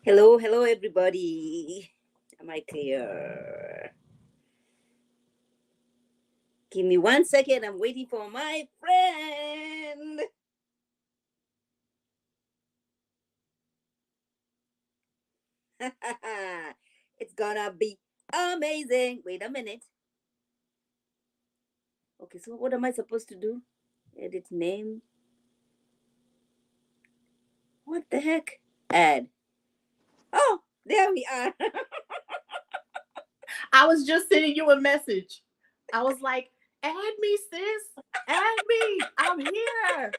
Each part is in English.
Hello, hello, everybody. Am I clear? Give me 1 second. I'm waiting for my friend. It's gonna be amazing. Wait a minute. Okay, so what am I supposed to do? Edit name. What the heck? Add. Oh, there we are. I was just sending you a message. I was like, add me, sis. Add me. I'm here.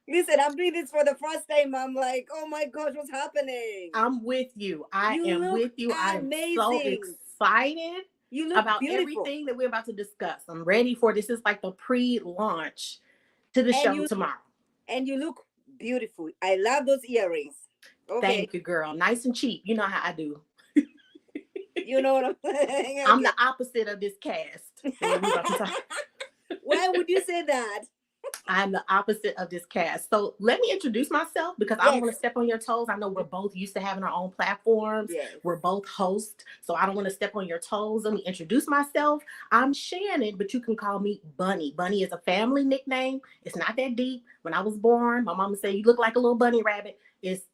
Listen, I'm doing this for the first time. I'm like, oh my gosh, what's happening? I'm with you. I You am look with you. I am so amazing. excited You look about beautiful. everything that we're about to discuss. I'm ready for this. Is like the pre-launch to the And show you tomorrow. and you look beautiful. I love those earrings. Okay. Thank you, girl. Nice and cheap. You know how I do. You know what I'm saying? I'm Okay. the opposite of this cast. Well, we about to talk. Why would you say that? I'm the opposite of this cast. So let me introduce myself because I don't Yes. want to step on your toes. I know we're both used to having our own platforms. Yes. We're both hosts. So I don't want to step on your toes. Let me introduce myself. I'm Shannon, but you can call me Bunny. Bunny is a family nickname. It's not that deep. When I was born, my mama said you look like a little bunny rabbit.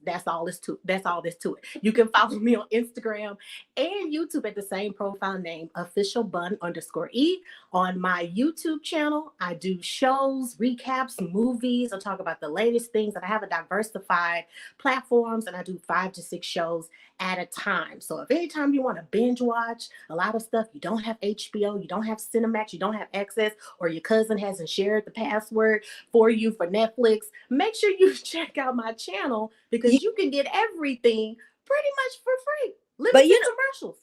That's all there's to it. You can follow me on Instagram and YouTube at the same profile name, officialbun_e. On my YouTube channel, I do shows, recaps, movies. I talk about the latest things, and I have a diversified platforms, and I do 5 to 6 shows at a time. So if anytime you want to binge watch a lot of stuff, you don't have HBO, you don't have Cinemax, you don't have access, or your cousin hasn't shared the password for you for Netflix, make sure you check out my channel You, because you can get everything pretty much for free. but Limited you know, commercials.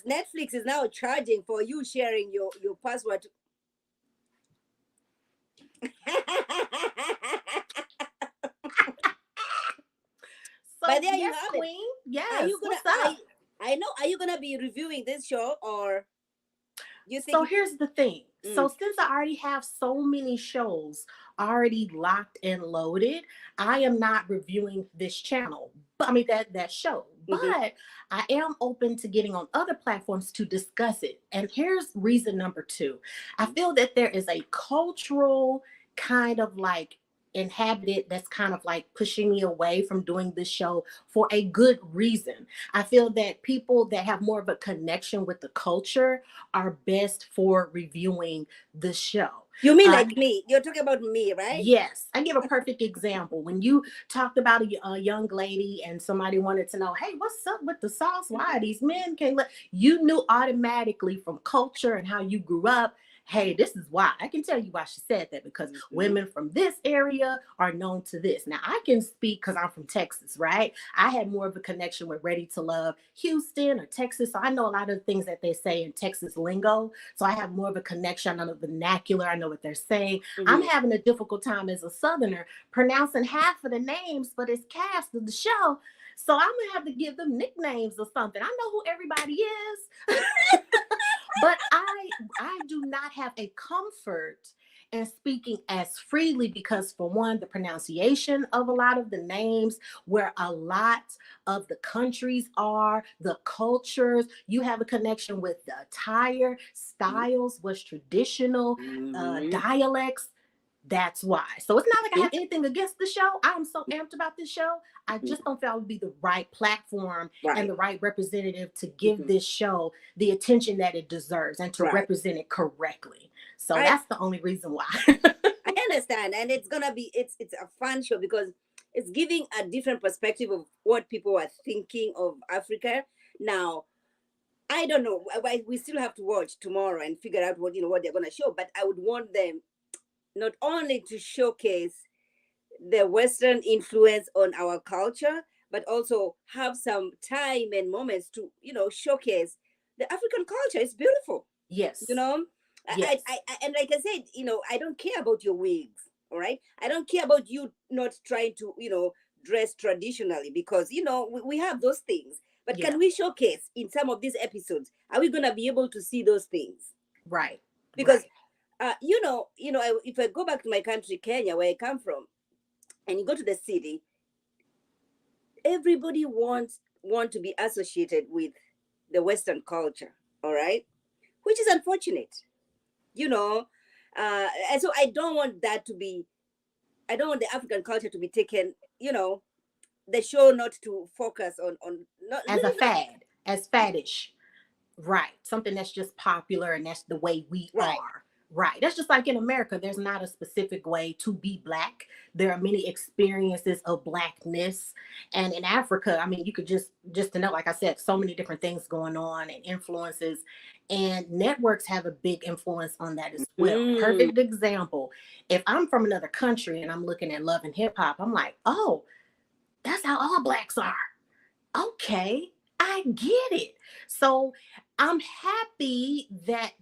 Netflix is now charging for you sharing your password. But So there you yes, have it. Queen. Are Yes. you gonna? What's up? I know. Are you gonna be reviewing this show, or you So think? here's the thing. So Mm, since I already have so many shows already locked and loaded, I am not reviewing this channel. But I mean that show. mm-hmm, But I am open to getting on other platforms to discuss it. And here's reason number 2. I feel that there is a cultural kind of like inhabited that's kind of like pushing me away from doing this show for a good reason. I feel that people that have more of a connection with the culture are best for reviewing the show. you mean Uh, like me? You're talking about me, right? yes, I give a perfect example. When you talked about a young lady and somebody wanted to know, hey, what's up with the sauce? Why these men can't let you knew automatically from culture and how you grew up. Hey, this is why. I can tell you why she said that because Mm-hmm. women from this area are known to this. Now, I can speak because I'm from Texas, right? I had more of a connection with Ready to Love Houston or Texas. So I know a lot of the things that they say in Texas lingo. So I have more of a connection. I know the vernacular. I know what they're saying. I'm Mm-hmm. having a difficult time as a Southerner pronouncing half of the names for this cast of the show. So I'm gonna have to give them nicknames or something. I know who everybody is, but I do not have a comfort in speaking as freely because for one, the pronunciation of a lot of the names, where a lot of the countries are, the cultures, you have a connection with the attire, styles, what's traditional, Mm-hmm. dialects. That's why. So it's not like I have anything against the show. I'm so amped about this show. I just don't feel it would be the right platform and Right. the right representative to give Mm-hmm. this show the attention that it deserves and to Right. represent it correctly. So I that's the only reason why. I understand, and it's gonna be it's a fun show because it's giving a different perspective of what people are thinking of Africa. Now, I don't know. We still have to watch tomorrow and figure out what they're gonna show. But I would want them not only to showcase the Western influence on our culture, but also have some time and moments to showcase the African culture. It's beautiful, you Yes. know. Yes. And like I said, I don't care about your wigs, all right. I don't care about you not trying to dress traditionally because we have those things. But Yeah. can we showcase in some of these episodes? Are we gonna be able to see those things? Right. Because Right. if I go back to my country, Kenya, where I come from, and you go to the city, everybody want to be associated with the Western culture, all right, which is unfortunate, you know. And so I don't want that to be. I don't want the African culture to be taken, the show not to focus on not As a really not fad, as faddish. Right. Something that's just popular and that's the way we right. are. Right. That's just like in America, there's not a specific way to be Black. There are many experiences of Blackness. And in Africa, I mean, you could just to know, like I said, so many different things going on and influences. And networks have a big influence on that as well. Mm, Perfect example. If I'm from another country and I'm looking at love and hip hop, I'm like, oh, that's how all Blacks are. Okay, I get it. So I'm happy that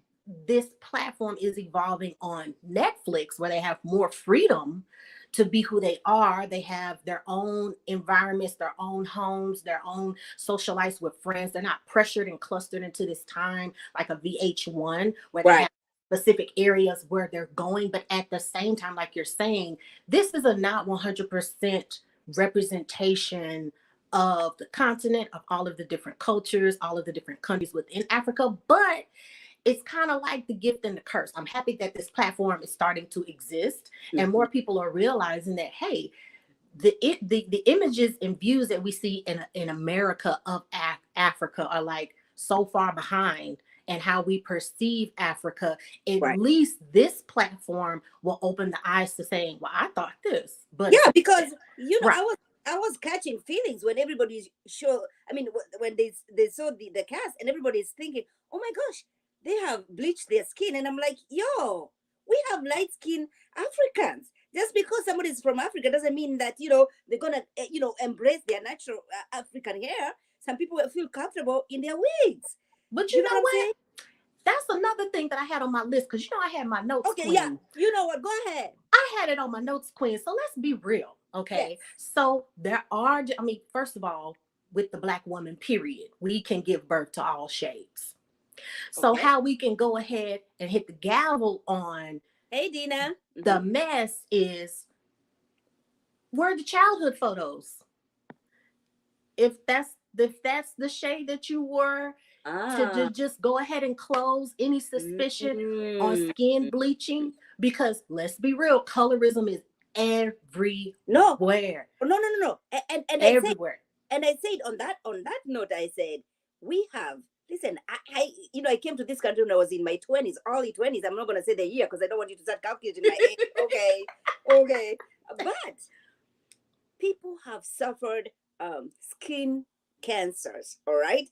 this platform is evolving on Netflix where they have more freedom to be who they are. They have their own environments, their own homes, their own social lives with friends. They're not pressured and clustered into this time like a VH1 where they right. have specific areas where they're going. But at the same time, like you're saying, this is a not 100% representation of the continent, of all of the different cultures, all of the different countries within Africa, but it's kind of like the gift and the curse. I'm happy that this platform is starting to exist and Mhm. more people are realizing that, hey, the images and views that we see in America of Africa are like so far behind and how we perceive Africa. At Right. least this platform will open the eyes to saying, well, I thought this, but it's Yeah, not that. because Right. I was catching feelings when everybody's show. I mean, when they saw the cast and everybody's thinking, "Oh my gosh, they have bleached their skin," and I'm like, "Yo, we have light skin Africans. Just because somebody's from Africa doesn't mean that they're gonna embrace their natural African hair. Some people will feel comfortable in their wigs. But You you know know what I'm what? saying? That's another thing that I had on my list because I had my notes, Okay, yeah. Queen. You know what? Go ahead. I had it on my notes, Queen. So let's be real, okay? Yes. So there are, I mean, first of all, with the Black woman, period, we can give birth to all shades. So Okay. how we can go ahead and hit the gavel on Hey, Dina. the mess is where are the childhood photos? If that's the shade that you were, to Ah. just go ahead and close any suspicion on Mm. skin bleaching, because let's be real, colorism is No, everywhere. no, no, no, no. Everywhere. And I said on that note, I said we have. Listen, I came to this country when I was in my 20s, early 20s. I'm not gonna say the year because I don't want you to start calculating my age. Okay, okay. But people have suffered skin cancers. All right,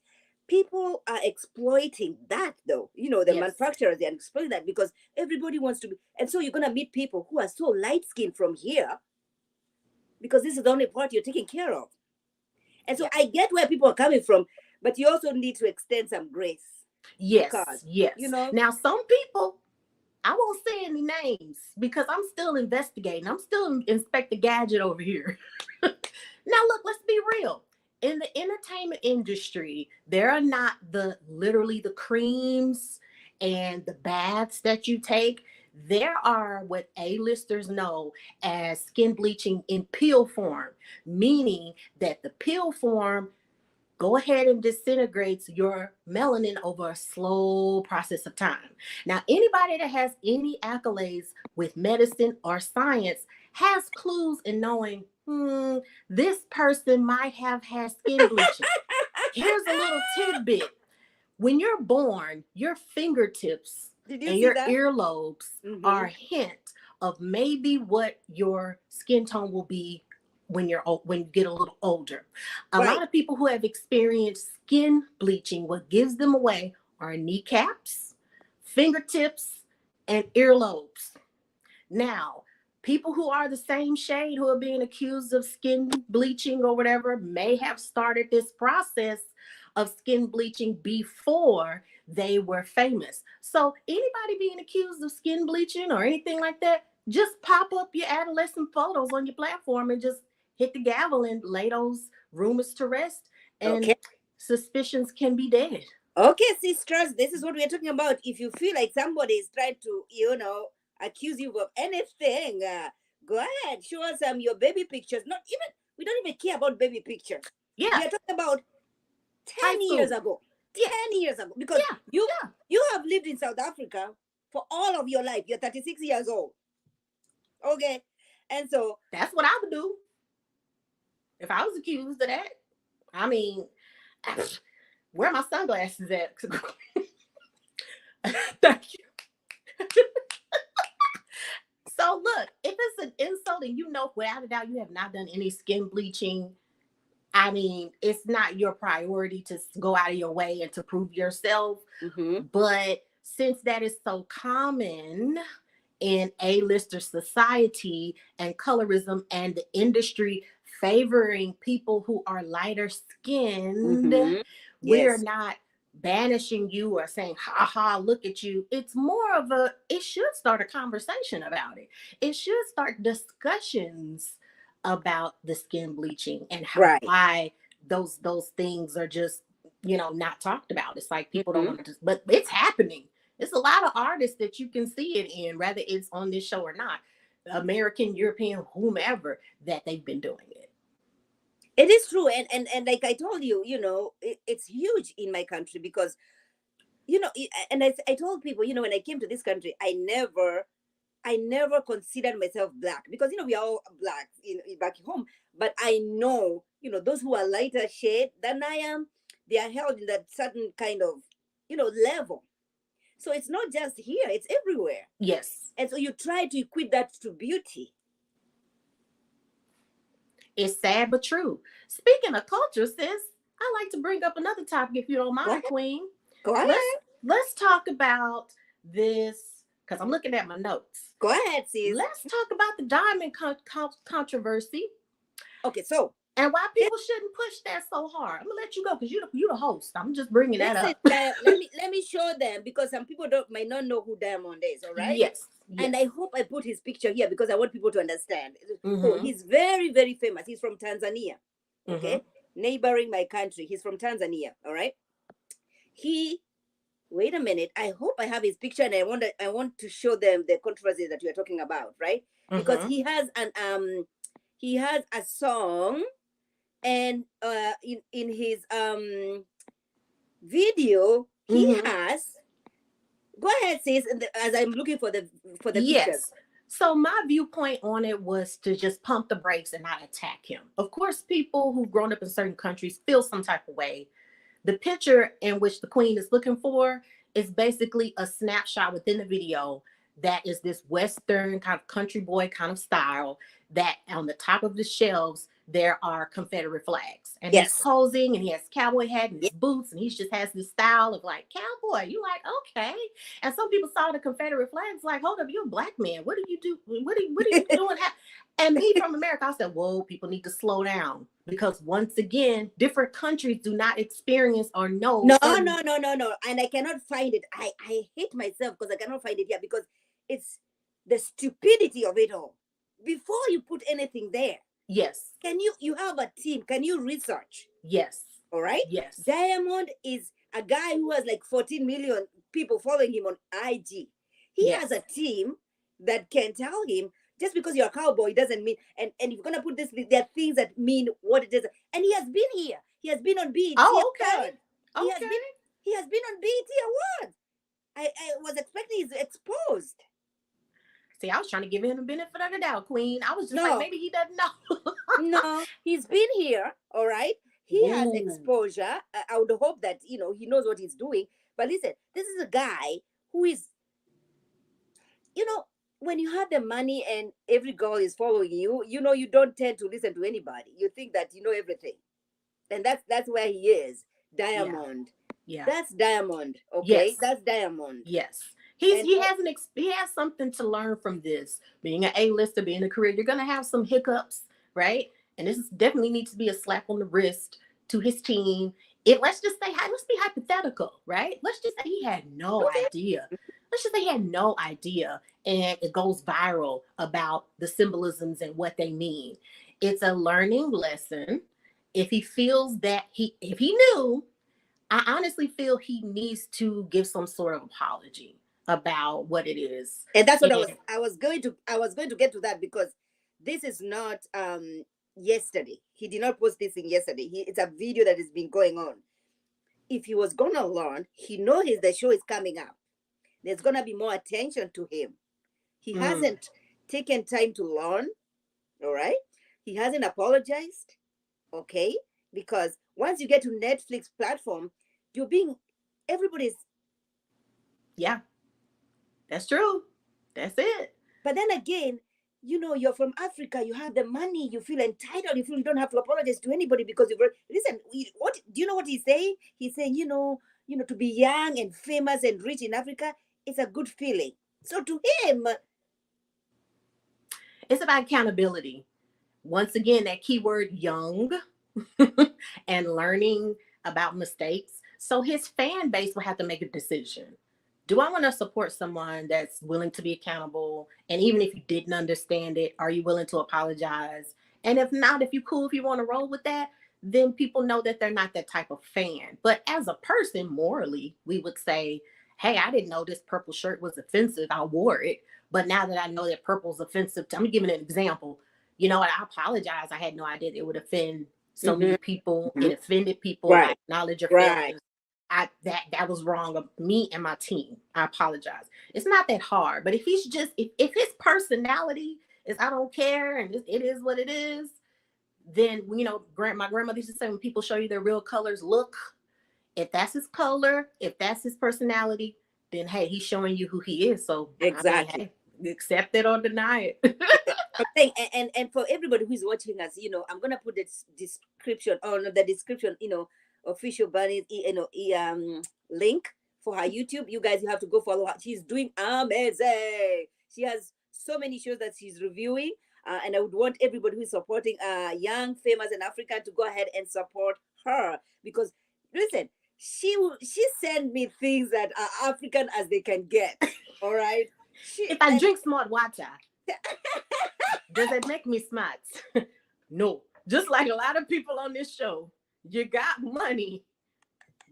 people are exploiting that, though. The Yes. manufacturers, they are exploiting that because everybody wants to be. And so you're gonna meet people who are so light skinned from here because this is the only part you're taking care of. And so Yeah. I get where people are coming from, but you also need to extend some grace Yes. because, you Yes. know, Now some people, I won't say any names because I'm still investigating. I'm still Inspector Gadget over here. Now, look, let's be real. In the entertainment industry, there are not literally the creams and the baths that you take. There are what A-listers know as skin bleaching in pill form, meaning that the pill form go ahead and disintegrates your melanin over a slow process of time. Now, anybody that has any accolades with medicine or science has clues in knowing, this person might have had skin bleaching. Here's a little tidbit. When you're born, your fingertips did you and see your that? earlobes are Mm-hmm. a hint of maybe what your skin tone will be when you get a little older. A lot Right. of people who have experienced skin bleaching, what gives them away are kneecaps, fingertips, and earlobes. Now, people who are the same shade who are being accused of skin bleaching or whatever may have started this process of skin bleaching before they were famous. So, anybody being accused of skin bleaching or anything like that, just pop up your adolescent photos on your platform and just hit the gavel and lay those rumors to rest, and Okay. suspicions can be dead. Okay, sisters, this is what we're talking about. If you feel like somebody is trying to, accuse you of anything, go ahead, show us your baby pictures. Not even. we don't even care about baby pictures. We Yeah. are talking about High 10 years school. ago. Yeah. 10 years ago. Because Yeah. you Yeah. you have lived in South Africa for all of your life. You're 36 years old. Okay. And so That's what I would do if I was accused of that. I mean, where are my sunglasses at? Thank you. So look, if it's an insult and you know without a doubt you have not done any skin bleaching, I mean, it's not your priority to go out of your way and to prove yourself. mhm, But since that is so common in A-lister society and colorism and the industry favoring people who are lighter skinned, mhm, we're yes, not banishing you or saying, ha ha, look at you. It's more of a, it should start a conversation about it. It should start discussions about the skin bleaching and right. why those things are just, not talked about. It's like people don't Mhm. want to, but it's happening. It's a lot of artists that you can see it in, whether it's on this show or not. American, European, whomever, that they've been doing it. It is true, and like I told you, it's huge in my country because and I told people, when I came to this country, I never considered myself black because we are all black back home. But I know, those who are lighter shade than I am, they are held in that certain kind of level. So it's not just here; it's everywhere. Yes, And so you try to equate that to beauty. it's sad but true. Speaking of culture, sis, I like to bring up another topic if you don't Go mind, ahead. Queen. Go ahead. Let's talk about this because I'm looking at my notes. Go ahead, sis. Let's talk about the diamond controversy Okay, so and why this, people shouldn't push that so hard. I'm gonna let you go because you the host. I'm just bringing that listen, up. let me show them because some people don't might not know who Diamond is. All right. Yes, And yes. I hope I put his picture here because I want people to understand. Oh, Mm-hmm. he's very, very famous. He's from Tanzania. Mm-hmm. Okay. Neighboring my country. He's from Tanzania. All right. He Wait a minute. I hope I have his picture and I want to show them the controversy that we are talking about, right? Because Mm-hmm. he has a song, and in his video he Mm-hmm. has. Go ahead, sis, as I'm looking for the pictures. Yes. So my viewpoint on it was to just pump the brakes and not attack him. Of course, people who've grown up in certain countries feel some type of way. The picture in which the queen is looking for is basically a snapshot within the video that is this Western kind of country boy kind of style that on the top of the shelves there are Confederate flags. And he's Yes. posing and he has cowboy hat and Yeah. his boots and he just has this style of like cowboy. You like, okay. And some people saw the Confederate flags like, hold up, you're a black man. What do you do? What are you doing? And me from America, I said, whoa, people need to slow down because once again, different countries do not experience or know No, certain. no, no, no, no. And I cannot find it. I hate myself because I cannot find it here because it's the stupidity of it all. Before you put anything there, Yes, you have a team? Can you research? yes, All right. yes, Diamond is a guy who has like 14 million people following him on IG. He has yes. a team that can tell him just because you're a cowboy doesn't mean, and if you're gonna put this, there are things that mean what it is. And he has been here. He has been on BET Oh, okay, Award. He has been okay. he has been on BET Award. I was expecting he's exposed. See, I was trying to give him the benefit of the doubt, Queen. I was just like, No, maybe he doesn't know. no, he's been here. All right. He has Ooh, exposure. I would hope that he knows what he's doing. But listen, this is a guy who is, you know, when you have the money and every girl is following you, you don't tend to listen to anybody. You think that you know everything, and that's where he is. yeah, Diamond. yeah, That's Diamond. Okay, yes, that's Diamond. yes. And He has something to learn from this. Being an A-lister, being a career, you're gonna have some hiccups, right? And this definitely needs to be a slap on the wrist to his team. Let's just say, let's be hypothetical, right? Let's just say he had no okay, idea. Let's just say he had no idea, and it goes viral about the symbolisms and what they mean. It's a learning lesson. If he feels that if he knew, I honestly feel he needs to give some sort of apology about what it is. and that's what I was And I was going to I was going to get to that because this is not yesterday. He did not post this thing yesterday. It's a video that has been going on. If he was gonna learn, he knows the show is coming up. There's gonna be more attention to him. He Mm, hasn't taken time to learn. All right. He hasn't apologized. Okay. Because once you get to Netflix platform, you're being everybody's. yeah, that's true. That's it. But then again, you're from Africa. You have the money. You feel entitled. You feel you don't have to apologize to anybody because you've listen. What do you know? What he's saying? He's saying, to be young and famous and rich in Africa, it's a good feeling. So to him, It's about accountability. Once again, that keyword young and learning about mistakes. So his fan base will have to make a decision. Do I want to support someone that's willing to be accountable? And even if you didn't understand it, are you willing to apologize? And if not, if you cool, if you want to roll with that, then people know that they're not that type of fan. But as a person, morally, we would say, hey, I didn't know this purple shirt was offensive. I wore it. But now that I know that purple's offensive, I'm giving an example. You know what? I apologize. I had no idea it would offend so hmm many people. hmm It offended people. I right, acknowledge your right, feelings. That was wrong of me and my team. I apologize. It's not that hard. But if he's just if his personality is I don't care and it is what it is, then my grandmother used to say when people show you their real colors, look. If that's his color, if that's his personality, then hey, he's showing you who he is. So I mean, exactly. hey, accept it or deny it. I'm saying, and for everybody who's watching us, I'm gonna put the description on the description, official Bunny's, link for her YouTube. You guys, you have to go follow her. She's doing amazing. She has so many shows that she's reviewing, and I would want everybody who's supporting young, famous, and African to go ahead and support her because, listen, she sent me things that are African as they can get. All right, If I and drink smart water, does it make me smart? No. Just like a lot of people on this show, you got money,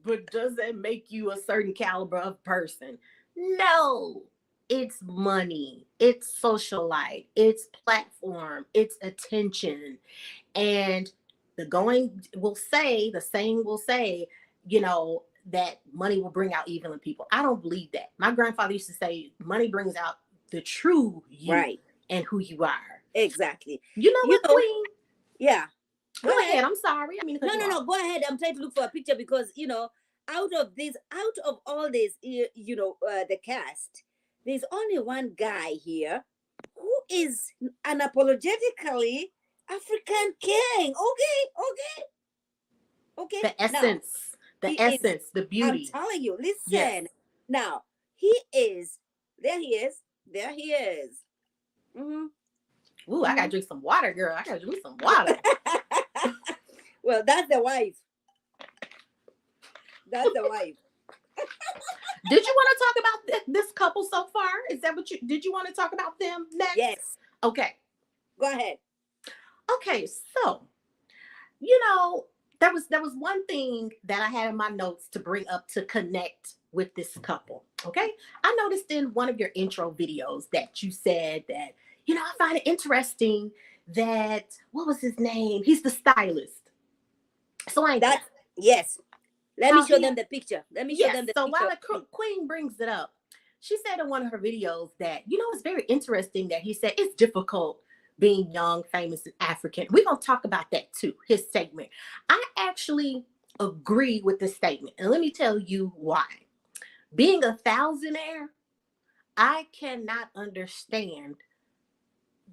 but does that make you a certain caliber of person? No. It's money, it's socialite, it's platform, it's attention. And the saying will say, that money will bring out evil in people. I don't believe that. My grandfather used to say, money brings out the true you right. and who you are. Exactly. You know You what, know, Queen? yeah. Go Go ahead. ahead. I'm sorry. I mean to cut No, you no, off. no. Go ahead. I'm trying to look for a picture because out of all this, the cast, there's only one guy here who is unapologetically African king. Okay, okay, okay. The Now essence, he the is. essence, the I'm beauty. telling you. Yes. Listen. Now he is. There he is. There he is. Mm-hmm. Ooh, I gotta Mm-hmm. drink some water, girl. I gotta drink some water. Well, that's the wife. That's the wife. Did you want to talk about this couple so far? Is that what you did? You want to talk about them next? Yes. Okay. Go ahead. Okay. So you know, there was one thing that I had in my notes to bring up to connect with this couple. Okay. I noticed in one of your intro videos that you said that, I find it interesting that what was his name? He's the stylist. So ain't That that yes. Let me how show he them the picture. Let me show yes. them the So picture. while the queen brings it up, she said in one of her videos that, it's very interesting that he said it's difficult being young, famous, and African. We're going to talk about that too, his statement. I actually agree with this statement. And let me tell you why. Being a thousandaire, I cannot understand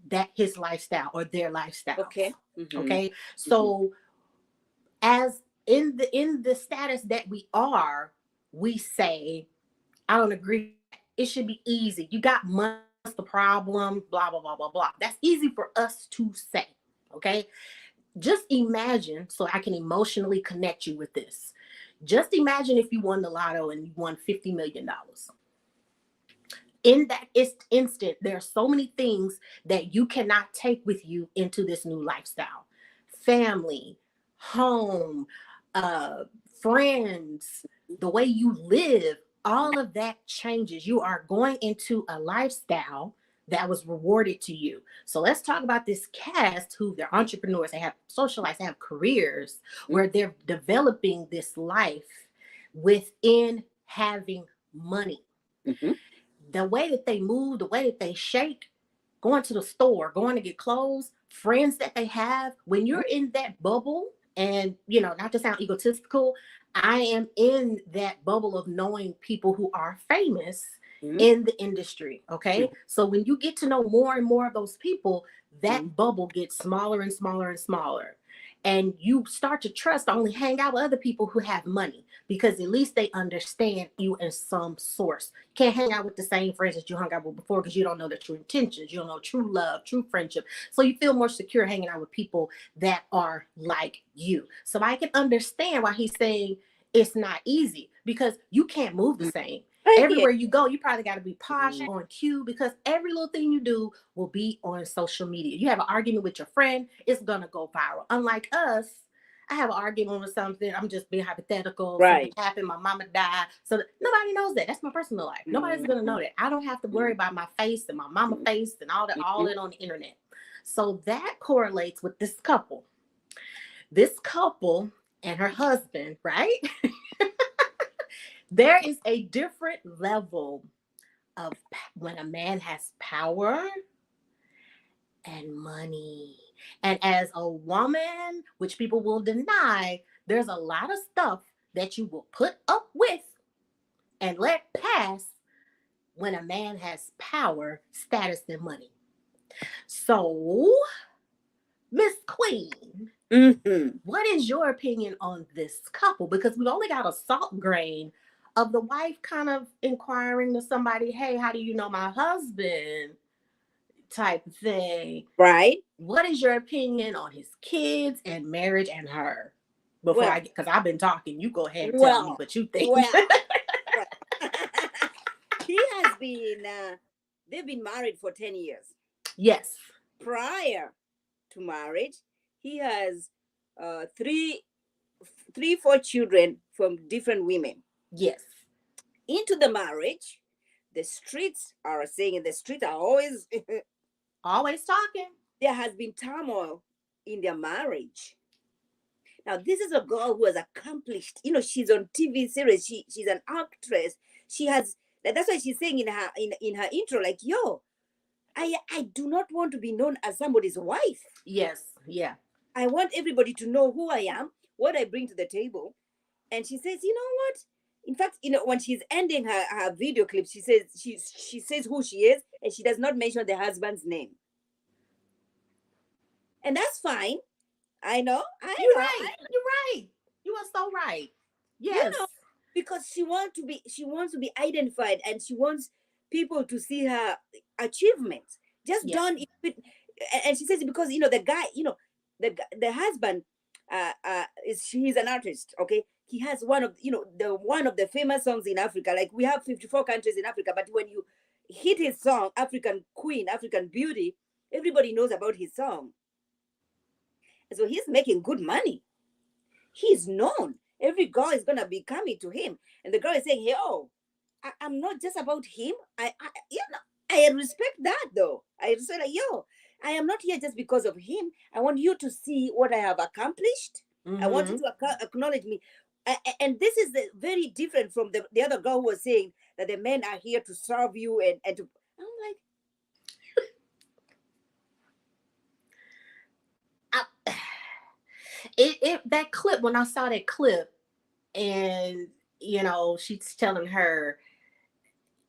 that his lifestyle or their lifestyles. Okay. Mm-hmm. Okay. Mm-hmm. So as in the status that we are, we say, I don't agree. It should be easy. You got money. What's the problem? Blah, blah, blah, blah, blah. That's easy for us to say. Okay. Just imagine, so I can emotionally connect you with this. Just imagine if you won the lotto and you won $50 million. In that instant, there are so many things that you cannot take with you into this new lifestyle. Family, home, uh, friends, the way you live, all of that changes. You are going into a lifestyle that was rewarded to you. So let's talk about this cast who they're entrepreneurs, they have social lives, they have careers where they're developing this life within having money. Mm-hmm. The way that they move, the way that they shake, going to the store, going to get clothes, friends that they have, when you're in that bubble, and not to sound egotistical, I am in that bubble of knowing people who are famous Mm-hmm. in the industry. Okay. So when you get to know more and more of those people, Mm-hmm. that bubble gets smaller and smaller and smaller. And you start to trust to only hang out with other people who have money because at least they understand you in some source. You can't hang out with the same friends that you hung out with before because you don't know their true intentions. You don't know true love, true friendship. So you feel more secure hanging out with people that are like you. So I can understand why he's saying it's not easy because you can't move the same. I hear. Everywhere you go, you probably got to be posh on cue because every little thing you do will be on social media. You have an argument with your friend, it's going to go viral. Unlike us, I have an argument with something. I'm just being hypothetical. Something Right. happened. My mama died. So nobody knows that. That's my personal life. Nobody's going to know that. I don't have to worry about my face and my mama face and all that on the internet. So that correlates with this couple. This couple and her husband, right? There is a different level of when a man has power and money. And as a woman, which people will deny, there's a lot of stuff that you will put up with and let pass when a man has power, status, and money. So, Miss Queen, Mm-hmm. what is your opinion on this couple? Because we only got a salt grain of the wife kind of inquiring to somebody, hey, how do you know my husband? Type thing. Right. What is your opinion on his kids and marriage and her? Before I Well, get, because I've been talking, you go ahead and tell me well, what you think. well, well. He has been. They've been married for 10 years. Yes. Prior to marriage, he has three, 4 children from different women. Yes. Into the marriage, the streets are saying, the streets are always Always talking. there has been turmoil in their marriage. Now, this is a girl who has accomplished, she's on TV series, she's an actress. She has, that's why she's saying in her intro, like, yo, I do not want to be known as somebody's wife. Yes. Yeah. I want everybody to know who I am, what I bring to the table. And she says, you know what? In fact, when she's ending her video clip, she says she says who she is, and she does not mention the husband's name. And that's fine. I know. You're right. You're right. You are so right. You Yes. know, because she wants to be identified, and she wants people to see her achievements. Just Yes. don't. And she says because the guy, the husband, he's an artist. Okay, he has one of the famous songs in Africa. Like, we have 54 countries in Africa, but when you hit his song, African Queen, African Beauty, everybody knows about his song. And so he's making good money. He's known. Every girl is gonna be coming to him, and the girl is saying, "Hey, oh, I'm not just about him. I respect that though. I say like, yo, I am not here just because of him. I want you to see what I have accomplished. I want you to acknowledge me." And this is very different from the other girl who was saying that the men are here to serve you and to. I'm like, that clip, when I saw that clip, and she's telling her,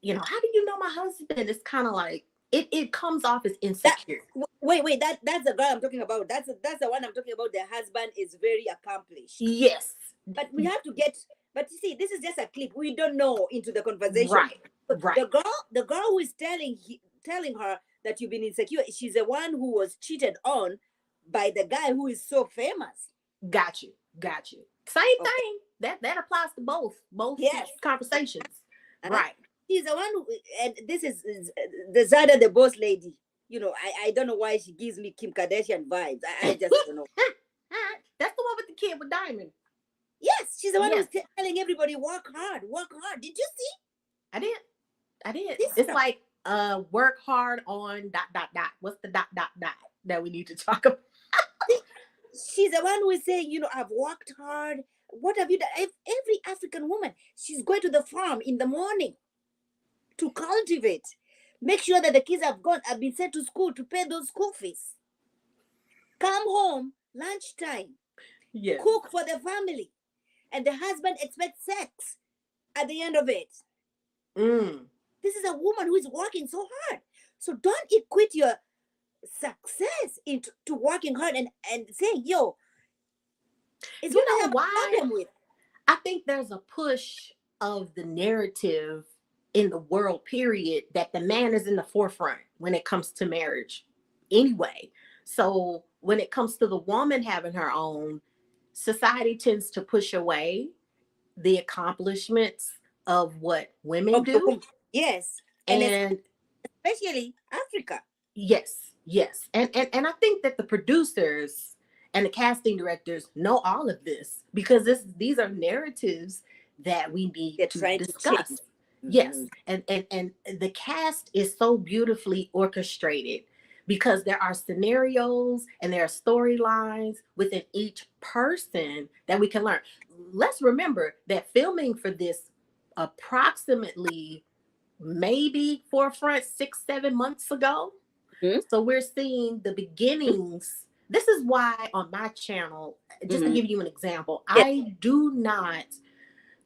how do you know my husband? It's kind of like it comes off as insecure. Wait, that's the girl I'm talking about. That's the one I'm talking about. The husband is very accomplished. Yes. But we have to get. But you see, this is just a clip. We don't know into the conversation. Right. Right. The girl who is telling her that you've been insecure, she's the one who was cheated on by the guy who is so famous. Got you. Same thing. That applies to both Yes. conversations. Right. He's the one who, and this is the Zada, the boss lady. I don't know why she gives me Kim Kardashian vibes. I just don't know. That's the one with the kid with Diamond. Yes, she's the one who's telling everybody work hard. Did you see? I did. It's like work hard on dot dot dot. What's the dot dot dot that we need to talk about? She's the one who is saying, I've worked hard. What have you done? Every African woman, she's going to the farm in the morning to cultivate, make sure that the kids have been sent to school to pay those school fees. Come home, lunchtime, Yes. cook for the family, and the husband expects sex at the end of it. This is a woman who is working so hard. So don't equate your success into working hard and saying, yo, it's You what I know have why? a problem with. I think there's a push of the narrative in the world, period, that the man is in the forefront when it comes to marriage anyway. So when it comes to the woman having her own, society tends to push away the accomplishments of what women do. Yes. And especially Africa. yes. And I think that the producers and the casting directors know all of this because these are narratives that we need to discuss. Yes. And the cast is so beautifully orchestrated because there are scenarios and there are storylines within each person that we can learn. Let's remember that filming for this approximately maybe forefront 6-7 months ago. So we're seeing the beginnings. This is why on my channel, just to give you an example, I do not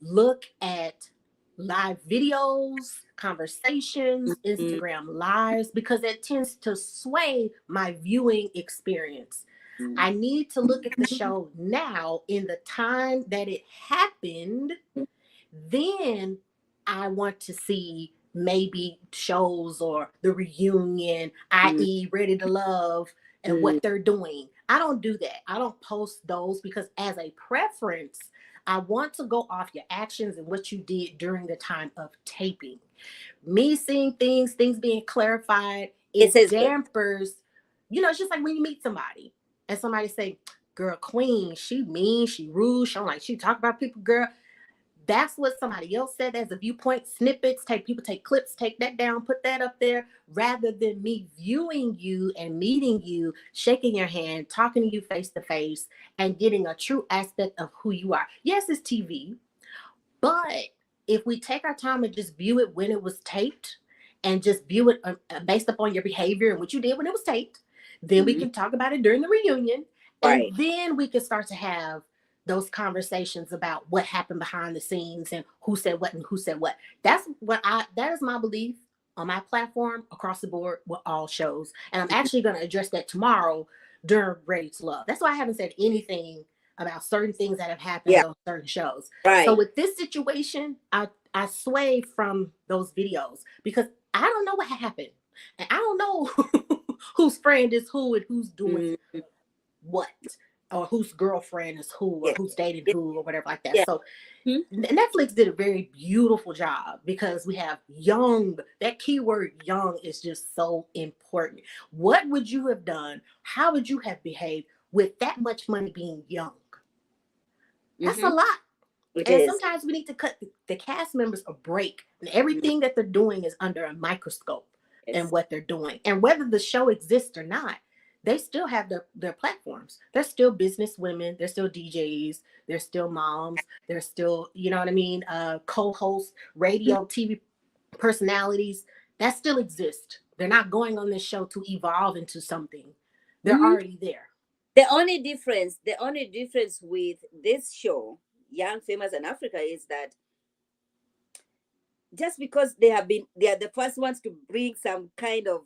look at live videos, conversations, Instagram lives, because it tends to sway my viewing experience. I need to look at the show now in the time that it happened. Then I want to see maybe shows or the reunion, i.e. Ready to Love, and what they're doing. I don't do that. I don't post those because as a preference, I want to go off your actions and what you did during the time of taping. Me seeing things being clarified, it dampers, it's just like when you meet somebody and somebody say, girl, queen, she mean, she rude, she talk about people, girl. That's what somebody else said as a viewpoint. Snippets, people take clips, take that down, put that up there, rather than me viewing you and meeting you, shaking your hand, talking to you face to face, and getting a true aspect of who you are. Yes, it's TV, but if we take our time and just view it when it was taped and just view it based upon your behavior and what you did when it was taped, then we can talk about it during the reunion. And then we can start to have those conversations about what happened behind the scenes and who said what and who said what. That is my belief on my platform across the board with all shows. And I'm actually going to address that tomorrow during Ready to Love. That's why I haven't said anything about certain things that have happened on certain shows. So with this situation, I sway from those videos because I don't know what happened. And I don't know whose friend is who and who's doing what, or whose girlfriend is who, or who's dating who, or whatever like that. So Netflix did a very beautiful job because we have young. That keyword young is just so important. What would you have done? How would you have behaved with that much money being young? That's a lot. Sometimes we need to cut the cast members a break. And everything that they're doing is under a microscope and what they're doing. And whether the show exists or not, they still have their platforms. They're still business women. They're still DJs. They're still moms. They're still, you know what I mean, co-hosts, radio, TV personalities. That still exists. They're not going on this show to evolve into something. They're already there. The only difference with this show, Young, Famous, and Africa, is that just because they are the first ones to bring some kind of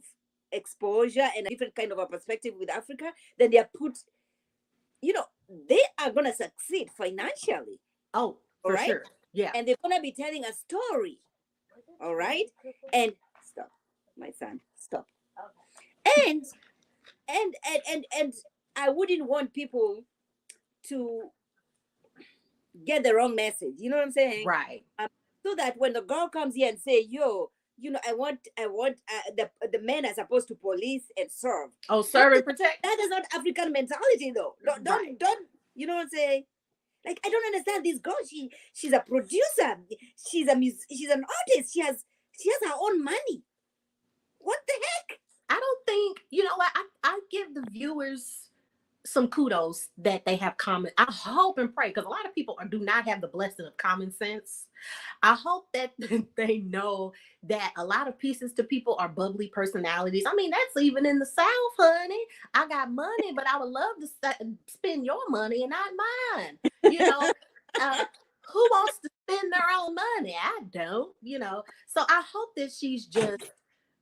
exposure and a different kind of a perspective with Africa, then they are put, they are going to succeed financially. Oh, for sure. Yeah. And they're going to be telling a story. All right. And stop, my son, stop. And I wouldn't want people to get the wrong message. You know what I'm saying? Right. So that when the girl comes here and say, yo, I want the men are supposed to police and serve. Oh, serve and protect. That is not African mentality, though. Don't you know what I'm saying? Like, I don't understand this girl. She's a producer. She's an artist. She has her own money. What the heck? I don't think, you know what, I give the viewers some kudos that they have common. I hope and pray, because a lot of people do not have the blessing of common sense. I hope that they know that a lot of pieces to people are bubbly personalities. I mean, that's even in the South, honey. I got money, but I would love to spend your money and not mine. You know, uh, who wants to spend their own money? I don't, you know. So I hope that she's just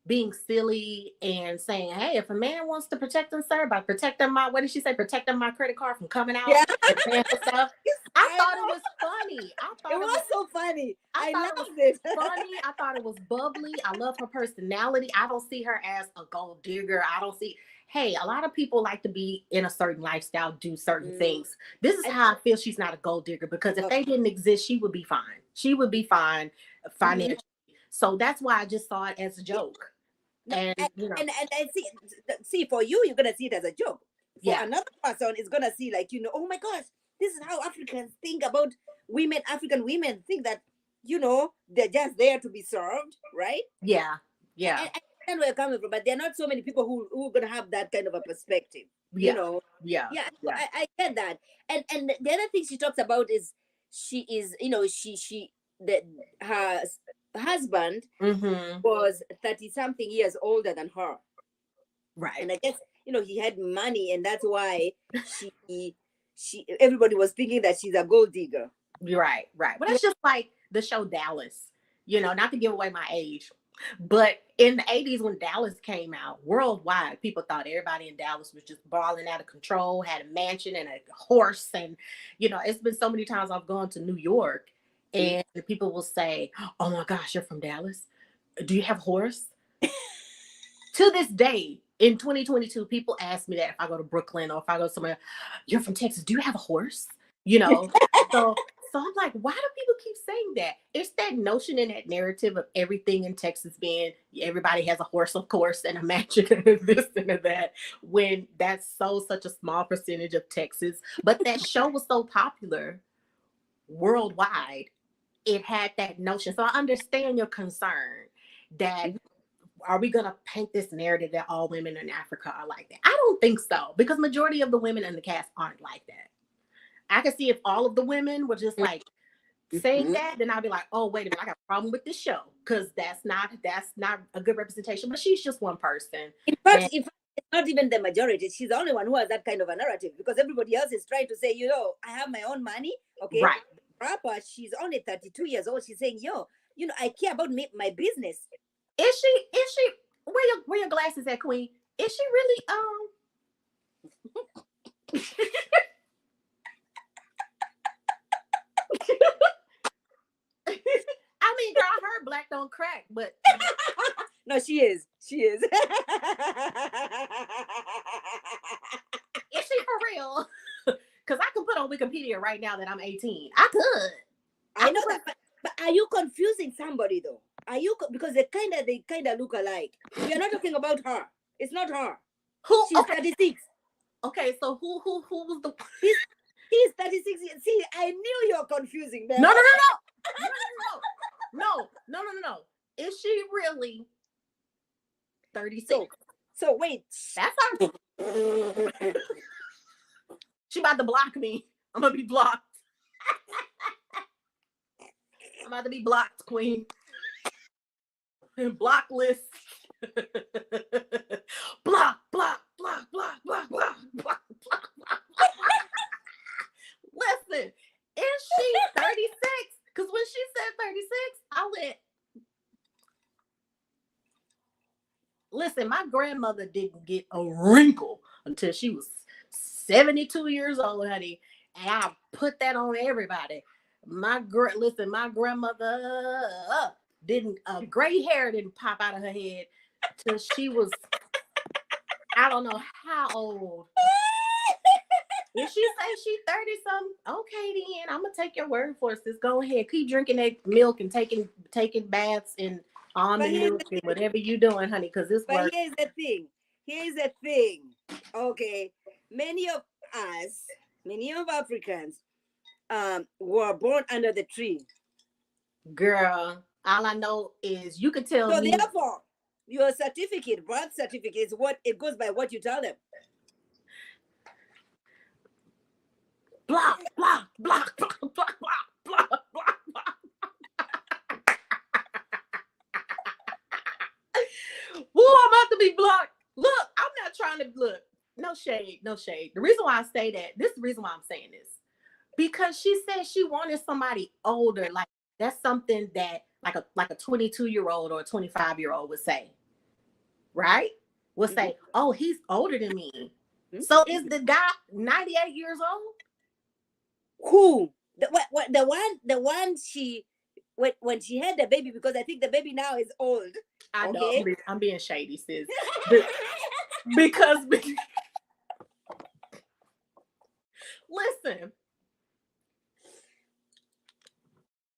being silly and saying, hey, if a man wants to protect himself by protecting my, what did she say? Protecting my credit card from coming out Yeah, and paying for stuff. I I thought it know. was funny. It was so funny. I I thought it was loved it. funny. I thought it was bubbly. I love her personality. I don't see her as a gold digger. I don't see, hey, a lot of people like to be in a certain lifestyle, do certain Mm. things. This is And, how I feel she's not a gold digger, because if oh, they didn't exist, she would be fine. She would be fine mhm. financially. So that's why I just saw it as a joke. No, And, you know, and I see for you, you're gonna see it as a joke. For yeah, another person, it's gonna see like, oh my gosh, this is how Africans think about women. African women think that they're just there to be served, right? yeah, yeah, I understand where you're coming from, but there are not so many people who are gonna have that kind of a perspective, you yeah, know. yeah, Yeah, so yeah. I get that. And the other thing she talks about is she is, she the her husband Mm-hmm. was 30 something years older than her. Right, And I guess, he had money, and that's why she everybody was thinking that she's a gold digger. you're right, right. But Yeah. that's just like the show Dallas. You know, not to give away my age, but in the 80s when Dallas came out, worldwide, people thought everybody in Dallas was just balling out of control, had a mansion and a horse. And, you know, it's been so many times I've gone to New York Mm. and people will say, oh my gosh, you're from Dallas? Do you have a horse? To this day, in 2022, people ask me that if I go to Brooklyn or if I go somewhere, you're from Texas, do you have a horse? You know, so I'm like, why do people keep saying that? It's that notion and that narrative of everything in Texas being everybody has a horse, of course, and a mansion and this and that, when that's such a small percentage of Texas. But that show was so popular worldwide, it had that notion. So I understand your concern that, Mhm. are we going to paint this narrative that all women in Africa are like that? I don't think so, because majority of the women in the cast aren't like that. I can see if all of the women were just like saying Mhm. that, then I'd be like, oh, wait a minute, I got a problem with this show, because that's not a good representation. But she's just one person. And In fact, it's not even the majority. She's the only one who has that kind of a narrative, because everybody else is trying to say, I have my own money. Okay. right. Rapper, she's only 32 years old. She's saying, I care about my business. Is she where your glasses at, Queen? Is she really I mean, girl, I heard black don't crack, but No, she is. She is. is she for real? Because I can put on Wikipedia right now that I'm 18. I could. I I know could that, put, but are you confusing somebody though? Because they kind of look alike. We are not talking about her. It's not her. who? She's Okay, 36. okay. So who was the? He's he's 36. See, I knew you're confusing them. No, no, no, no, no, no, no, no, no, no, no. Is she really 36? So wait. That's her. She about to block me. I'm gonna be blocked. I'm about to be blocked, Queen. Block list. block, block, block, block, block, block, block, block, block. Listen, is she 36? Because when she said 36, I went, listen, my grandmother didn't get a wrinkle until she was 72 years old, honey. And I put that on everybody. Listen, my grandmother didn't gray hair didn't pop out of her head till she was, I don't know how old. If she say she 30 something, okay then, I'm gonna take your word for it. Sis, go ahead, keep drinking that milk and taking baths and But almond here's milk the and thing. whatever you doing, honey, because this But works. here's the thing. Here's the thing. Okay, many of us, many of Africans, were born under the tree. Girl, all I know is you could tell So me. therefore, Your certificate, birth certificate, is what it goes by what you tell them. Block, block, block, block, block, block, block, block, block. Woo, I'm about to be blocked. Look, I'm not trying to look. No shade, no shade. The reason why I say that, this is the reason why I'm saying this. Because she said she wanted somebody older. Like that's something that like a 22-year-old or a 25-year-old would say. Right? Would say, oh, he's older than me. So is the guy 98 years old? Who? The one she when she had the baby, because I think the baby now is old. I know I'm being shady, sis. because listen,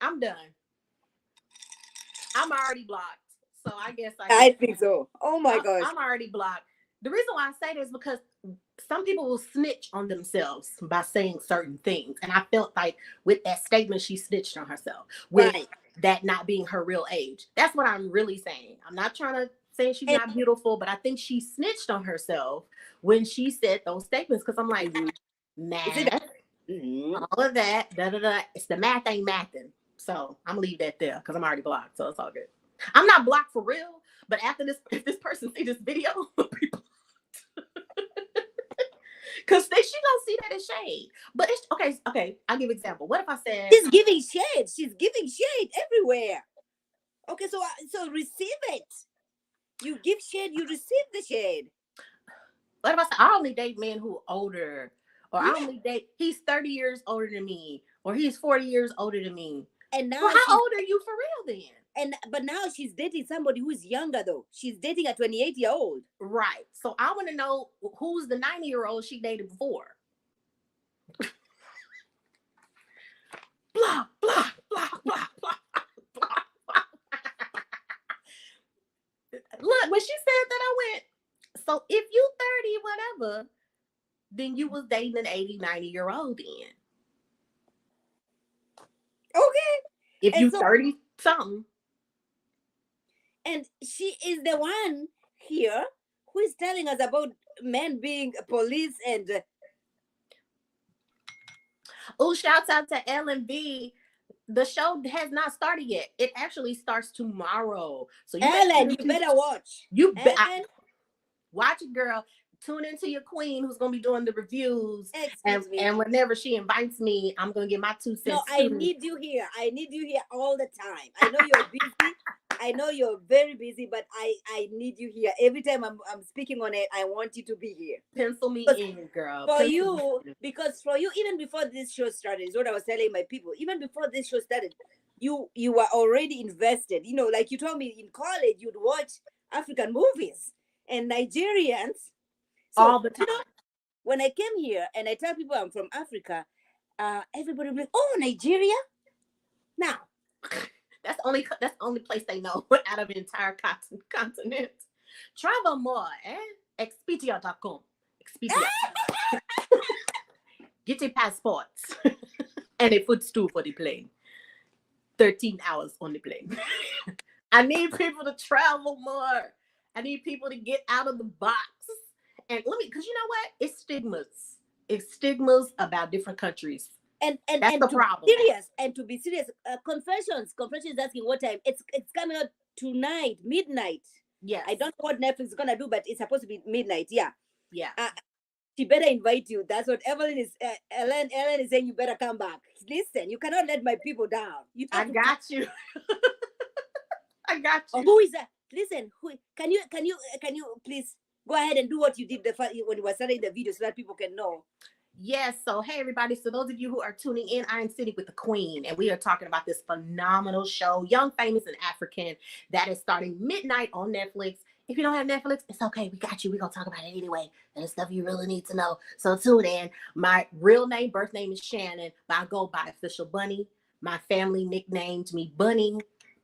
I'm done. I'm already blocked. So I guess I think so. Oh my gosh. I'm already blocked. The reason why I say this is because some people will snitch on themselves by saying certain things. And I felt like with that statement, she snitched on herself with that not being her real age. That's what I'm really saying. I'm not trying to say she's not beautiful, but I think she snitched on herself when she said those statements. Because I'm like, math, all of that, it's the math ain't mathing. So I'm gonna leave that there because I'm already blocked. So it's all good. I'm not blocked for real, but after this, if this person see this video, people, because she don't see that as shade. But it's okay. I'll give an example. What if I said she's giving shade? She's giving shade everywhere. Okay, so receive it. You give shade, you receive the shade. What if I said I only date men who are older, or I only date he's 30 years older than me, or he's 40 years older than me. And now, well, how old are you for real then? But now she's dating somebody who's younger though. She's dating a 28-year-old. Right. So I want to know who's the 90-year-old she dated before. Blah, blah, blah, blah, blah, blah, blah. Look, when she said that, I went, so if you 30, whatever, then you was dating an 80, 90-year-old then. Okay. If you 30 something. And she is the one here who is telling us about men being police and oh, shouts out to Ellen-B. The show has not started yet. It actually starts tomorrow. So Ellen, you better watch. You better watch it, girl. Tune into your queen who's going to be doing the reviews. And whenever she invites me, I'm going to get my 2 cents. No, I need you here. I need you here all the time. I know you're busy. I know you're very busy, but I need you here. Every time I'm speaking on it, I want you to be here. Pencil me in, girl. Because for you, even before this show started, is what I was telling my people. Even before this show started, you were already invested. You know, like you told me in college, you'd watch African movies and Nigerians. So, all the time. You know, when I came here and I tell people I'm from Africa, everybody will be like, oh, Nigeria? Now. That's the only place they know out of the entire continent. Travel more, Expedia.com. Expedia. Get your passports and a footstool for the plane. 13 hours on the plane. I need people to travel more. I need people to get out of the box. And because you know what? It's stigmas. It's stigmas about different countries. And that's the problem. To be serious, Confessions is asking what time. It's coming out tonight, midnight. Yeah. I don't know what Netflix is gonna do, but it's supposed to be midnight. Yeah. Yeah. She better invite you. That's what Evelyn is. Ellen is saying you better come back. Listen, you cannot let my people down. I got you. I got you. Who is that? Listen, can you please go ahead and do what you did when you were starting the video so that people can know. Yes. So, hey, everybody. So those of you who are tuning in, I am sitting with the queen, and we are talking about this phenomenal show, Young, Famous, and African, that is starting midnight on Netflix. If you don't have Netflix, it's okay. We got you. We're going to talk about it anyway. And it's stuff you really need to know. So tune in. My real name, birth name is Shannon, but I go by Official Bunny. My family nicknamed me Bunny.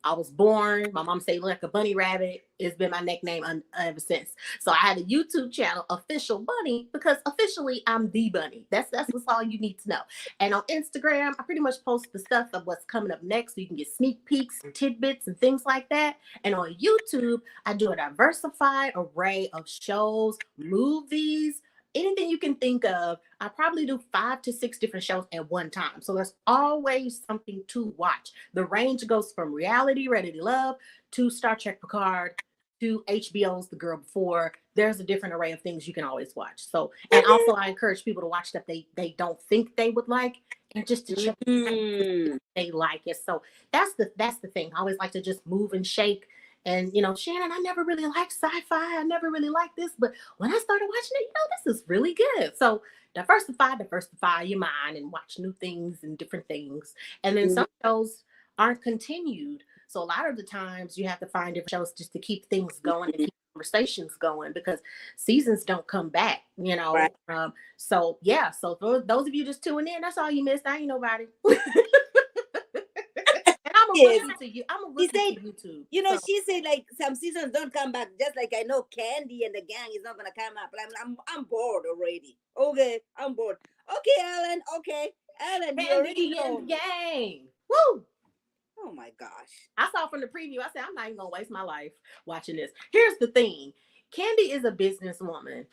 I was born. My mom say like a bunny rabbit. It's been my nickname ever since. So I had a YouTube channel, Official Bunny, because officially I'm the bunny. That's what's all you need to know. And on Instagram, I pretty much post the stuff of what's coming up next, so you can get sneak peeks and tidbits and things like that. And on YouTube, I do a diversified array of shows, movies, anything you can think of. I probably do 5 to 6 different shows at one time. So there's always something to watch. The range goes from reality, Ready to Love, to Star Trek Picard, to HBO's The Girl Before. There's a different array of things you can always watch. So, and also I encourage people to watch stuff they don't think they would like, and just to check if they like it. So that's the thing. I always like to just move and shake. And Shannon, I never really liked sci-fi. I never really liked this, but when I started watching it, this is really good. So diversify your mind and watch new things and different things. And then some shows aren't continued. So a lot of the times you have to find different shows just to keep things going and keep conversations going, because seasons don't come back, Right. So yeah, so for those of you just tuning in, that's all you missed. I ain't nobody. And I'm a Yes. rookie to you. I'm a He rookie said, to YouTube. she said like some seasons don't come back. Just like I know Candy and the gang is not gonna come up. I'm bored already. Okay, I'm bored. Okay, Alan, you already Candy know. and the gang. Woo! Oh my gosh. I saw from the preview, I said, I'm not even gonna waste my life watching this. Here's the thing. Candy is a businesswoman.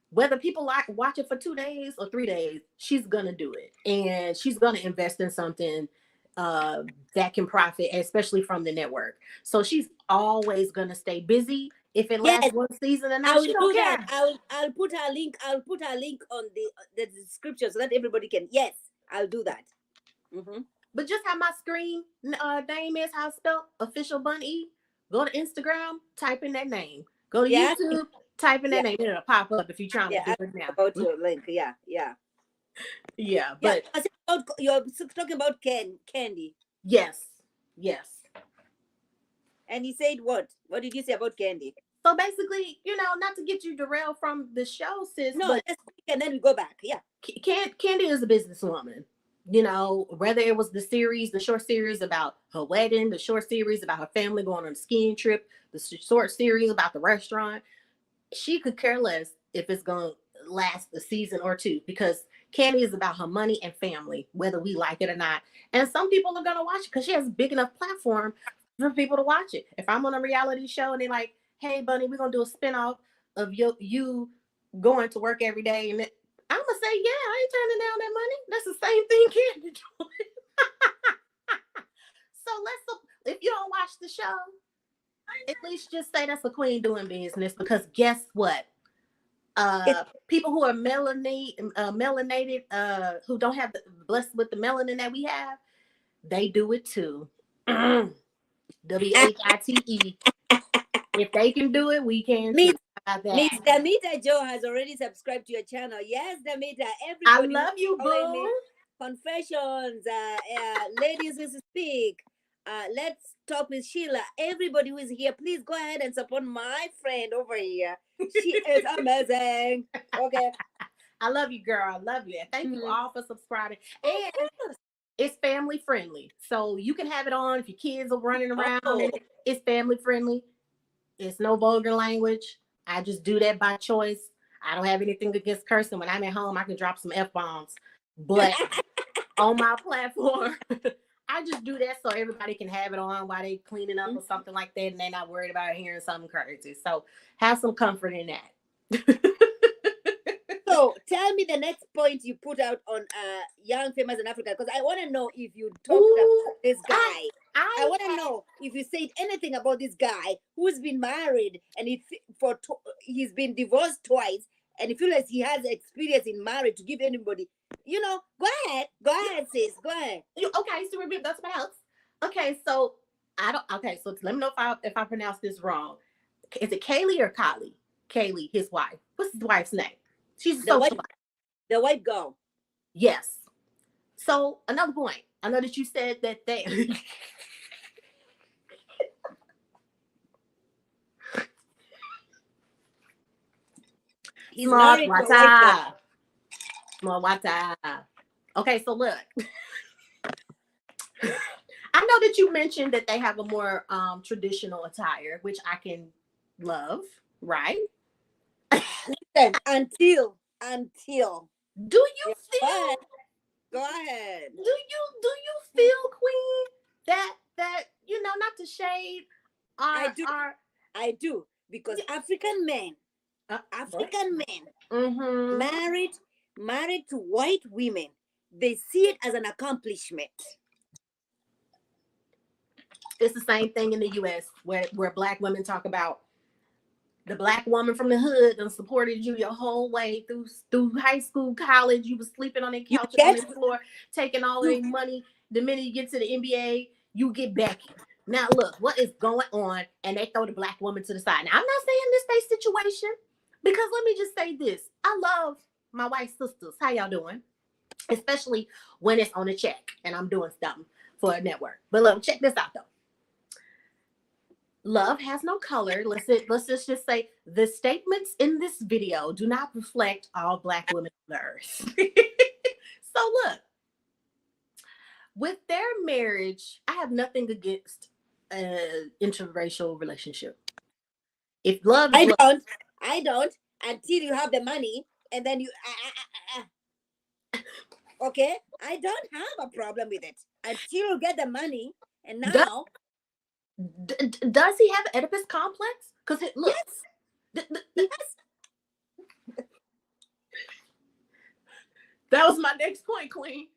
Whether people watch it for 2 days or 3 days, she's gonna do it. And she's gonna invest in something that can profit, especially from the network. So she's always gonna stay busy. If it Yes, lasts one season or I not, will she don't do that. care. I'll put her link. I'll put her link on the description so that everybody can. Yes, I'll do that. Mm-hmm. But just how my screen name is, how it's spelled, Official Bunny. Go to Instagram, type in that name. Go to Yeah, YouTube, type in yeah, that name. It'll pop up if you're trying to yeah. do I it now. about your link. Yeah, yeah, Yeah, yeah. but You're talking about Candy, yes, yes. and he said what? What did you say about Candy? So basically, not to get you derailed from the show, sis, No, but let's speak and then we go back. Yeah. Candy is a businesswoman. Whether it was the short series about her wedding, the short series about her family going on a skiing trip, the short series about the restaurant, she could care less if it's going to last a season or two, because Candy is about her money and family, whether we like it or not. And some people are going to watch it because she has a big enough platform for people to watch it. If I'm on a reality show and they're like, hey, Bunny, we're going to do a spinoff of you going to work every day, and I'm going to say, yeah, I ain't turning down that money. That's the same thing Candy doing. So if you don't watch the show, at least just say that's a queen doing business, because guess what? People who are melanated, who don't have blessed with the melanin that we have, they do it too. WHITE. If they can do it, we can Miss too. How about Miss that? Damita Joe has already subscribed to your channel. Yes, Damita. I Everybody who's love you, following boo. me. Confessions, ladies who speak. Let's talk with Sheila. Everybody who is here, please go ahead and support my friend over here. She is amazing. Okay. I love you, girl. I love you. And thank you all for subscribing. And it's family friendly. So you can have it on if your kids are running around. Oh, It's family friendly. It's no vulgar language. I just do that by choice. I don't have anything against cursing. When I'm at home, I can drop some F-bombs. But on my platform, I just do that so everybody can have it on while they cleaning up or something like that, and they're not worried about hearing something crazy. So have some comfort in that. so tell me the next point you put out on Young Famous in Africa, because I want to know if you talked about this guy. I want to know if you said anything about this guy who's been married and he's been divorced twice, and he feels like he has experience in marriage to give anybody. Go ahead, sis. Go ahead. Okay, so remember that's what else. Okay, so I don't. Okay, so let me know if I pronounce this wrong. Is it Kaylee or Kylie? Kaylee, his wife. What's his wife's name? She's a socialite. The white girl. Yes. So another point. I know that you said that they. He's married to a white girl. Small water. Okay, so look. I know that you mentioned that they have a more traditional attire, which I can love, right? Listen, until Do you yeah, go ahead, feel go ahead. do you feel, Queen, that not to shade I our do, our I do, because yeah, what? African men Mm-hmm. married married to white women, they see it as an accomplishment. It's the same thing in the US where black women talk about the black woman from the hood that supported you your whole way through high school, college. You was sleeping on their You couches on get their floor, taking all of you their money. The minute you get to the NBA, you get Becky. Now look, what is going on? And they throw the black woman to the side. Now I'm not saying this they situation, because let me just say this: I love my white sisters. How y'all doing? Especially when it's on a check and I'm doing something for a network. But look, check this out though. Love has no color. Let's just say the statements in this video do not reflect all black women on the earth. So look, with their marriage, I have nothing against an interracial relationship. If love is I love, don't, I don't, until you have the money, and then okay, I don't have a problem with it until you get the money. And does, now, does he have an Oedipus complex? Because look, yes, th- th- he th- has. that was my next point, Queen.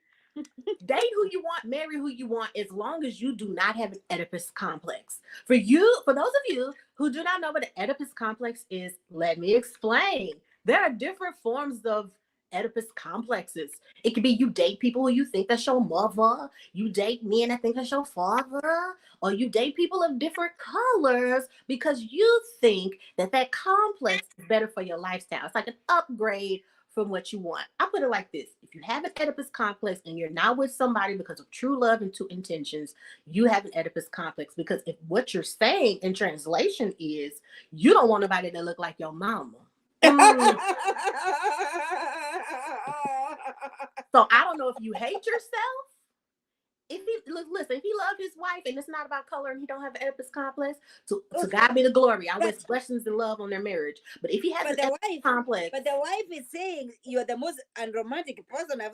Date who you want, marry who you want, as long as you do not have an Oedipus complex. For those of you who do not know what an Oedipus complex is, let me explain. There are different forms of Oedipus complexes. It could be you date people who you think that's your mother, you date men that think that's your father, or you date people of different colors because you think that complex is better for your lifestyle. It's like an upgrade from what you want. I put it like this: if you have an Oedipus complex and you're not with somebody because of true love and true intentions, you have an Oedipus complex, because if what you're saying in translation is you don't want nobody that look like your mama. Mm. So I don't know if you hate yourself. If he listen, if he loved his wife and it's not about color and he don't have an Oedipus complex, to God be the glory. I wish but blessings and love on their marriage. But if he has but an the Oedipus wife, complex, but the wife is saying you're the most unromantic person I've.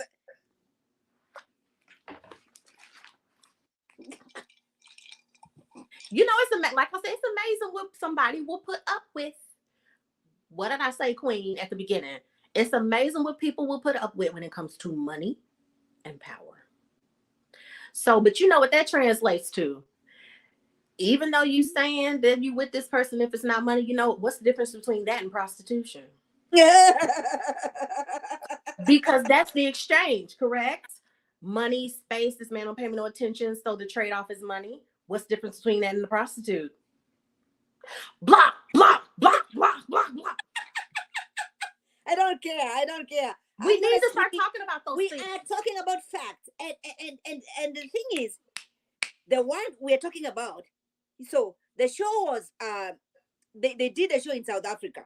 it's like I said, it's amazing what somebody will put up with. What did I say, Queen, at the beginning? It's amazing what people will put up with when it comes to money and power. So, but you know what that translates to? Even though you saying that you with this person, if it's not money, what's the difference between that and prostitution? Because that's the exchange, correct? Money, space, this man don't pay me no attention, so the trade-off is money. What's the difference between that and the prostitute? Block, block, block, block, block, block. I don't care. I don't care. We need to start Honestly, talking about those we things. are talking about facts, and the thing is, the one we are talking about. So the show was they did a show in South Africa.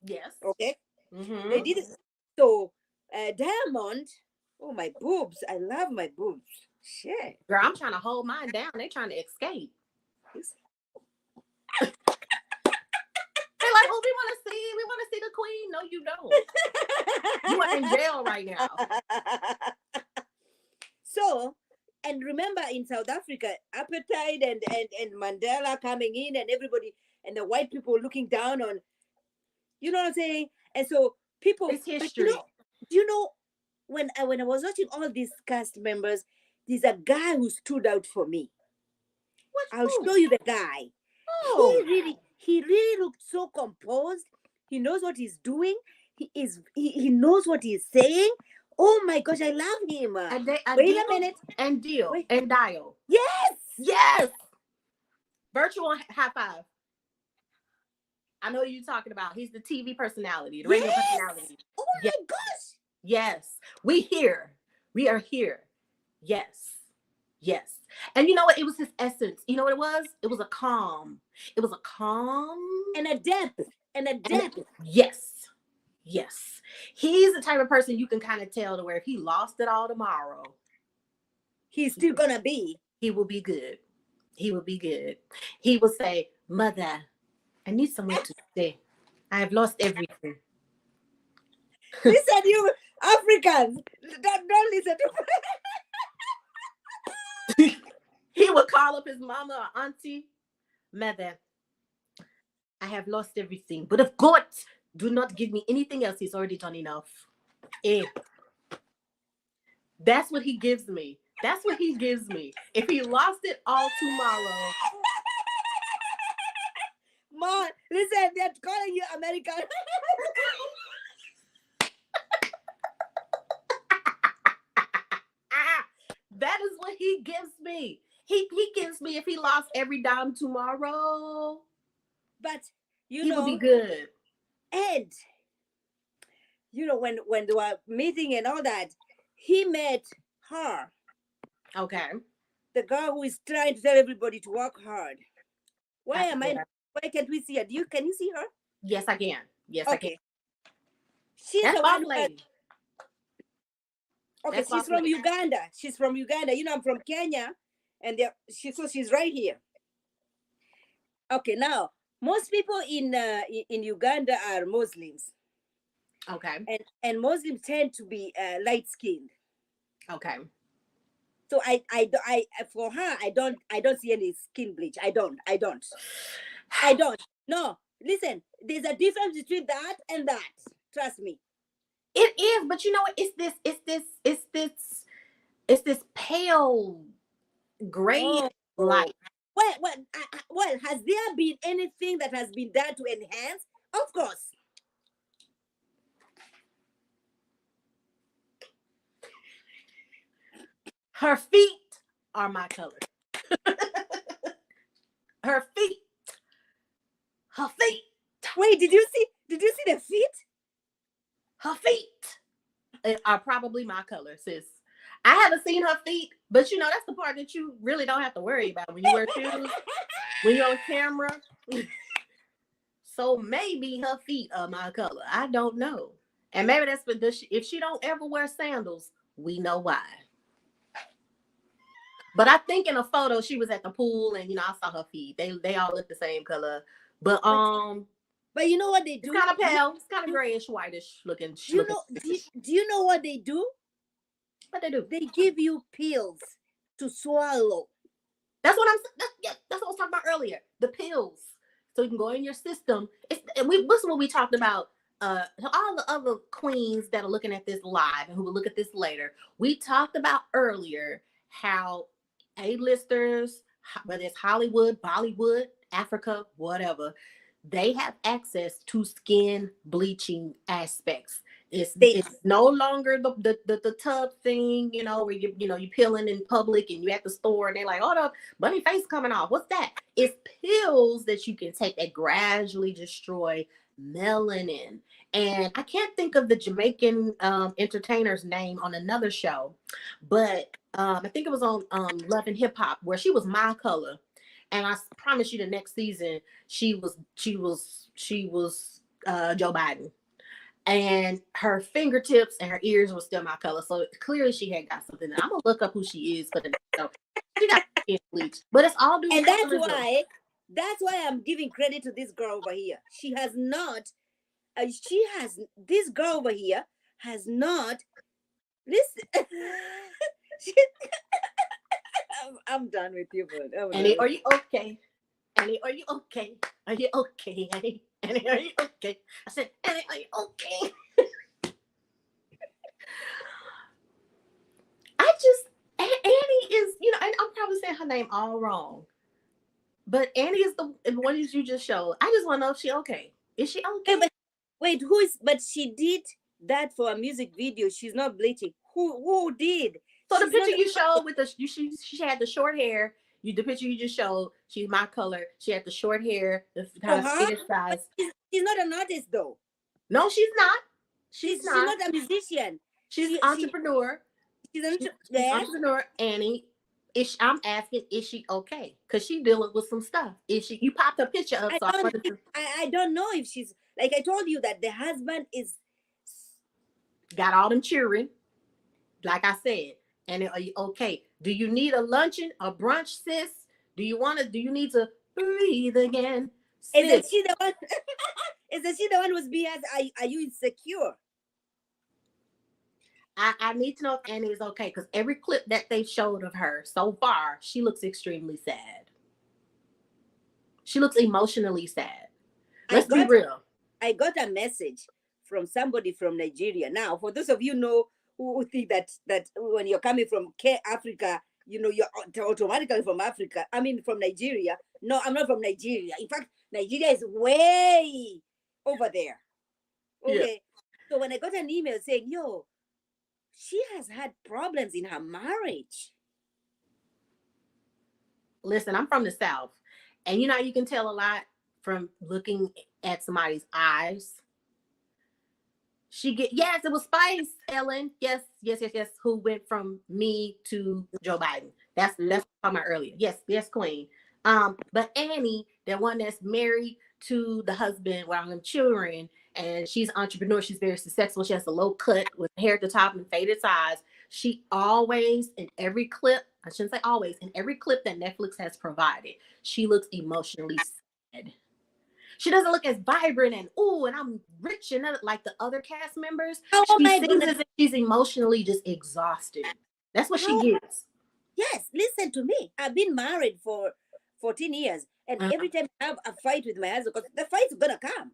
Yes. Okay, they Mm-hmm. did it. So Diamond, oh my boobs, I love my boobs. Shit. Girl, I'm trying to hold mine down. They trying to escape. They're like, oh, we want to see the queen. No, you don't. You are in jail right now. So, and remember in South Africa, apartheid and Mandela coming in and everybody and the white people looking down on, you know what I'm saying? And so people, It's but history. do you know when I was watching all these cast members, there's a guy who stood out for me. What's I'll who? show you the guy. Oh, He really looked so composed. He knows what he's doing. He knows what he's saying. Oh my gosh, I love him. a Wait deal a minute. and deal Wait. and dial. Yes. Yes. Virtual high five. I know who you're talking about. He's the TV personality, the radio Yes. personality. Oh Yes. my gosh. Yes. We here. We are here. Yes. Yes. And you know what? It was his essence. You know what it was? It was a calm. It was a calm. And a depth. And a And depth. yes. Yes. He's the type of person you can kind of tell to where if he lost it all tomorrow, He's still gonna be. He will be good. He will be good. He will say, Mother, I need somewhere to stay. I have lost everything. Listen, you Africans, don't listen to. He would call up his mama or auntie, Mother, I have lost everything. But if God do not give me anything else, he's already done enough. Eh. That's what he gives me. That's what he gives me. If he lost it all tomorrow. Mom, listen, they're calling you American. That is what he gives me. He gives me if he lost every dime tomorrow. But he would be good. And when they were meeting and all that, he met her. Okay. The girl who is trying to tell everybody to work hard. Why can't we see her? Can you see her? Yes, I can. Yes, okay. I can. She's That's the boss one lady. Okay, she's from lady. Uganda. She's from Uganda. I'm from Kenya, and she's right here. Okay, now most people in Uganda are Muslims. Okay. And Muslims tend to be light skinned. Okay. So I for her I don't see any skin bleach. I don't. No, listen. There's a difference between that and that. Trust me. It is, but you know what? It's this pale gray light. Well, has there been anything that has been done to enhance? Of course. Her feet are my color. Her feet. Wait, did you see the feet? Her feet are probably my color, sis. I haven't seen her feet, but that's the part that you really don't have to worry about when you wear shoes, when you're on camera. So maybe her feet are my color. I don't know. And maybe that's if she don't ever wear sandals, we know why. But I think in a photo she was at the pool and I saw her feet. They all look the same color. But you know what they do? It's kind of pale. It's kind of grayish, whitish looking. Do you know what they do? What they do? They give you pills to swallow. That's what that's what I was talking about earlier. The pills, so you can go in your system. This is what we talked about. All the other queens that are looking at this live and who will look at this later. We talked about earlier how A-listers, whether it's Hollywood, Bollywood, Africa, whatever, they have access to skin bleaching aspects. It's no longer the tub thing, where you peeling in public and you at the store and they're like, oh, the bunny face coming off. What's that? It's pills that you can take that gradually destroy melanin. And I can't think of the Jamaican entertainer's name on another show, but I think it was on Love and Hip Hop, where she was my color. And I promise you, the next season she was Joe Biden, and her fingertips and her ears were still my color. So clearly she had got something. I'm gonna look up who she is for the next show. She got skin bleach, but it's all due to colorism. That's why I'm giving credit to this girl over here. This girl over here has not. Listen. I'm done with you, bud. Annie, are you okay? Annie, are you okay? Are you okay, Annie? Annie, are you okay? I said, Annie, are you okay? Annie is, and I'm probably saying her name all wrong, but Annie is the one you just showed. I just want to know if she's okay. Is she okay? But wait, but she did that for a music video. She's not bleaching. Who did? So the picture you showed with she had the short hair. The picture you just showed, she's my color. She had the short hair, the kind of skin size. She's not an artist though. No, she's not. She's not. She's not a musician. She's an entrepreneur. She's an entrepreneur, Annie. I'm asking, is she okay? Because she's dealing with some stuff. You popped her picture up. I don't know if she's, like I told you, that the husband is got all them children. Like I said, and are you okay? Do you need a luncheon, a brunch, sis? Do you need to breathe again? Sis, Isn't she the one? Isn't she the one who's being asked, are you insecure? I need to know if Annie is okay because every clip that they showed of her so far, she looks extremely sad. She looks emotionally sad. I Let's be got real. I got a message from somebody from Nigeria. Now, for those of you know who think that when you're coming from Africa, you're automatically from Africa. I mean, from Nigeria. No, I'm not from Nigeria. In fact, Nigeria is way over there. Yeah. Okay. So when I got an email saying, "Yo, she has had problems in her marriage." Listen, I'm from the South. And you can tell a lot from looking at somebody's eyes. Yes, it was Spice, Ellen. Yes, yes, yes, yes. Who went from me to Joe Biden. That's Mm. what I'm talking about earlier. Yes, yes, Queen. But Annie, the one that's married to the husband with them children, and she's an entrepreneur, she's very successful. She has a low cut with hair at the top and faded sides. She always, in every clip, I shouldn't say always, in every clip that Netflix has provided, she looks emotionally sad. She doesn't look as vibrant and ooh, and I'm rich and like the other cast members. Oh She my seems goodness. as if she's emotionally just exhausted. That's what she How? gets. Yes, listen to me. I've been married for 14 years, and Uh-huh. every time I have a fight with my husband, because the fight's gonna come.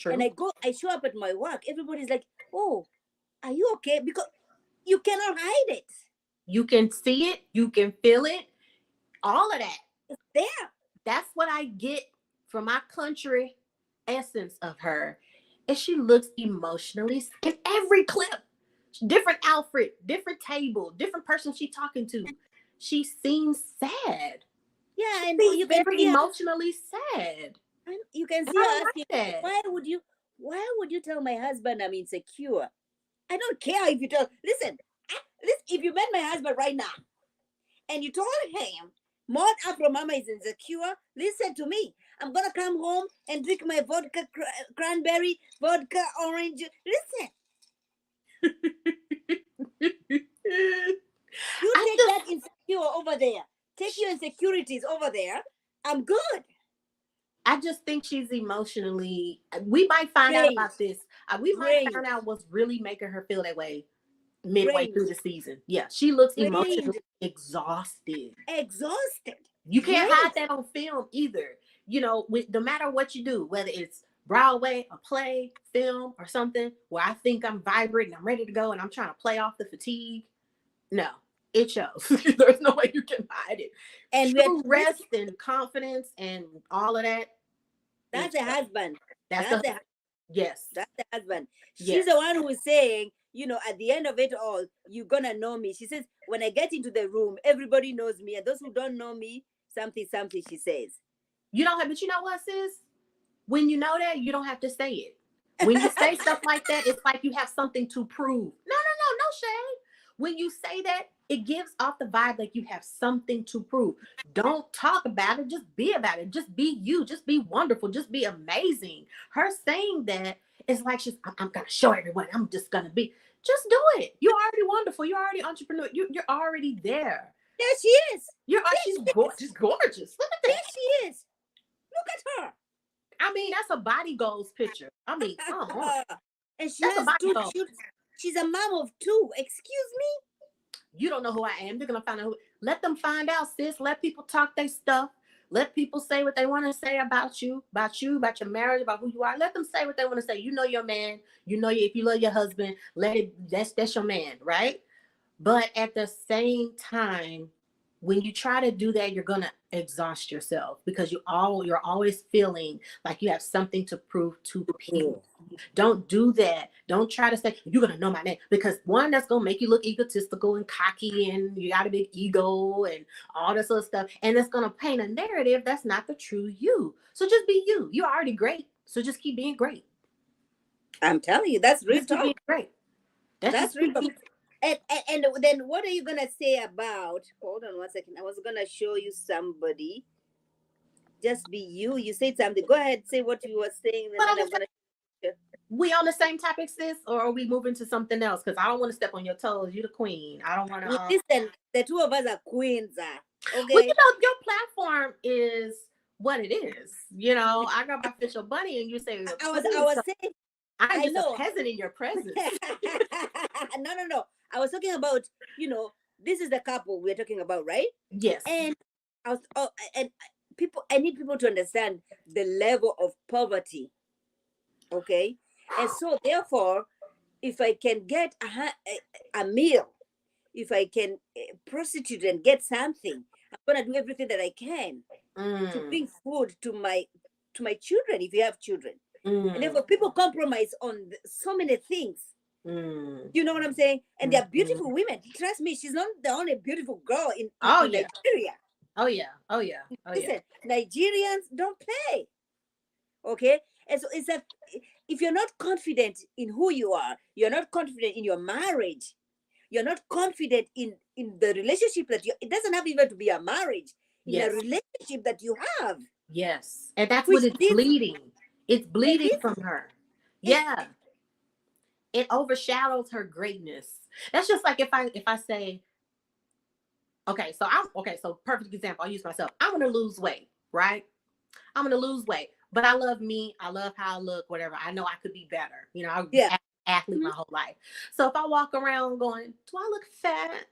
And True. I show up at my work, everybody's like, "Oh, are you okay?" Because you cannot hide it. You can see it, you can feel it, all of that. It's there. That's what I get from my country essence of her. And she looks emotionally in every clip. Different outfit, different table, different person she's talking to. She seems sad. She Yeah, and seems you can very see her, emotionally sad. and you can And see I her don't like asking, that. why would you tell my husband I'm insecure? I don't care if you tell. Listen, listen, if you met my husband right now and you told him Maud Afro Mama is insecure, listen to me. I'm gonna come home and drink my vodka cranberry, vodka orange. Listen, you I take that just insecure over there. Take your insecurities over there. I'm good. I just think she's emotionally. We might find out Drained, about this. We might drained, find out what's really making her feel that way midway drained, through the season. Yeah, she looks drained, emotionally exhausted. exhausted, You can't hide drained. that on film either. No matter what you do, whether it's Broadway, a play, film, or something where I think I'm vibrant and I'm ready to go and I'm trying to play off the fatigue. No, it shows. There's no way you can hide it. And we're True this. rest and confidence and all of that. That's It a shows. husband. That's That's the a yes, That's the husband. She's yes. the one who's saying, at the end of it all, you're gonna know me. She says, when I get into the room, everybody knows me. And those who don't know me, something, something, she says. You don't have, but you know what, sis? When you know that, you don't have to say it. When you say stuff like that, it's like you have something to prove. No shade. When you say that, it gives off the vibe like you have something to prove. Don't talk about it, just be about it. Just be you, just be wonderful, just be amazing. Her saying that is like I'm gonna show everyone. I'm just gonna be. Just do it. You're already wonderful. You're already entrepreneur. You're already there. There she is. There She's she is. gorgeous. Gorgeous. Look at There that. she is. Look at I mean, that's a body goals picture. I mean, come on. her. And she That's a has body two goal. children. She's a mom of two. Excuse me? You don't know who I am. They're gonna find out who. Let them find out, sis. Let people talk their stuff. Let people say what they want to say about you, about your marriage, about who you are. Let them say what they want to say. You know your man. If you love your husband, let it. That's your man, right? But at the same time, when you try to do that, you're gonna exhaust yourself because you're always feeling like you have something to prove to people. Don't do that. Don't try to say you're gonna know my name because one, that's gonna make you look egotistical and cocky, and you got a big ego and all this other stuff, and it's gonna paint a narrative that's not the true you. So just be you. You're already great. So just keep being great. I'm telling you, that's real Just keep being talk. great. That's That's just real keep talk. being. And then what are you gonna say about? Hold on one second. I was gonna show you somebody. Just be you. You said something. Go ahead, say what you were saying, and But I then was I'm gonna. We on the same topic, sis, or are we moving to something else? Because I don't want to step on your toes. You the queen. I don't want to. Listen, the two of us are queens, Well, okay? your platform is what it is. I got my official bunny, and you say you're a I queen. was So saying, I'm I just a know. peasant in your presence. No, no, no. I was talking about, this is the couple we're talking about, right? Yes. And and people, I need people to understand the level of poverty, okay? And so, therefore, if I can get a meal, if I can prostitute and get something, I'm gonna do everything that I can to Mm, bring food to my children, if you have children. And mm, therefore, people compromise on so many things. mm, You know what I'm saying? And they're mm. beautiful women. Trust me, she's not the only beautiful girl Oh in yeah. Nigeria. Oh yeah. Oh yeah. Oh yeah. Listen, Nigerians don't play. Okay? And so it's that if you're not confident in who you are, you're not confident in your marriage, you're not confident in the relationship that you, it doesn't have even to be a marriage, in a Yes. relationship that you have, Yes. And that's what which it's needs, bleeding. It's it bleeding needs from her. it, Yeah. It overshadows her greatness. That's just like if I say, so perfect example, I'll use myself. I'm gonna lose weight, right? I'm gonna lose weight. But I love me, I love how I look, whatever. I know I could be better. I was yeah. an athlete Mhm. my whole life. So if I walk around going, do I look fat?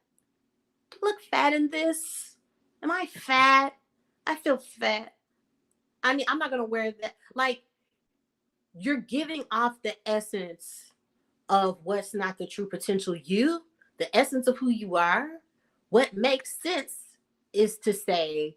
Do I look fat in this? Am I fat? I feel fat. I'm not gonna wear that. Like, you're giving off the essence of what's not the true potential you, the essence of who you are. What makes sense is to say,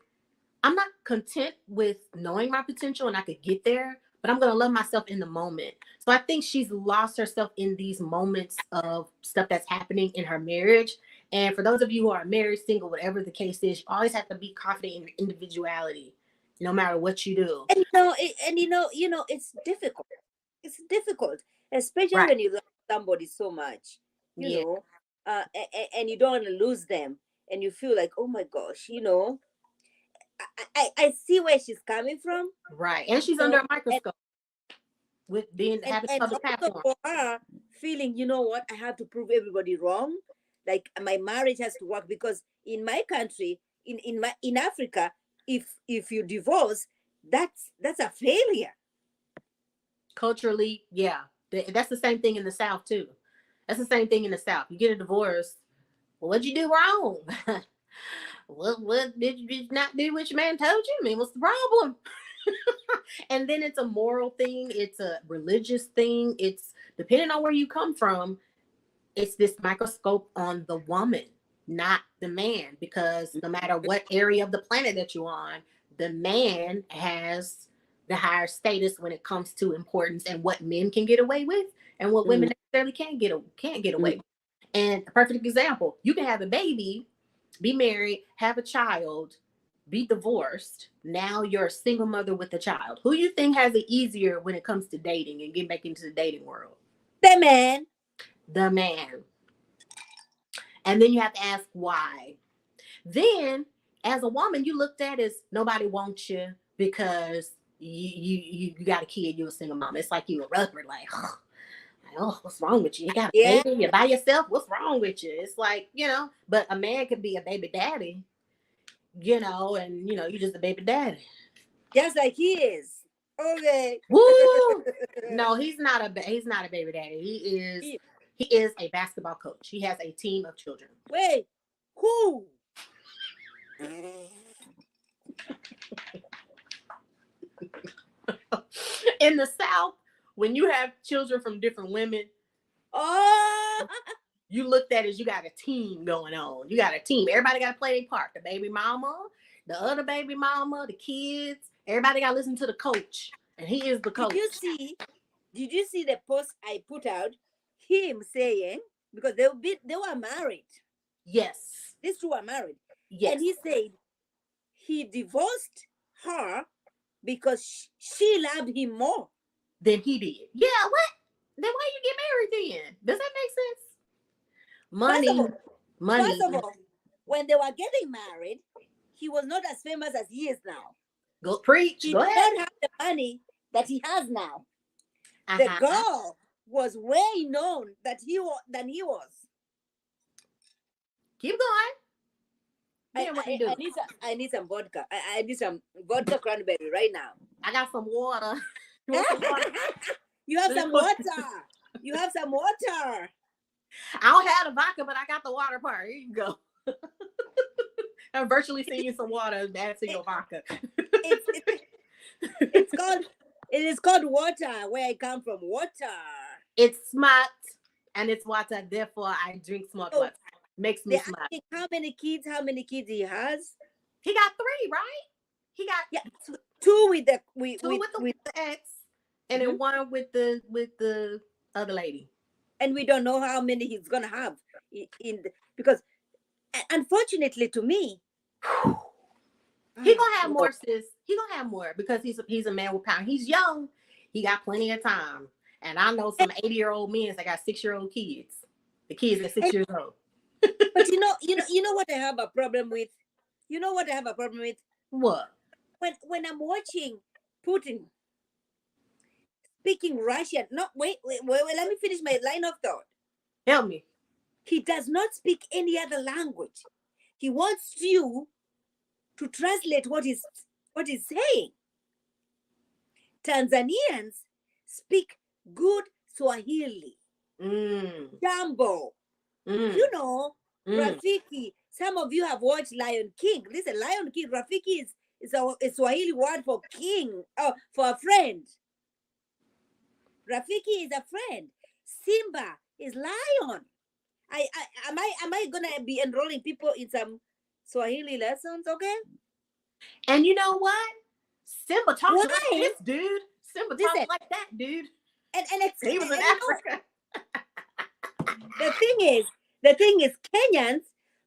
I'm not content with knowing my potential and I could get there, but I'm going to love myself in the moment. So I think she's lost herself in these moments of stuff that's happening in her marriage. And for those of you who are married, single, whatever the case is, you always have to be confident in your individuality, no matter what you do. And it's difficult. It's difficult, especially Right. when you love somebody so much, you Yeah. know, and you don't want to lose them, and you feel like, oh my gosh, I see where she's coming from, Right. And she's under so a and microscope with being and having a and public also platform. for her feeling, you know what, I have to prove everybody wrong, like my marriage has to work because in my country, in Africa, if you divorce, that's a failure. Culturally, yeah. That's the same thing in the South, too. That's the same thing in the South. You get a divorce. Well, what'd you do wrong? What did you not do what your man told you? I mean, what's the problem? And then it's a moral thing, it's a religious thing, it's depending on where you come from, it's this microscope on the woman, not the man, because no matter what area of the planet that you're on, the man has the higher status when it comes to importance and what men can get away with and what women Mm, necessarily can't get away mm. with. And a perfect example, you can have a baby, be married, have a child, be divorced. Now you're a single mother with a child. Who you think has it easier when it comes to dating and getting back into the dating world? The man. The man. And then you have to ask why. Then, as a woman, you looked at as nobody wants you because you got a kid, you're a single mom. It's like you a rubber, like, oh, what's wrong with you? You got a Yeah, baby, you're by yourself. What's wrong with you? It's like, but a man could be a baby daddy, and you just a baby daddy. just like he is. Okay. Woo! No, he's not a baby daddy. He is He- he is a basketball coach. He has a team of children. Wait, who? In the South, when you have children from different women, Oh, you looked at as you got a team going on. You got a team. Everybody got to play their part. The baby mama, the other baby mama, the kids. Everybody got to listen to the coach, and he is the did coach. you see? Did you see the post I put out? Him saying, because they were married. Yes, These two were married, and yes. he said he divorced her because she loved him more. Then he did. Yeah. What? Then why you get married then? Does that make sense? First of Money, all, first money. of all, when they were getting married, he was not as famous as he is now. Go preach. He Go did ahead. not have the money that he has now. The Uh-huh. girl was way known than he was. Keep going. Then what he do? I need some vodka. I need some vodka cranberry right now. I got some water. You want some water? You have some water. You have some water. I don't have the vodka, but I got the water part. Here you go. I'm virtually seeing some water add to your vodka. It's it's it's called it is called water where I come from. Water. It's smart and it's water. Therefore, I drink smart So water. Makes me they're smart. asking how many kids he has. He got 3, right? He got Yeah, two with the 2 with with the ex, and Mhm. then 1 with the other lady. And we don't know how many he's gonna have because unfortunately to me, He gonna have Lord, more, sis. He gonna have more because he's a man with power. He's young. He got plenty of time. And I know some 80-year-old men that got 6-year-old kids. The kids at 6 and, years old. but you know what I have a problem with. You know what I have a problem with What? when I'm watching Putin speaking Russian. No, wait, let me finish my line of thought. Help me. He does not speak any other language. He wants you to translate what he's saying. Tanzanians speak good Swahili. Mm. Jambo. Mm. You know, Mm. Rafiki. Some of you have watched Lion King. Listen, Lion King, Rafiki is a Swahili word for king, for a friend. Rafiki is a friend. Simba is lion. Am I gonna be enrolling people in some Swahili lessons? Okay. And you know what? Simba talks like Why? this, dude. Simba talks Listen, like that, dude. He was in and you know Africa. the thing is Kenyans,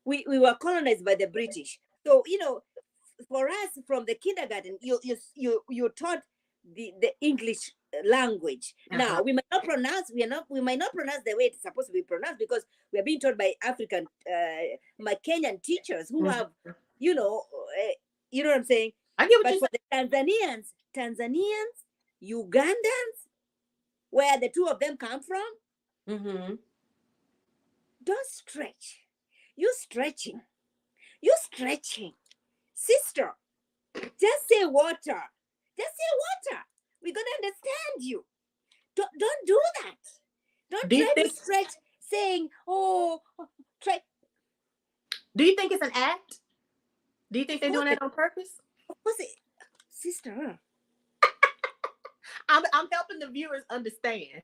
we were colonized by the British. So for us from the kindergarten, you taught the English language. Uh-huh. Now we might not pronounce the way it's supposed to be pronounced because we are being taught by African my Kenyan teachers who Mhm. have you know uh, you know what I'm saying. I get what But you're for the Tanzanians, Ugandans, where the two of them come from, saying. Mm-hmm. don't stretch. You stretching. You stretching. Sister, just say water. Just say water. We're gonna understand you. Don't do that. Don't Do you try to think stretch saying, oh, try. do you think it's an act? Do you think Of they're course, doing that on purpose? of course, sister. I'm helping the viewers understand.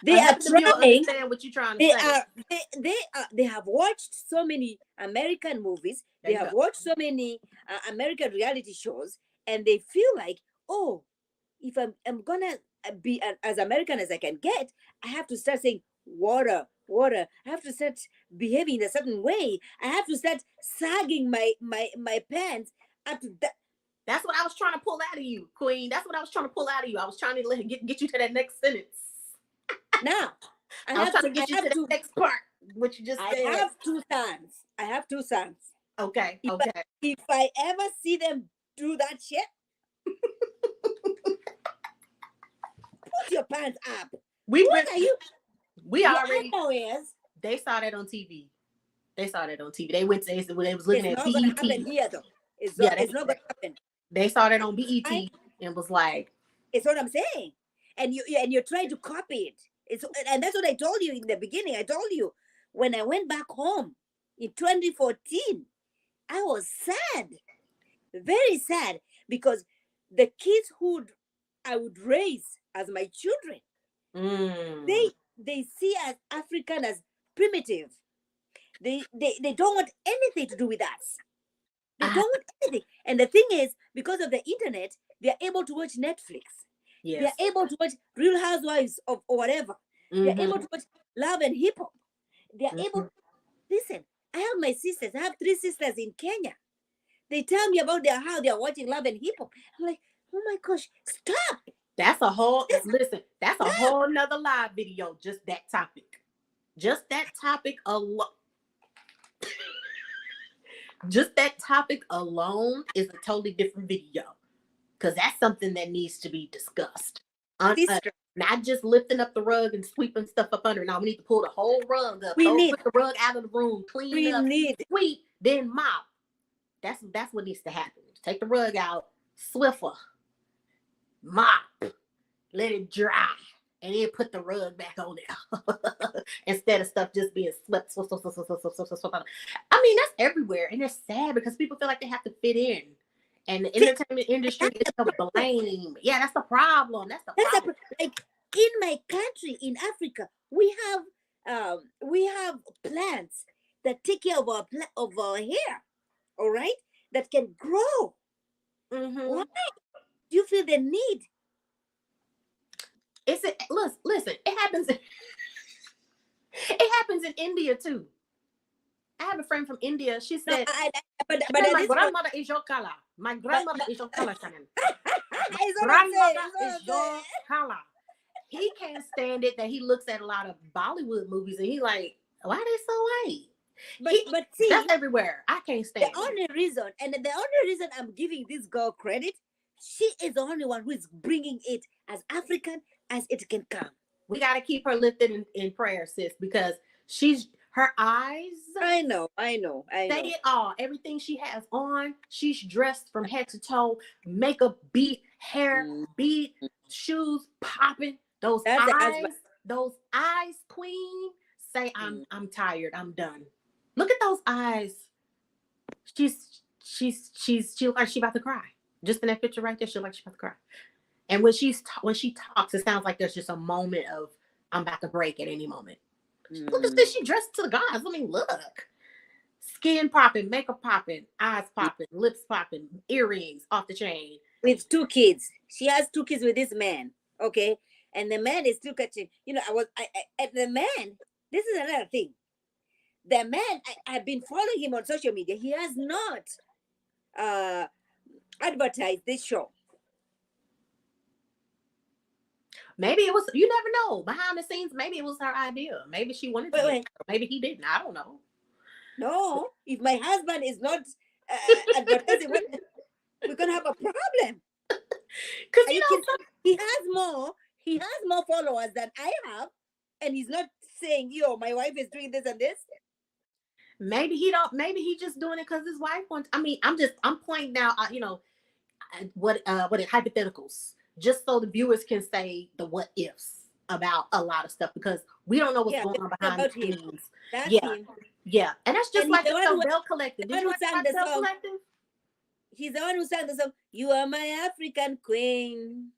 They I'm are helping the viewer trying. understand what you're trying to They say. are. They have watched so many American movies. There They you go. have watched so many American reality shows, and they feel like, oh, if I'm gonna be as American as I can get, I have to start saying water, water. I have to start behaving in a certain way. I have to start sagging my pants up to that. That's what I was trying to pull out of you, Queen. That's what I was trying to pull out of you. I was trying to get you to that next sentence. Now, I was trying to I get you to have that to, next part, what you just I said. have two sons. I have two sons. Okay, If I, okay. if I ever see them do that shit, put your pants up. We What went. are you? We Your already. underwears. They saw that on TV. They saw that on TV. They went to when they was looking It's at not gonna happen BET. here though. Yeah, It's not gonna happen. they saw that on I, BET and was like, it's what I'm saying. And you're trying to copy it. And that's what I told you in the beginning. I told you when I went back home in 2014, I was sad, very sad, because the kids who I would raise as my children, mm. they see as African as primitive. They don't want anything to do with us. They Ah, don't want anything. And the thing is, because of the internet, they are able to watch Netflix. They are yes. able to watch Real Housewives of or whatever. They are able Mm-hmm. to watch Love and Hip Hop. They are Mm-hmm. able. Listen, I have my sisters. I have three sisters in Kenya. They tell me about how they are watching Love and Hip Hop. I'm like, oh my gosh, stop! That's a whole Just listen. That's a stop! whole nother live video. Just that topic. Just that topic alone. Just that topic alone is a totally different video because that's something that needs to be discussed. Sister, Not just lifting up the rug and sweeping stuff up under. Now we need to pull the whole rug up, we need, put the rug out of the room, clean we up, need. sweep, then mop. That's what needs to happen. Take the rug out, Swiffer, mop, let it dry, and then put the rug back on there instead of stuff just being swept. I mean, that's everywhere, and it's sad because people feel like they have to fit in, and the See, entertainment industry that's is the to problem. blame. Yeah, that's the problem. That's the That's problem. like in my country in Africa, we have plants that take care of of our hair. All right, that can grow. Why Mm-hmm. do you feel the need? Listen. It happens. It happens in India too. I have a friend from India. She No, said, but at my this point, grandmother is your color. My grandmother but is your color, Shannon. My it's what I'm saying. grandmother It's what is I'm your saying. color. He can't stand it that he looks at a lot of Bollywood movies and he like, why are they so white? He But That's see, everywhere. I can't the stand it. only reason, and the only reason I'm giving this girl credit, she is the only one who is bringing it as African as it can come. We got to keep her lifted in prayer, sis, because her eyes I say know. it all. Everything she has on, she's dressed from head to toe, makeup beat, hair Mm, beat, shoes popping. that's the husband. Those eyes, queen, say Mm. I'm tired. I'm done. Look at those eyes. She look like she about to cry. Just in that picture right there, she look like she about to cry. And when she talks, it sounds like there's just a moment of I'm about to break at any moment. Look at Mm. this. She dressed to the gods. I mean, look. Skin popping, makeup popping, eyes popping, lips popping, earrings off the chain. With two kids, she has two kids with this man. Okay, and the man is still catching. You know, and the man. This is another thing. The man, I've been following him on social media. He has not uh advertised this show. Maybe it was, you never know. Behind the scenes, maybe it was her idea. Maybe she wanted to Wait, do it. wait. Maybe he didn't. I don't know. No, if my husband is not advertising, we're gonna have a problem. Because, Are you kidding? He has more. He has more followers than I have, and he's not saying, "Yo, my wife is doing this and this." maybe he don't, maybe he just doing it because his wife wants, I mean, I'm pointing out, what hypotheticals, just so the viewers can say the what ifs about a lot of stuff because we don't know what's Yeah, going this on is behind about the him. scenes. That's Yeah, him, yeah, and that's just and he's like the show Bell the Collective. Did one you who watch sang the Bell song. Collective? He's the one who sang the song. You are my African queen,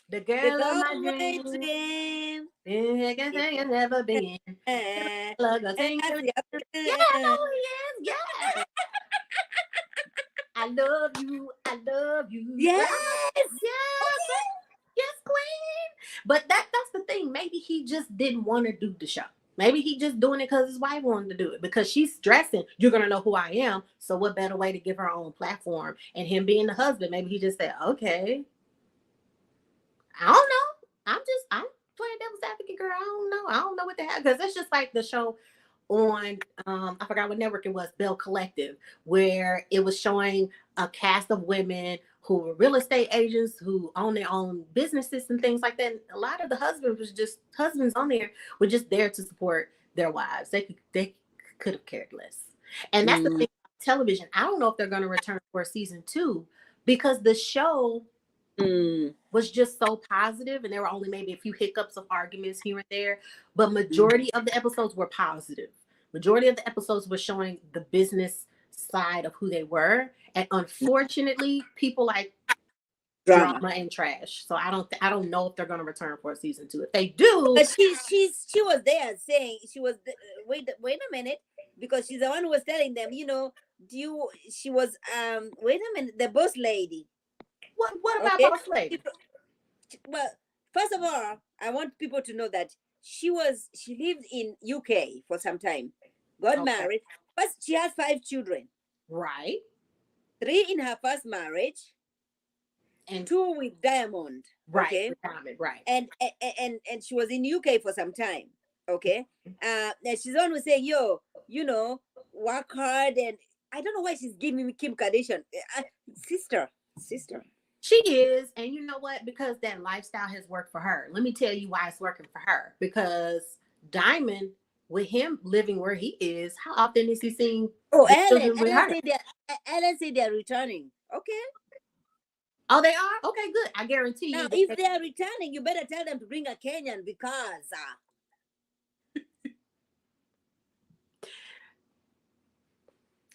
The the girl of girl my of my dreams, dream. big as I have never been. Eh, Plug a eh, thing. Yeah, eh, I eh, know who he is. Yeah, I love you. I love you. yes. Yeah, yes, queen. But that's the thing. Maybe he just didn't want to do the show. Maybe he just doing it because his wife wanted to do it. Because she's stressing, you're gonna know who I am. So what better way to give her own platform? And him being the husband, maybe he just said, okay, I don't know. I'm playing devil's advocate, girl. I don't know what the hell. Because it's just like the show on I forgot what network it was, Bell Collective, where it was showing a cast of women who were real estate agents who own their own businesses and things like that. And a lot of the husbands on there were just there to support their wives. They could have cared less. And that's the Mm, thing about television. I don't know if they're going to return for season 2 because the show mm, was just so positive and there were only maybe a few hiccups of arguments here and there, but mm. majority of the episodes were positive. Majority of the episodes were showing the business side of who they were, and unfortunately people like Drama. drama and trash. So I don't know if they're going to return for a season 2. If they do, But she was there saying she was. Wait a minute, because she's the one who was telling them. You know, do you? She was. Wait a minute, the boss lady. what about Okay. Boss Lady? Well, first of all, I want people to know that she lived in UK for some time, got Okay, married. First, she has 5 children. right. 3 in her first marriage, And 2 with Diamond. right, Okay, retirement, right. and she was in UK for some time. Okay, and she's the one who's saying, "Yo, you know, work hard." And I don't know why she's giving me Kim Kardashian, sister, sister. She is, and you know what? Because that lifestyle has worked for her. Let me tell you why it's working for her. Because Diamond, with him living where he is, how often is he seeing Oh, the children with Ellen her? said Ellen said they're returning. Okay. Oh, they are? Okay, good. I guarantee Now, you that if they are returning, you better tell them to bring a Kenyan because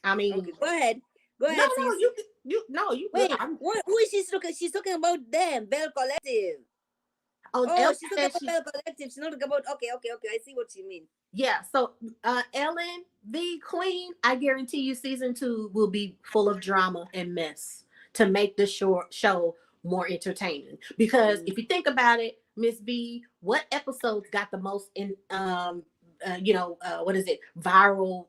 I okay, mean, go ahead. Go no, ahead, no, sis. you no, you good. Wait, who is she talking? She's talking about them, Bell Collective. Oh, Oh, Ellen she's talking said about she Bell Collective. She's not talking about okay. I see what you mean. yeah, so Ellen, the Queen, I guarantee you season 2 will be full of drama and mess to make the show more entertaining. Because Mm. if you think about it, Miss B, what episodes got the most in what is it, viral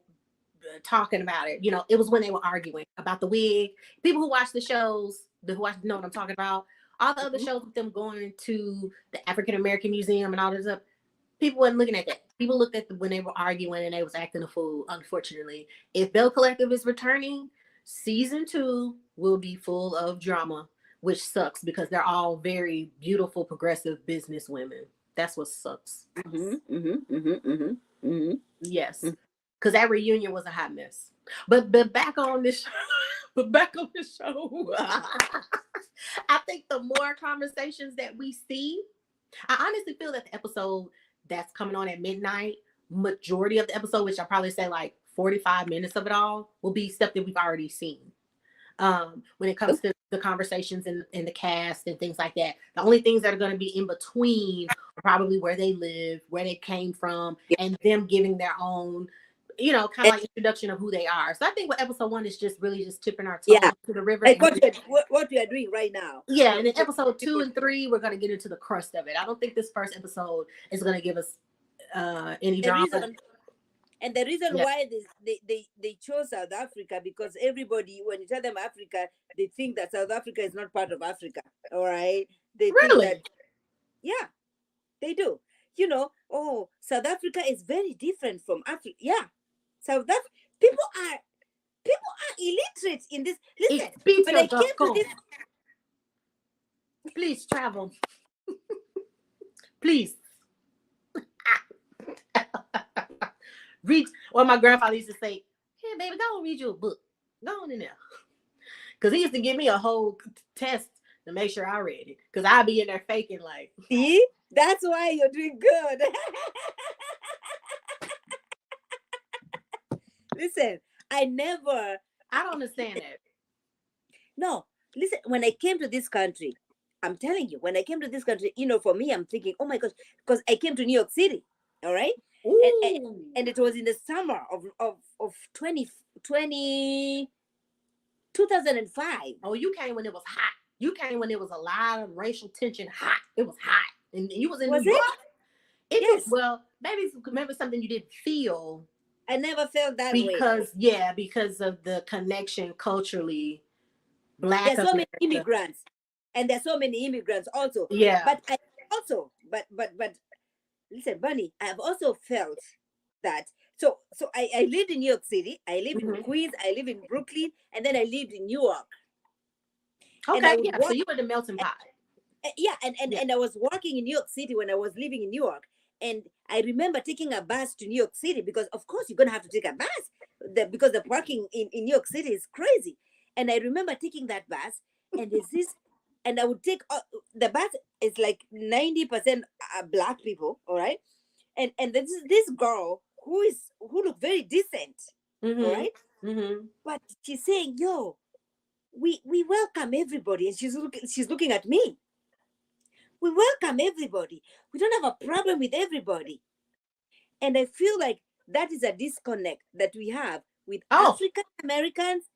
talking about it? It was when they were arguing about the wig. People who watch the shows, who watch know what I'm talking about. All the other Mhm. shows with them going to the African American Museum and all this stuff, people weren't looking at that. People looked at when they were arguing and they was acting a fool. Unfortunately, if Bell Collective is returning, season 2 will be full of drama, which sucks because they're all very beautiful, progressive business women. That's what sucks. Mhm. Mhm. Mhm. Mhm. Mhm. Yes, Mhm. because that reunion was a hot mess. But back on this, but back on the show. I think the more conversations that we see, I honestly feel that the episode that's coming on at midnight, majority of the episode, which I probably say like 45 minutes of it all, will be stuff that we've already seen. When it comes to the conversations in the cast and things like that. The only things that are going to be in between are probably where they live, where they came from, Yeah. and them giving their own, kind of And- like introduction of who they are. So I think what episode 1 is just really just tipping our toe yeah. into the river. Like And what we are doing right now. yeah, For, and then for episode two people. and three, we're gonna get into the crust of it. I don't think this first episode is gonna give us any The drama. reason and the reason Yeah, why they chose South Africa because everybody when you tell them Africa, they think that South Africa is not part of Africa. All right. They think that really. yeah, they do. Oh, South Africa is very different from Africa. Yeah. South Africa people are people are illiterate in this. It's Listen, when I came to pizza.com. this Please travel. Please read. What my grandfather used to say. Hey, baby, go and read your book. Go on in there, because he used to give me a whole test to make sure I read it. Because I'd be in there faking like, see, that's why you're doing good. Listen, I never I don't understand that. no, listen, when I came to this country, I'm telling you, when I came to this country, for me, I'm thinking, oh my gosh, because I came to New York City, all right? And, and, Ooh. and it was in the summer of 2005. Oh, you came when it was hot. You came when there was a lot of racial tension. Hot. It was hot, and you was in New Was it? York. It was Yes. well, maybe something you didn't feel I never felt that way. because of the connection culturally, Black There's so many America. immigrants, and there's so many immigrants also. Yeah. But I also, but listen, Bunny, I have also felt that. So I lived in New York City, I lived in Hmm. Queens, I live in Brooklyn, and then I lived in New York. And I Okay. would Yeah. So walk, you were the melting pot. yeah, and, Yeah. and I was working in New York City when I was living in New York. And I remember taking a bus to New York City because, of course, you're going to have to take a bus because the parking in New York City is crazy. And I remember taking that bus, and there's this, and I would take the bus is like 90% black people, all right? And this girl who looked very decent, all Hmm. right? Hmm. But she's saying, "Yo, we welcome everybody," and she's looking at me. We welcome everybody. We don't have a problem with everybody. And I feel like that is a disconnect that we have with Oh, African Americans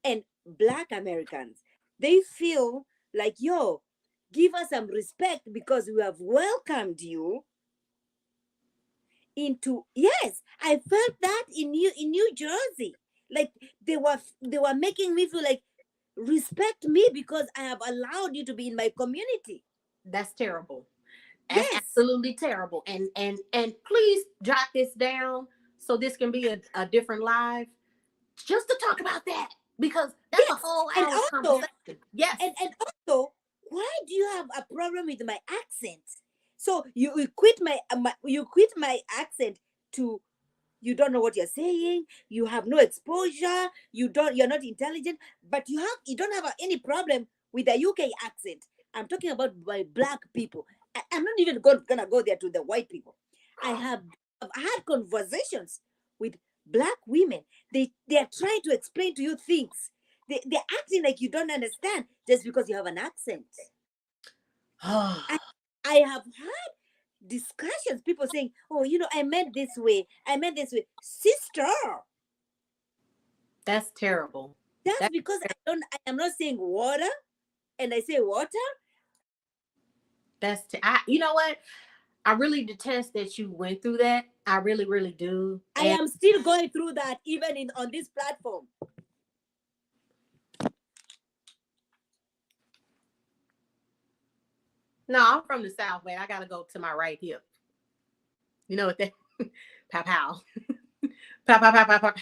and Black Americans. They feel like, yo, give us some respect because we have welcomed you into. Yes, I felt that in New Jersey. Like they were making me feel like respect me because I have allowed you to be in my community. that's terrible. That's Yes. absolutely terrible. And please jot this down so this can be a different live just to talk about that. because that's a Yes, whole and hour's also, conversation. Yes. and also, why do you have a problem with my accent? So you quit you quit my accent to, you don't know what you're saying, you have no exposure, you're not intelligent, but you don't have any problem with the UK accent. I'm talking about my black people. I'm not even gonna go there to the white people. I have I've had conversations with black women. They are trying to explain to you things. They're acting like you don't understand just because you have an accent. I, I have had discussions, people saying, oh, I meant this way. I meant this way. Sister, That's terrible. that's That, because I am not saying water and I say water. you know what? I really detest that you went through that. I really, really do. I And am still going through that even in on this platform. no, I'm from the South, man. I gotta go to my right hip. You know what that pow pow. Pow pow pow pow pow.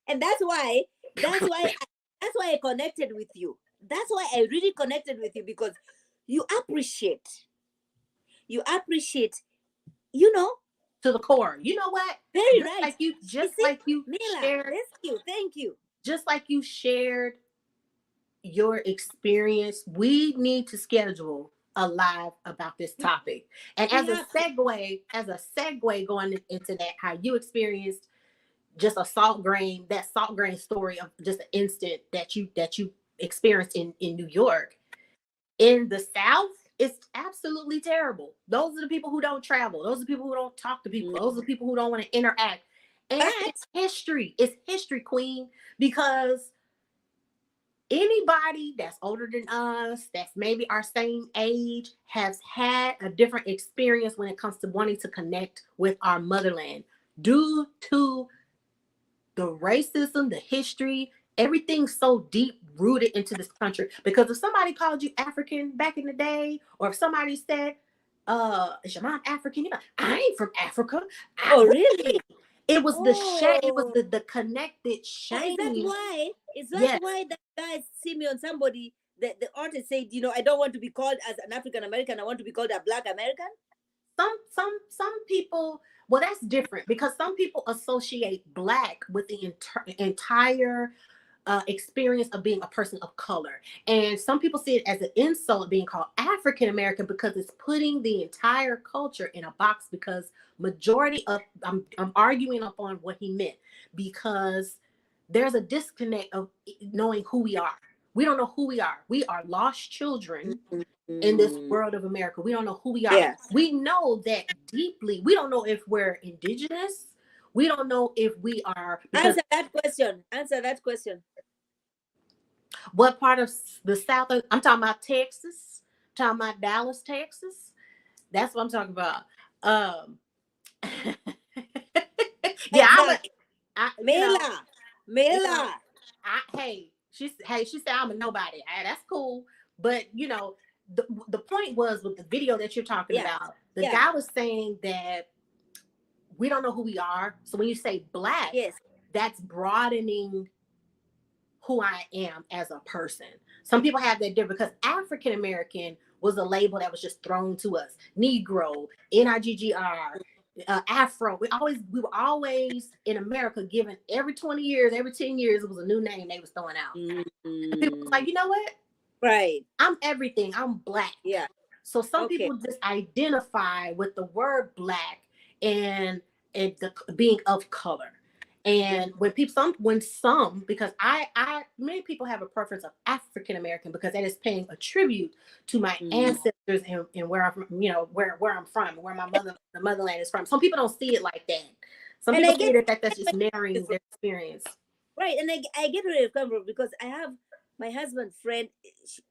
And that's why I connected with you. That's why I really connected with you, because you appreciate you appreciate, you know, To the core. You know what? very Just right. like you You just see, like you Mila, shared, thank you. just like you shared your experience, we need to schedule a live about this We, topic. And we have to. as a segue going into that, how you experienced just a that salt grain story of just an instant that you experienced in New York. In the South, it's absolutely terrible. Those are the people who don't travel. Those are the people who don't talk to people. Those are the people who don't want to interact. And But it's history. It's history, queen, because anybody that's older than us, that's maybe our same age, has had a different experience when it comes to wanting to connect with our motherland due to the racism, the history, everything's so deep rooted into this country. Because if somebody called you African back in the day, or if somebody said, is your mom African? You're like, I ain't from Africa. oh What you really? mean? It was the shame, it was Oh, the connected oh, is that shame. why? Is that Yes. why that guy see me on somebody? The artist said, I don't want to be called as an African American. I want to be called a Black American. Some people, well, that's different because some people associate black with the entire experience of being a person of color, and some people see it as an insult being called African American because it's putting the entire culture in a box. Because majority of I'm arguing upon what he meant, because there's a disconnect of knowing who we are. We don't know who we are. We are lost children in this Mm, world of America. We don't know who we are. yes. We know that deeply. We don't know if we're indigenous. We don't know if we are, because Answer that question. Answer that question. what part of the South? I'm talking about Texas. I'm talking about Dallas, Texas. That's what I'm talking about. Um, yeah, Exactly. I, you know, Mela. you know, Mela. she said I'm a nobody. That's cool, but the point was with the video that you're talking Yeah. about. The Yeah. guy was saying that we don't know who we are. So when you say black, Yes. that's broadening who I am as a person. Some people have that different, because African American was a label that was just thrown to us. Negro, Niggr, Afro. We were always in America given every 20 years, every 10 years, it was a new name they was throwing out. And people was like, Mm, you know what? right. I'm everything. I'm black. Yeah. So some Okay. people just identify with the word black and being of color. And when some, because many people have a preference of African American, because that is paying a tribute to my Mm. ancestors and where I'm from, where I'm from, where the motherland is from. Some people don't see it like that. Some And people I see get that that's where just you're narrowing from. their experience. Right. And I get where you come from, because I have my husband friend.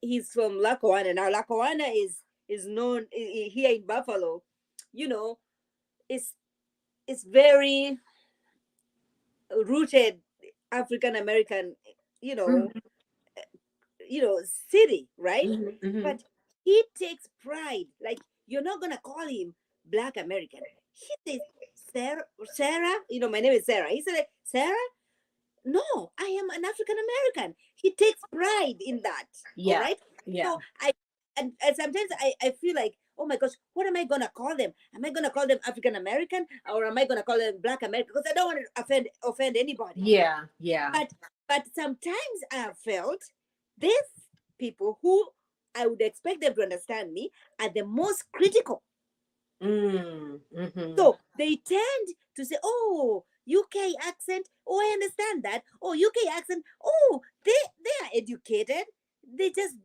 He's from Lackawanna. Now Lackawanna is known here in Buffalo. You know, it's it's very rooted African American. You know, Mm-hmm, city, right? mm-hmm, mm-hmm. But he takes pride. Like, you're not gonna call him Black American. He says, Sarah, my name is Sarah. He said, Sarah, no, I am an African American. He takes pride in that. All Yeah. right. Yeah. So and sometimes I feel like, oh my gosh, what am I gonna call them? Am I gonna call them African American, or am I gonna call them Black American? Because I don't want to offend anybody. Yeah. Yeah. But sometimes I have felt these people who I would expect them to understand me are the most critical. Mm-hmm. So they tend to say, "Oh, UK accent. Oh, I understand that. Oh, UK accent. Oh, they are educated. They just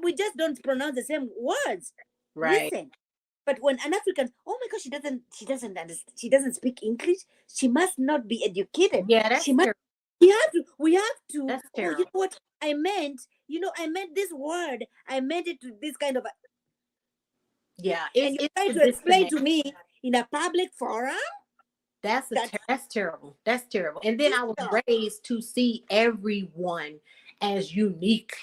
we just don't pronounce the same words. Right. Listen." But when an African, oh my gosh, she doesn't understand, she doesn't speak English. She must not be educated. Yeah, She that's must. terrible. We have to. That's Oh, you terrible. know what I meant? I meant this word. I meant it to this kind of. Yeah, And you it's try the to explain disconnect. to me in a public forum that That's terrible. That's terrible. And then I was sister. raised to see everyone as unique,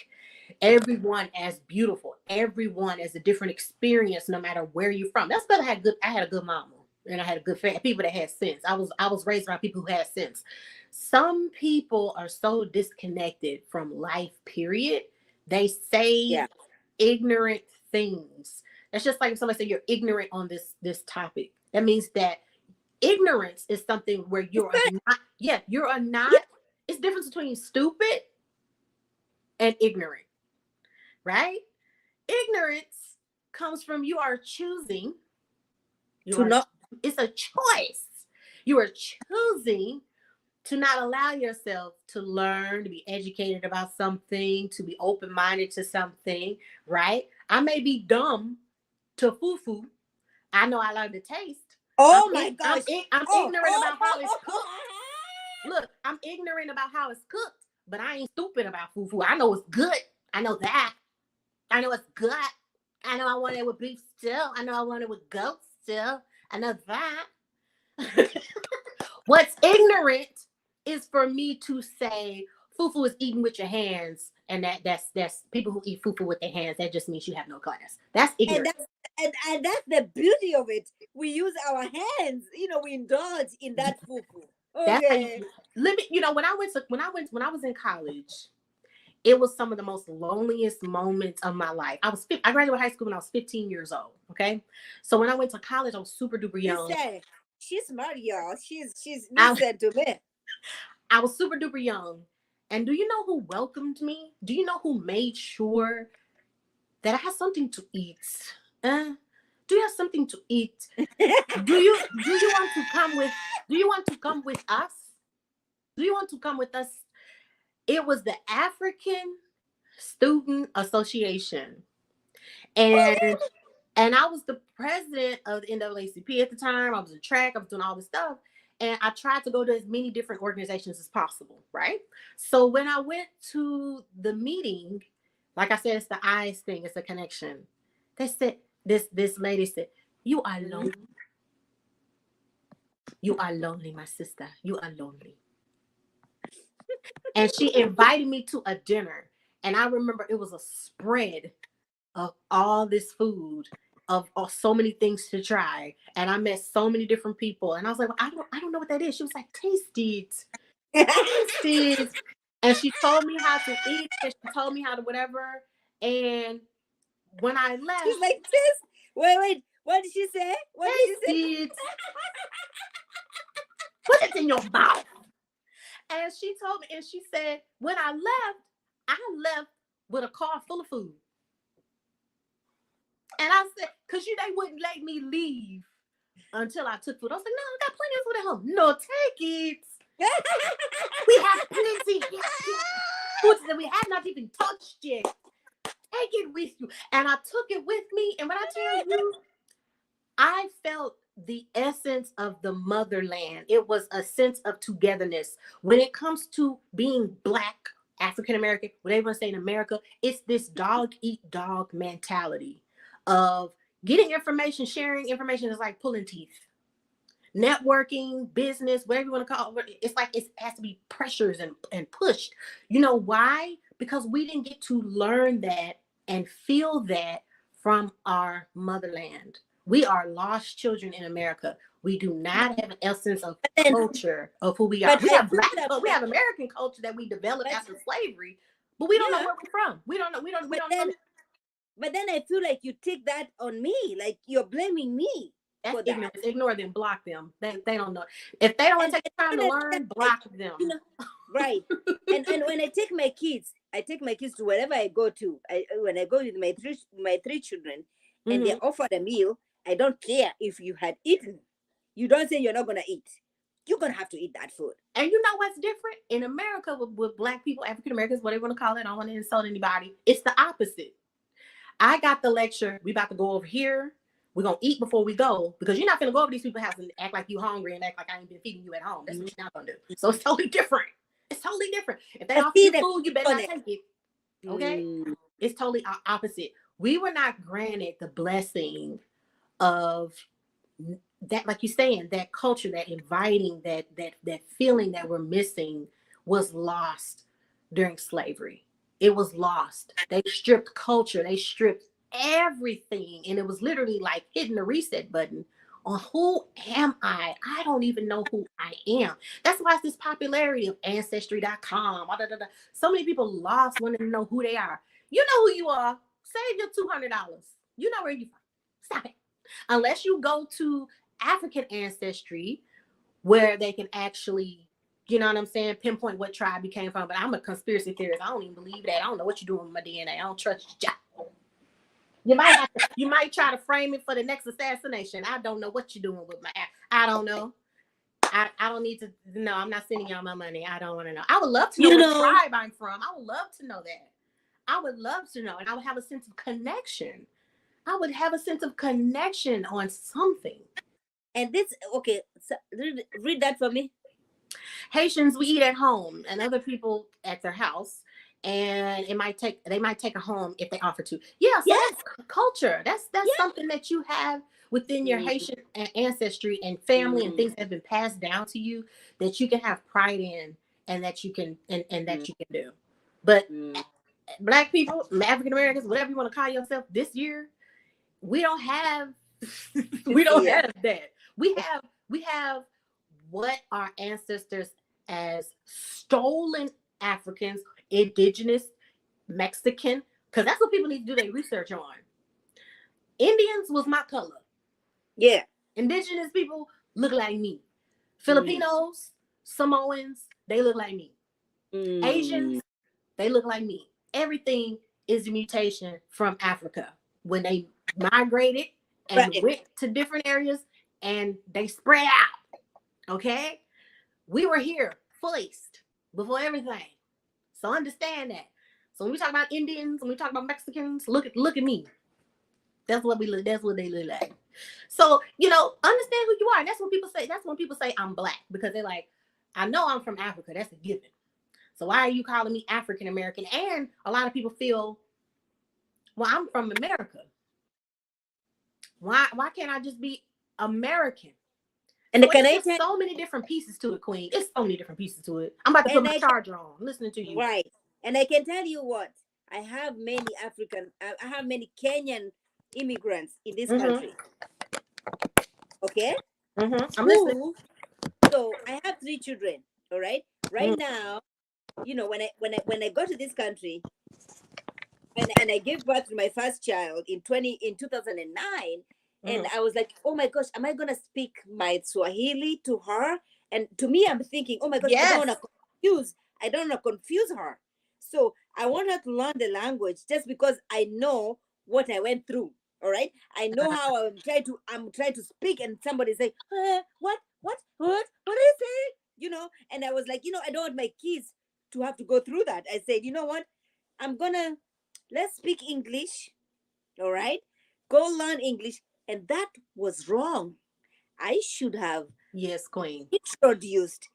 everyone as beautiful, everyone as a different experience, no matter where you're from. That's because I had a good mama, and I had a good people that had sense. I was raised by people who had sense. Some people are so disconnected from life. Period. They say Yeah. ignorant things. That's just like if somebody say you're ignorant on this topic. That means that ignorance is something where It's you are not. not, yeah, you are Yeah. not, it's the difference between stupid and ignorant, right? Ignorance comes from you are choosing, you To are, not. it's a choice. You are choosing to not allow yourself to learn, to be educated about something, to be open minded to something, right? I may be dumb to fufu. I know I learned to taste. Oh my gosh. I'm Oh. ignorant Oh. about how it's cooked. Look, I'm ignorant about how it's cooked, but I ain't stupid about fufu. I know it's good. I know that. I know it's good. I know I want it with beef still. I know I want it with goat still. I know that. What's ignorant is for me to say fufu is eaten with your hands, and that's people who eat fufu with their hands. That just means you have no class. That's and ignorant. that's and that's the beauty of it. We use our hands. We indulge in that fufu. That's how you Okay. live it. When I was in college, it was some of the most loneliest moments of my life. I graduated high school when I was 15 years old. Okay, so when I went to college, I was super duper young. Listen, she's smart, y'all. She's I listen to me. I was super duper young, and do you know who welcomed me? Do you know who made sure that I had something to eat? Do you have something to eat? Do you want to come with? Do you want to come with us? Do you want to come with us? It was the African Student Association. And I was the president of the NAACP at the time. I was in track, I was doing all this stuff. And I tried to go to as many different organizations as possible, right? So when I went to the meeting, like I said, it's the eyes thing, it's a connection. They said, this lady said, "You are lonely. You are lonely, my sister. You are lonely." And she invited me to a dinner. And I remember it was a spread of all this food, of so many things to try, and I met so many different people, and I was like, well, I don't know what that is. She was like, taste it, taste it, and she told me how to eat it. She told me how to whatever, and when I She's left, like this. Wait. What did she say? What did she taste say? it, put it in your mouth. And she told me, and she said, when I left with a car full of food. And I said, because they wouldn't let me leave until I took food. I was like, no, I got plenty of food at home. No, take it. We have plenty here. Foods that we have not even touched yet. Take it with you. And I took it with me. And when I tell you, I felt the essence of the motherland. It was a sense of togetherness. When it comes to being Black, African American, whatever you want to say in America, it's this dog eat dog mentality of getting information, sharing information is like pulling teeth. Networking, business, whatever you want to call it, it's like it has to be pressures and pushed. You know why? Because we didn't get to learn that and feel that from our motherland. We are lost children in America. We do not have an essence of And culture of who we are. but We I have feel black, that we way. have American culture that we developed But after slavery, but we don't know yeah, where we're from. We don't know. We but don't know. then but then I feel like you take that on me, like you're blaming me That's for that. ignorance. Ignore them. Block them. They don't know. If they don't want to take And the time to when I learn, like, block you them. know, right. And when I take my kids to wherever I go to. When I go with my three children, and Hmm. they're offered a meal, I don't care if you had eaten. You don't say you're not gonna eat. You're gonna have to eat that food. And you know what's different in America with black people, African Americans, whatever you want to call it. I don't want to insult anybody. It's the opposite. I got the lecture. We about to go over here. We're gonna eat before we go because you're not gonna go over these people's house and act like you hungry and act like I ain't been feeding you at home. That's what you're not gonna do. So it's totally different. It's totally different. If they I offer see you the food, you better not honest. take it. Okay? Mm, It's totally opposite. We were not granted the blessing of that, like you're saying, that culture, that inviting, that feeling that we're missing was lost during slavery. It was lost. They stripped culture, they stripped everything, and it was literally like hitting the reset button on who am I? I don't even know who I am. That's why it's this popularity of ancestry.com. So many people lost wanting to know who they are. You know who you are. Save your $200. You know where you from. Stop it. Unless you go to African ancestry where they can actually, you know what I'm saying, pinpoint what tribe you came from. But I'm a conspiracy theorist. I don't even believe that. I don't know what you're doing with my DNA. I don't trust you. You might try to frame it for the next assassination. I don't know what you're doing with my I don't know. I don't need to know. I'm not sending y'all my money. I don't want to know. I would love to know you what know, tribe I'm from. I would love to know that. I would love to know. And I would have a sense of connection. I would have a sense of connection on something. and this okay. So read that for me. Haitians, we eat at home, and other people at their house, and they might take a home if they offer to. Yeah, so Yes. that's culture. That's Yeah. something that you have within your Mm, Haitian ancestry and family and mm, things that have been passed down to you that you can have pride in and that you can and mm, that you can do. But mm. black people, African Americans, whatever you want to call yourself, this year we don't have we don't Yeah. have that. We have what our ancestors as stolen Africans, indigenous, Mexican, because that's what people need to do their research on. Indians was my color. Yeah. Indigenous people look like me. Mm, Filipinos, Samoans, they look like me. mm. Asians, they look like me. Everything is a mutation from Africa. When they migrated and Right. went to different areas and they spread out, okay? We were here first before everything. So understand that. So when we talk about Indians, when we talk about Mexicans, look at me. That's what we look. That's what they look like. So understand who you are. And that's what people say. That's when people say I'm black because they're like, I know I'm from Africa. That's a given. So why are you calling me African American? And a lot of people feel, well, I'm from America. Why can't I just be American? And So can it's I just tell? so many different pieces to it, Queen. It's so many different pieces to it. I'm about to put And my I charger on. I'm listening to you. right. And I can tell you what. I have many African. I have many Kenyan immigrants in this Mm-hmm. country. Okay. Mm-hmm. I'm listening. Who? So I have three children. All right. Right Mm-hmm. now, when I got to this country, and I gave birth to my first child in 2009, and I was like, oh my gosh, am I gonna speak my Swahili to her? And to me, I'm thinking, oh my gosh, Yes. I don't want to confuse her. So I want her to learn the language just because I know what I went through. All right, I know how I'm trying to speak, and somebody say, what is it? And I was like, I don't want my kids to have to go through that. I said, you know what, I'm gonna let's speak English, all right? Go learn English. And that was wrong. I should have Yes, Queen. introduced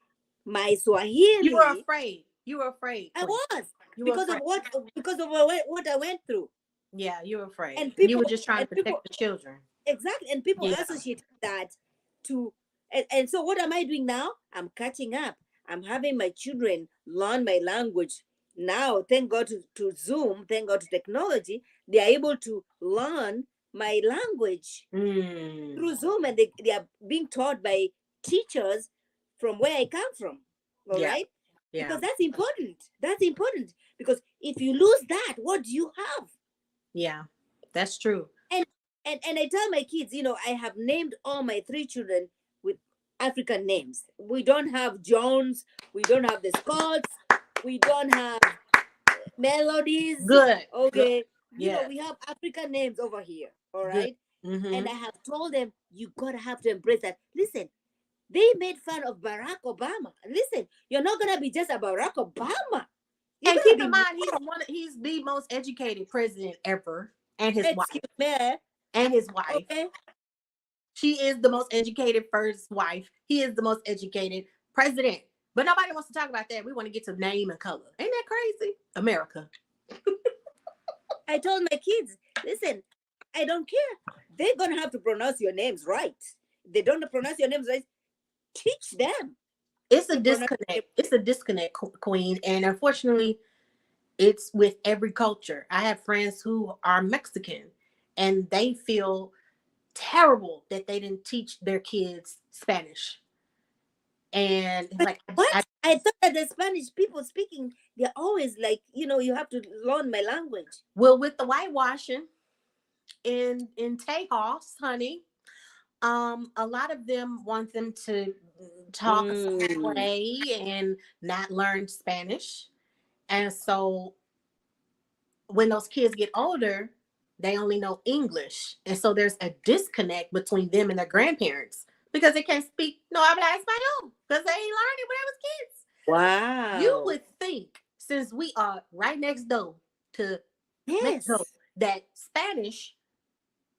my You were Swahili. afraid. You were afraid, I Queen. was You were because afraid. of what I went through. Yeah, you were afraid. And And you were people just trying to and protect people the children. exactly, and people Yeah. associate that to and so what am I doing now? I'm catching up. I'm having my children learn my language now. Thank God to Zoom, thank God to technology. They are able to learn my language Mm. through Zoom, and they are being taught by teachers from where I come from. All Yeah. right. Yeah. Because that's important. That's important. Because if you lose that, what do you have? Yeah. That's true. And and I tell my kids, I have named all my three children with African names. We don't have Jones, we don't have the Scots, we don't have melodies. Good. Good. Okay. Yeah. We have African names over here. All Good. right. And Mm-hmm. I have told them, you gotta have to embrace that. Listen, they made fun of Barack Obama. Listen, you're not gonna be just a Barack Obama. You're And gonna keep be in more. mind, he's the most educated president ever, and his Excuse wife, me. and his wife. Okay. She is the most educated first wife. He is the most educated president. But nobody wants to talk about that. We want to get to name and color. Ain't that crazy? America. I told my kids, listen, I don't care. They're gonna have to pronounce your names right. If they don't pronounce your names right, teach them It's a to pronounce disconnect. them. It's a disconnect, Queen. And unfortunately, it's with every culture. I have friends who are Mexican and they feel terrible that they didn't teach their kids Spanish. And But like, what? I thought that the Spanish people speaking, they're always like, you have to learn my language. well, with the whitewashing in Tejas, honey, a lot of them want them to talk a certain Mm. way and not learn Spanish. And so when those kids get older, they only know English. And so there's a disconnect between them and their grandparents because they can't speak no habla español because they ain't learned it when they was kids. You Wow. would think, since we are right next door to Mexico, Yes. that Spanish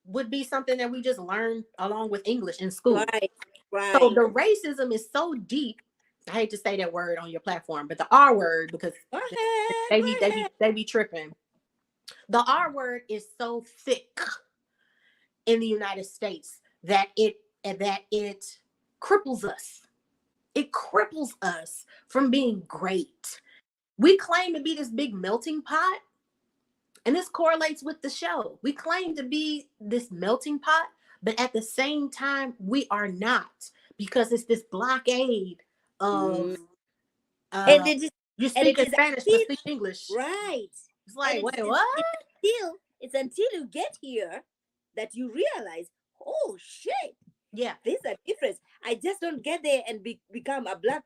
would be something that we just learn along with English in school. Right. So Right. the racism is so deep. I hate to say that word on your platform, but the R word, because Go ahead. they Go be they ahead. be they be tripping. The R word is so thick in the United States that it cripples us. It cripples us from being great. We claim to be this big melting pot, and this correlates with the show. We claim to be this melting pot, but at the same time, we are not because it's this blockade of Mm. And uh, it is, you're and it speaking is Spanish but until speak English. right. It's And like, it's wait, it's, what? it's until you get here that you realize, oh shit, Yeah. there's a difference. I just don't get there and become a black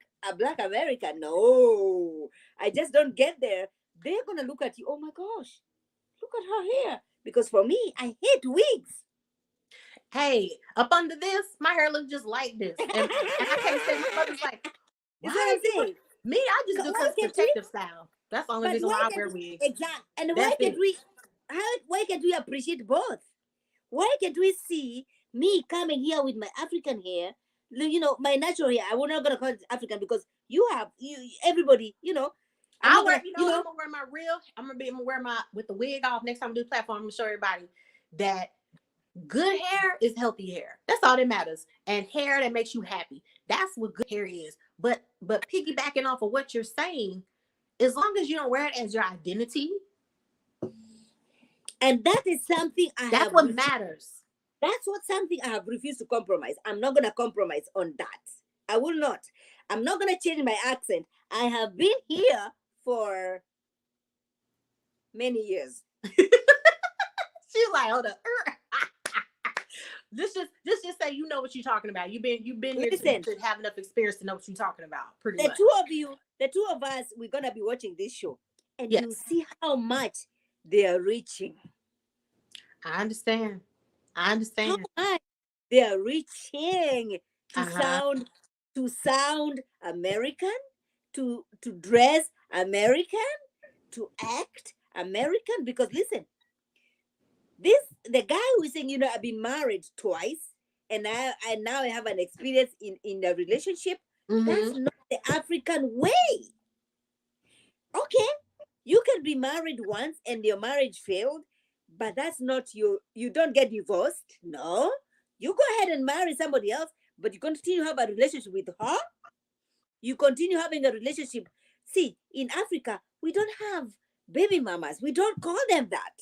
American. No, I just don't get there. They're gonna look at you. Oh my gosh, look at her hair. Because for me, I hate wigs. Hey, up under this, my hair looks just like this. And I can't say my mother's like, You why see what I'm are you wear-" saying? me? I just do Why because it's can't we? protective style. That's the only But reason why why I can't wear we? wigs. Exact. And why That's can't it. we? Why can't we appreciate both? Why can't we see me coming here with my African hair? My natural hair. I'm not gonna call it African because you have everybody. I'm I'll not wear, gonna. I'm gonna wear my real, I'm gonna wear my with the wig off next time I do the platform. I'm gonna show everybody that good hair is healthy hair. That's all that matters. And hair that makes you happy. That's what good hair is. But piggybacking off of what you're saying, as long as you don't wear it as your identity, And that is something I that's have what refused. matters. That's what something I have refused to compromise. I'm not gonna compromise on that. I will not. I'm not gonna change my accent. I have been here for many years. She's like, hold up. This just say you know what you're talking about. You've been here Listen, to have enough experience to know what you're talking about, pretty the much. two of you, the two of us, we're gonna be watching this show, and you Yes, see how much they are reaching. I understand. I How understand. much they are reaching to Uh-huh. sound American, to dress American, to act American. Because listen, the guy who is saying, I've been married twice, and now I have an experience in a relationship. That's Mm-hmm. not the African way. Okay, you can be married once and your marriage failed, but that's not you don't get divorced. No, you go ahead and marry somebody else, but you continue to have a relationship with her. You continue having a relationship. See, in Africa, we don't have baby mamas. We don't call them that.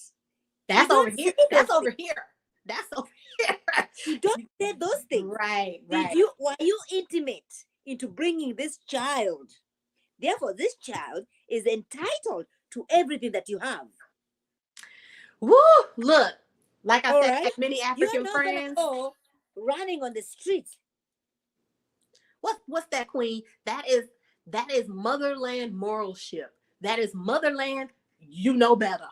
We That's over don't here. say That's those things. over here. That's over You here. don't say those things. Right, Did right. you were you intimate into bringing this child? Therefore, this child is entitled to everything that you have. Woo! Look, like I All said, I right? have many You're African not gonna friends. go running on the streets. What's that, Queen? That is motherland moralship. That is motherland. You know better.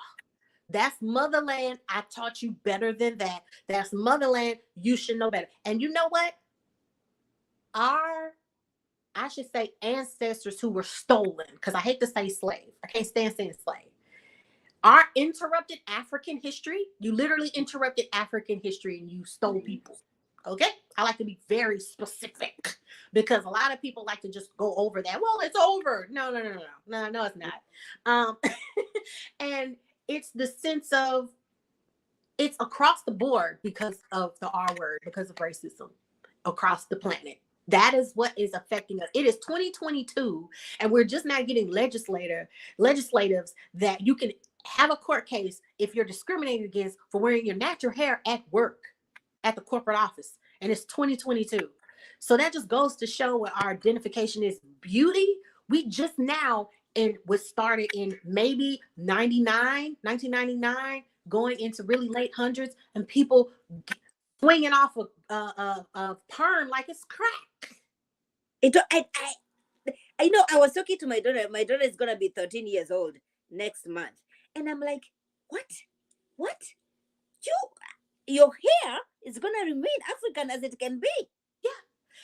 That's motherland. I taught you better than that. That's motherland. You should know better. And you know what? Our, I should say, ancestors who were stolen, because I hate to say slave. I can't stand saying slave. Our interrupted African history, you literally interrupted African history and you stole people. Okay? I like to be very specific because a lot of people like to just go over that. Well, it's over. No, it's not. Um, and it's the sense of it's across the board because of the R word, because of racism across the planet. That is what is affecting us. It is 2022, and we're just not getting legislatives that you can have a court case if you're discriminated against for wearing your natural hair at work, at the corporate office. And it's 2022. So that just goes to show what our identification is beauty. We just now, and was started in maybe 1999, going into really late hundreds, and people swinging off a perm like it's crack. It, I was talking to my daughter. My daughter is gonna be 13 years old next month, and I'm like, what? Your hair is gonna remain African as it can be. Yeah.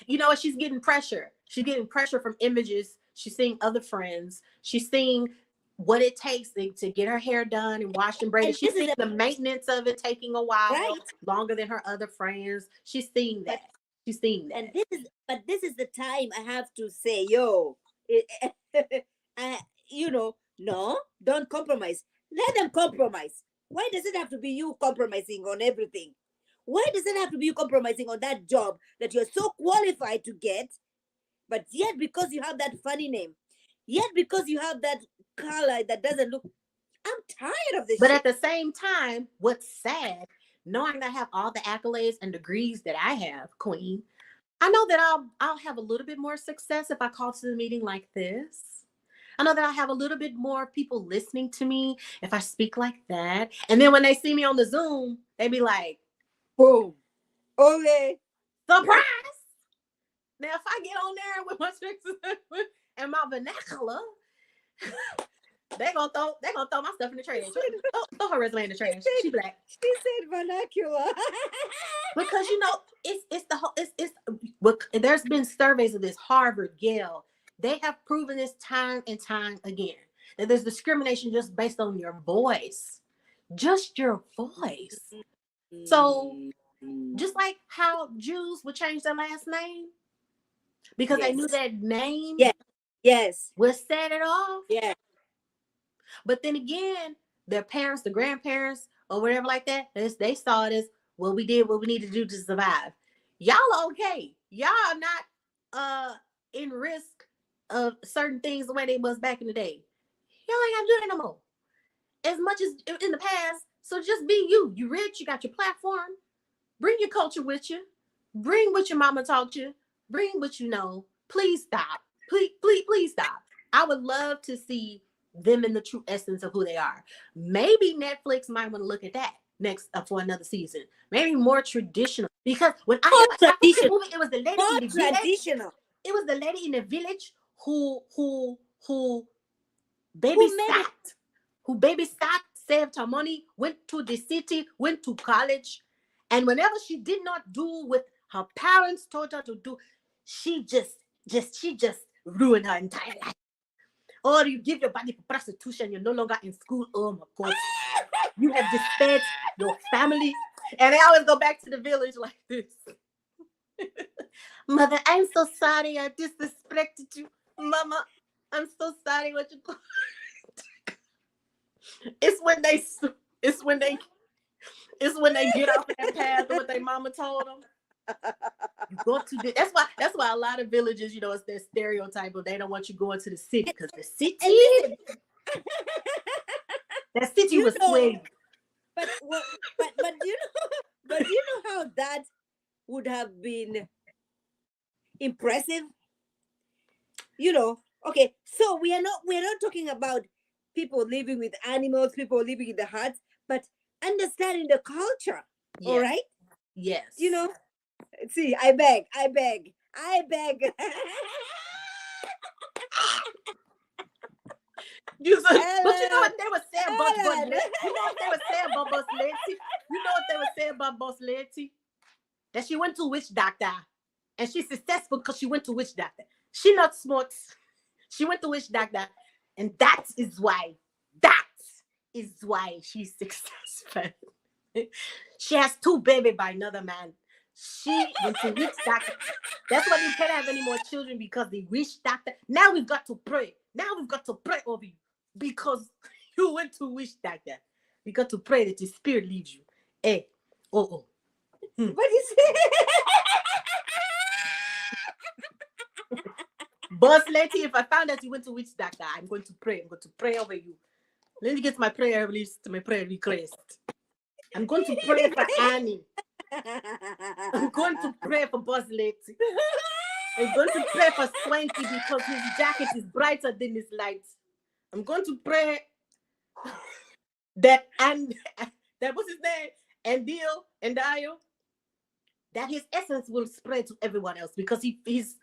You know what? She's getting pressure. She's getting pressure from images. She's seeing other friends. She's seeing what it takes to get her hair done and washed and braided. And She's seeing the maintenance of it taking a while, right, longer than her other friends. She's seeing that. She's seeing that. And this is the time I have to say, yo, no, don't compromise. Let them compromise. Why does it have to be you compromising on everything? Why does it have to be you compromising on that job that you're so qualified to get, but yet because you have that funny name, yet because you have that color that doesn't look, I'm tired of this But shit. at the same time, what's sad, knowing that I have all the accolades and degrees that I have, Queen, I know that I'll have a little bit more success if I call to the meeting like this. I know that I have a little bit more people listening to me if I speak like that. And then when they see me on the Zoom, they be like, boom. Okay. surprise. Now, if I get on there with my tricks and my vernacular, they're gonna throw my stuff in the trash. Throw her resume in the trash. She black. She said vernacular. Because it's the whole there's been surveys of this, Harvard, Yale. They have proven this time and time again that there's discrimination just based on your voice. Just your voice. So just like how Jews would change their last name because they knew that name would set it off. Yeah. But then again, their parents, the grandparents, or whatever like that, they saw it as, well, we did what we needed to do to survive. Y'all okay. Y'all are not in risk of certain things the way they was back in the day. Y'all ain't gotta do that no more. As much as in the past. So just be you. You rich, you got your platform. Bring your culture with you. Bring what your mama taught you. Bring what you know. Please stop. Please stop. I would love to see them in the true essence of who they are. Maybe Netflix might want to look at that next for another season. Maybe more traditional. Because when I hear about that movie, it was the lady in the village. It was the lady in the village who babysat, saved her money, went to the city, went to college, and whenever she did not do what her parents told her to do, she just ruined her entire life. Or you give your body for prostitution, you're no longer in school. Oh my God. You have dispelled your family. And I always go back to the village like this. Mother, I'm so sorry I disrespected you. Mama, I'm so sorry what you It's when they get off that path of what their mama told them. You go to that's why a lot of villages, it's their stereotype of they don't want you going to the city because the city that city was swing. But But do you know how that would have been impressive? Okay, so we're not talking about people living with animals, people living in the huts, but understanding the culture. All Yes. right? You Yes. know, see, I beg. But you know Ellen, what they were saying about Boss Ellen. Lady? You know what they were saying about Boss Lady? You know what they were saying about Boss Lady? That she went to witch doctor. And she's successful because she went to witch doctor. She not smart. She went to witch doctor. And that is why she's successful. She has two baby by another man. She went to witch doctor. That's why they can't have any more children because the witch doctor. Now we've got to pray. Now we've got to pray over you because you went to witch doctor. We got to pray that the spirit leaves you. Hey, oh. But you Boss lady, if I found that you went to witch doctor, I'm going to pray. I'm going to pray over you. Let me get my prayer list, my prayer request. I'm going to pray for Annie. I'm going to pray for Boss Lady. I'm going to pray for Swanky because his jacket is brighter than his lights. I'm going to pray that that what's his name? And Dio, that his essence will spread to everyone else because he's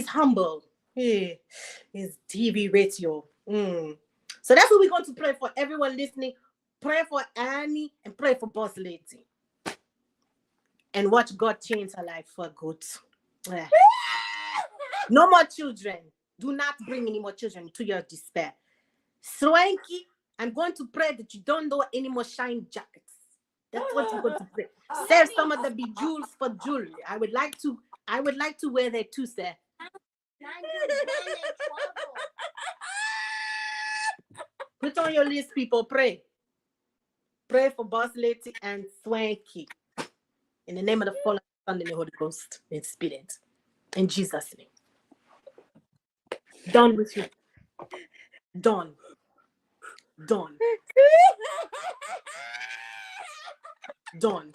humble. His TV ratio. So that's what we're going to pray for everyone listening. Pray for Annie and pray for Boss Lady. And watch God change her life for good. No more children. Do not bring any more children to your despair. Swanky, I'm going to pray that you don't know any more shine jackets. That's what you're going to pray. Save some of the bejewels for jewelry. I would like to wear that too, sir. Put on your list, people. Pray. Pray for Boss Lady and Swanky. In the name of the Father, Son, and the Holy Ghost, in spirit. In Jesus' name. Done with you. Done. Done. Done.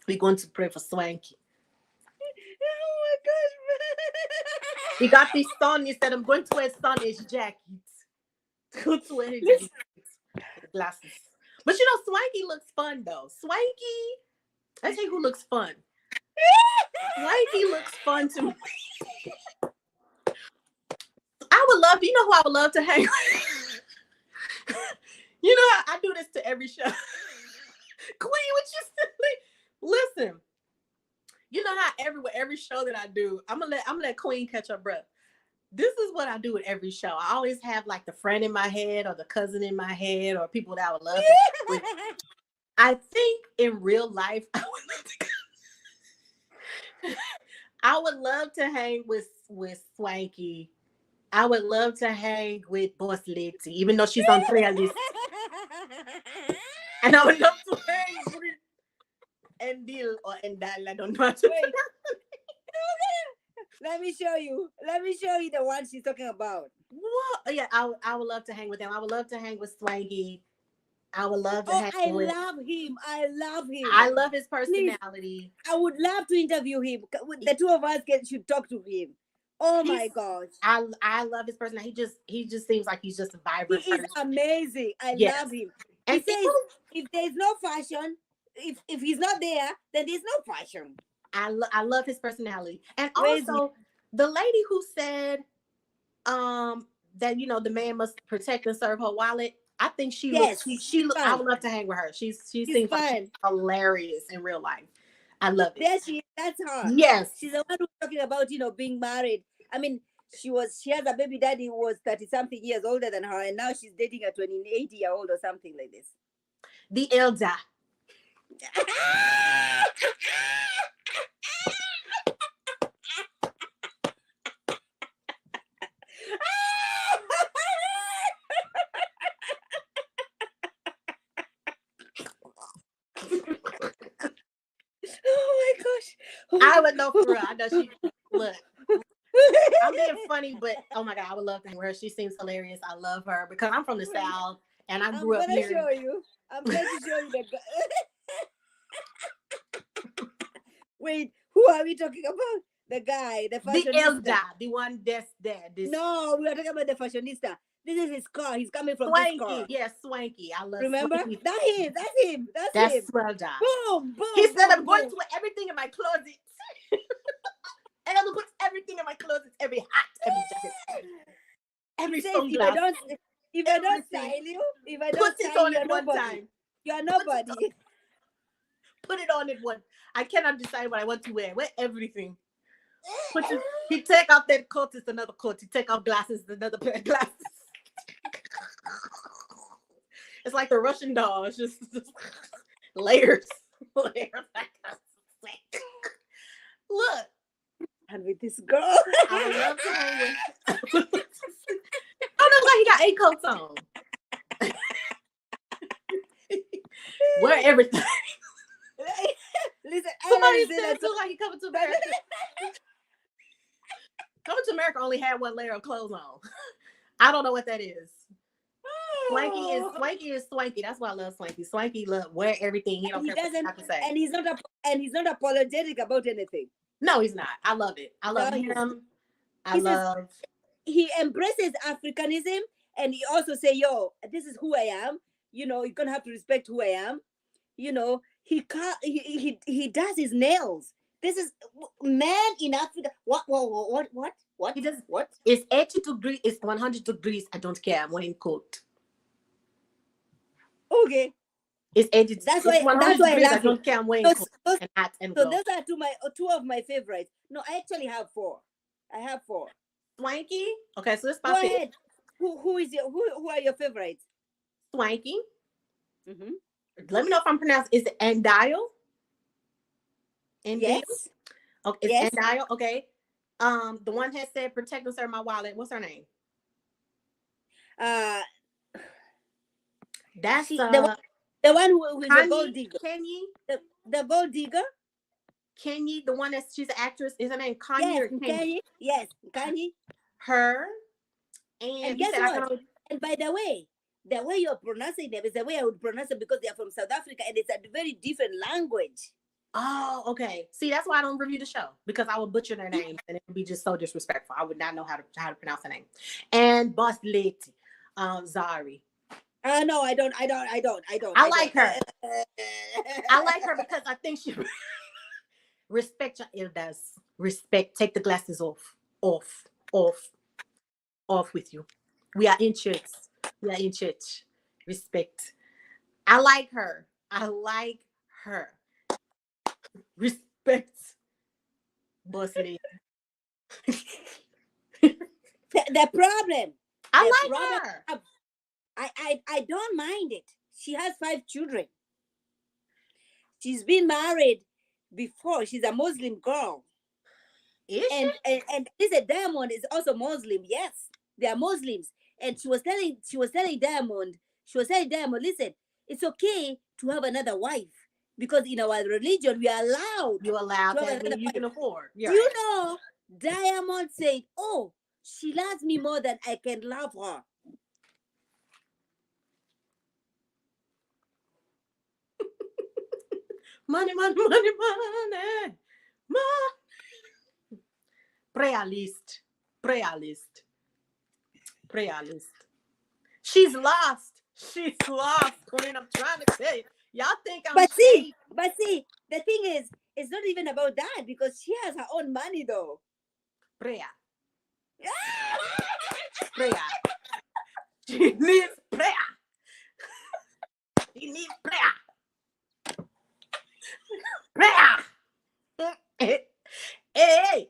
We're going to pray for Swanky. Oh my gosh. He got this son. He said, I'm going to wear Sonny's jacket. Go to wear his glasses. But you know, Swanky looks fun though. Swanky, I tell you who looks fun. Swanky looks fun to me. I would love, you know who I would love to hang with? You know, I do this to every show. Queen, what you silly? Listen, you know how every show that I do, I'm gonna let Queen catch her breath. This is what I do with every show. I always have like the friend in my head or the cousin in my head or people that I would love to hang with. I think in real life, I would love to hang with Swanky. I would love to hang with Boss Lady, even though she's on prayer list. And I would love to hang with Endil or Endal. I don't know. Wait. Let me show you the one she's talking about. What? Yeah, I would love to hang with him. I would love to hang with Swanky. I would love to hang with. Love him. I love him. I love his personality. Please, I would love to interview him. The two of us should talk to him. Oh my gosh. I love his personality. He just seems like he's just a vibrant He is person. amazing. I love him. And he says if there's no fashion, if he's not there, then there's no fashion. I love his personality. And also the lady who said that the man must protect and serve her wallet. I think she looks I would love to hang with her. She seems like she's hilarious in real life. I love it. That's her. Yes. She's the one who's talking about, being married. I mean, she has a baby daddy who was 30-something years older than her, and now she's dating a 28-year-old or something like this. The elder. Oh my gosh. I would know for real. I know she look. I'm being funny, but oh my God, I would love to hang with her. She seems hilarious. I love her because I'm from the Wait, South and I I'm grew up gonna hearing show you. I'm going to show you the. Wait, who are we talking about? The guy, the the elder, fashionista. the one that's there, this No, we are talking about the fashionista. This is his car. He's coming from this Swanky. car. Yes, Swanky. I love Remember? Swanky. That's him. That's him. That's That's him. Swelda. Boom, He boom, said, I'm boom, going boom. to put everything in my closet. I'm going to put everything in my closet. Every hat, every jacket, every He says, sunglass, if I don't everything. style you, if I don't Put it style you, on you're at one nobody. time. You're Put it on. nobody. Put it on at one. I cannot decide what I want to wear. Wear everything. Put it. He take off that coat, it's another coat. He take off glasses, it's another pair of glasses. It's like the Russian doll. It's just layers. Layers. Look. And with this girl. I would love to hang with. Oh, looks like he got 8 coats on. Wear everything. Listen, Somebody said said that. it looks like he coming to America. Coming to America only had one layer of clothes on. I don't know what that is. Swanky is swanky. That's why I love Swanky. Swanky wear everything. He don't care what you have to say. And he's not apologetic about anything. No, he's not. I love it. I love him. He embraces Africanism, and he also say, "Yo, this is who I am. You know, you're gonna have to respect who I am." You know, he does his nails. This is man in Africa. What? He does what? It's 80 degrees. It's 100 degrees. I don't care. I'm wearing coat. Okay. It's 80. That's why degrees. I don't care. I'm wearing coat and hat and gloves. So those are two of my favorites. No, I actually have 4. I have 4. Swanky. Okay, so let's go ahead. Who are your favorites? Swanky. Mm-hmm. Let me know if I'm pronouncing. Is it Andile? Yes. Okay, it's yes. Andile. Okay. The one has said, "Protect and serve my wallet." What's her name? That's the one who is a gold digger. Kenyi? The gold digger? Kenyi, the one she's an actress. Is her name Kanye or Kenyi? Yes, Kanye. Her. And guess what? And by the way you're pronouncing them is the way I would pronounce it, because they are from South Africa and it's a very different language. Oh, okay. See, that's why I don't review the show, because I would butcher their names and it would be just so disrespectful. I would not know how to pronounce the name. And Boss Lady, Zari. No, I don't. I like her. I like her because I think she respect your elders. Respect. Take the glasses off with you. We are in church. Respect. I like her. Respect. Boss lady. The problem. I like her. I don't mind it. She has 5 children. She's been married before. She's a Muslim girl. Is she? And listen, Diamond is also Muslim. Yes, they are Muslims. And she was telling Diamond, listen, it's okay to have another wife, because in our religion we are allowed. You're allowed to have another wife. Can afford. Do you know? Diamond said, "Oh, she loves me more than I can love her." Money. Prayer list. She's lost. Queen, I'm trying to tell you. Y'all think I'm But see, the thing is, it's not even about that, because she has her own money though. Prayer. She needs prayer. Hey.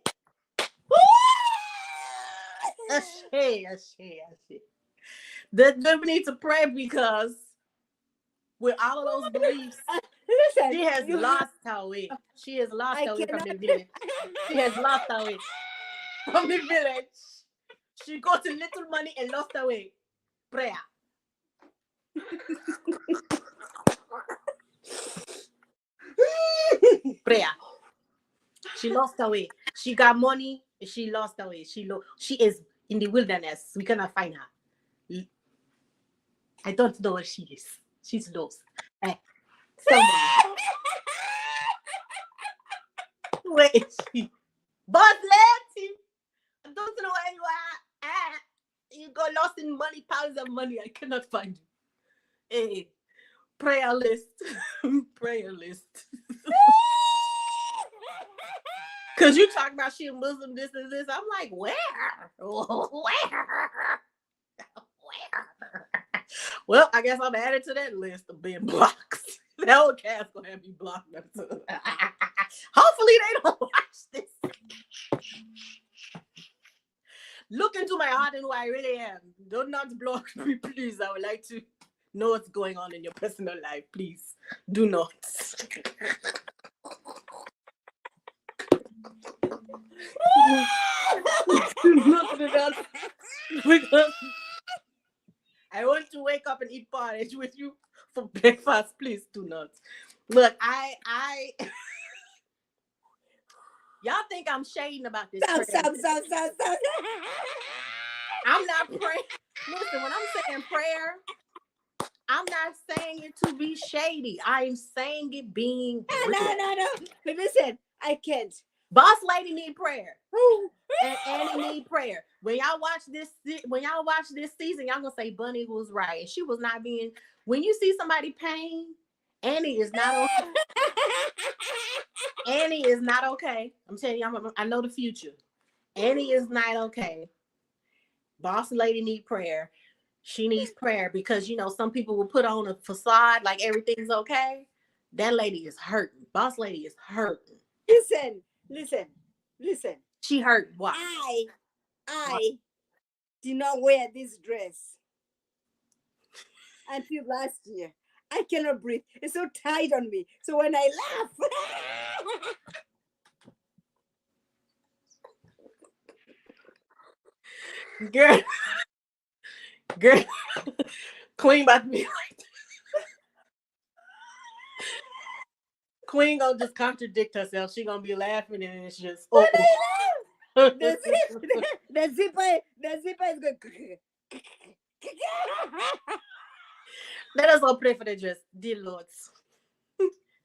Then we need to pray, because with all of those beliefs, she has lost her way. She has lost her way from the village. She has lost her way from the village. She got a little money and lost her way. Prayer. Prayer. She lost her way. She got money She lost her way. She is in the wilderness. We cannot find her. I don't know where she is. She's lost. Somebody. Where is she? Boss lady, I don't know where you are. You got lost in money, piles of money. I cannot find you. Hey, prayer list. Prayer list. Cause you talk about she a Muslim, this and this. I'm like, where? Where? Well, I guess I'm added to that list of being blocked. That whole cast gonna have me blocked. Hopefully they don't watch this. Look into my heart and who I really am. Do not block me, please. I would like to know what's going on in your personal life. Please do not. Not do that. Because I want to wake up and eat porridge with you for breakfast. Please do not. Look, y'all think I'm shading about this. Stop. I'm not praying. Listen, when I'm saying prayer, I'm not saying it to be shady. I'm saying it being real. No. But listen, I can't. Boss lady need prayer. And Annie need prayer. When y'all watch this season, y'all gonna say Bunny was right. And she was not being. When you see somebody pain, Annie is not okay. Annie is not okay. I'm telling you, I know the future. Annie is not okay. Boss lady need prayer. She needs prayer because some people will put on a facade like everything's okay. That lady is hurting. Boss lady is hurting. Listen. She hurt. Why? I did not wear this dress until last year. I cannot breathe. It's so tight on me. So when I laugh, girl, Queen about to be like, Queen gonna just contradict herself. She gonna be laughing and it's just when I laugh, the zipper is going. Let us all pray for the dress, dear Lord.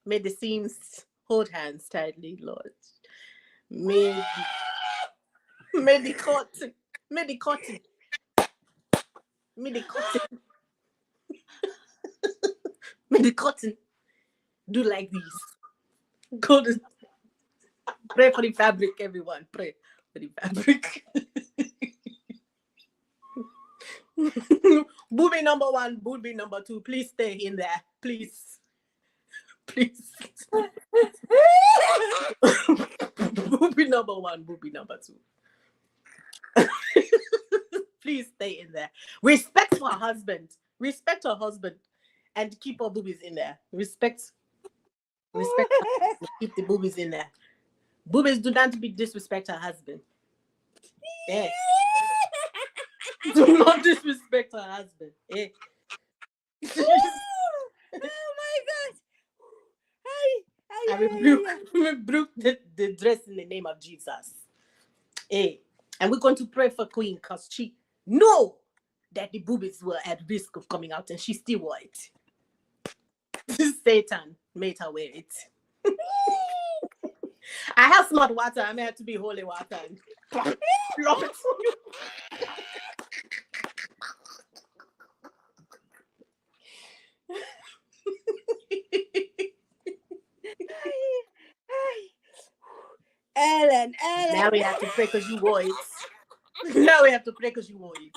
May the seams hold hands tightly, Lord. May the cotton do like this. Go to pray for the fabric, everyone. Pray for the fabric. Booby number 1, booby number 2. Please stay in there. Please. Booby number 1, booby number 2. Please stay in there. Respect her husband. And keep her boobies in there. Respect. Keep the boobies in there. Boobies do not disrespect her husband. Yeah. Do not disrespect her husband. Yeah. Oh my God. I rebuke the dress in the name of Jesus. Hey. And we're going to pray for Queen because she know that the boobies were at risk of coming out and she still wore it. Satan made her wear it. I have smart water. I may have to be holy water. Ellen. Now we have to pray because you wore it. Now we have to pray because you wore it.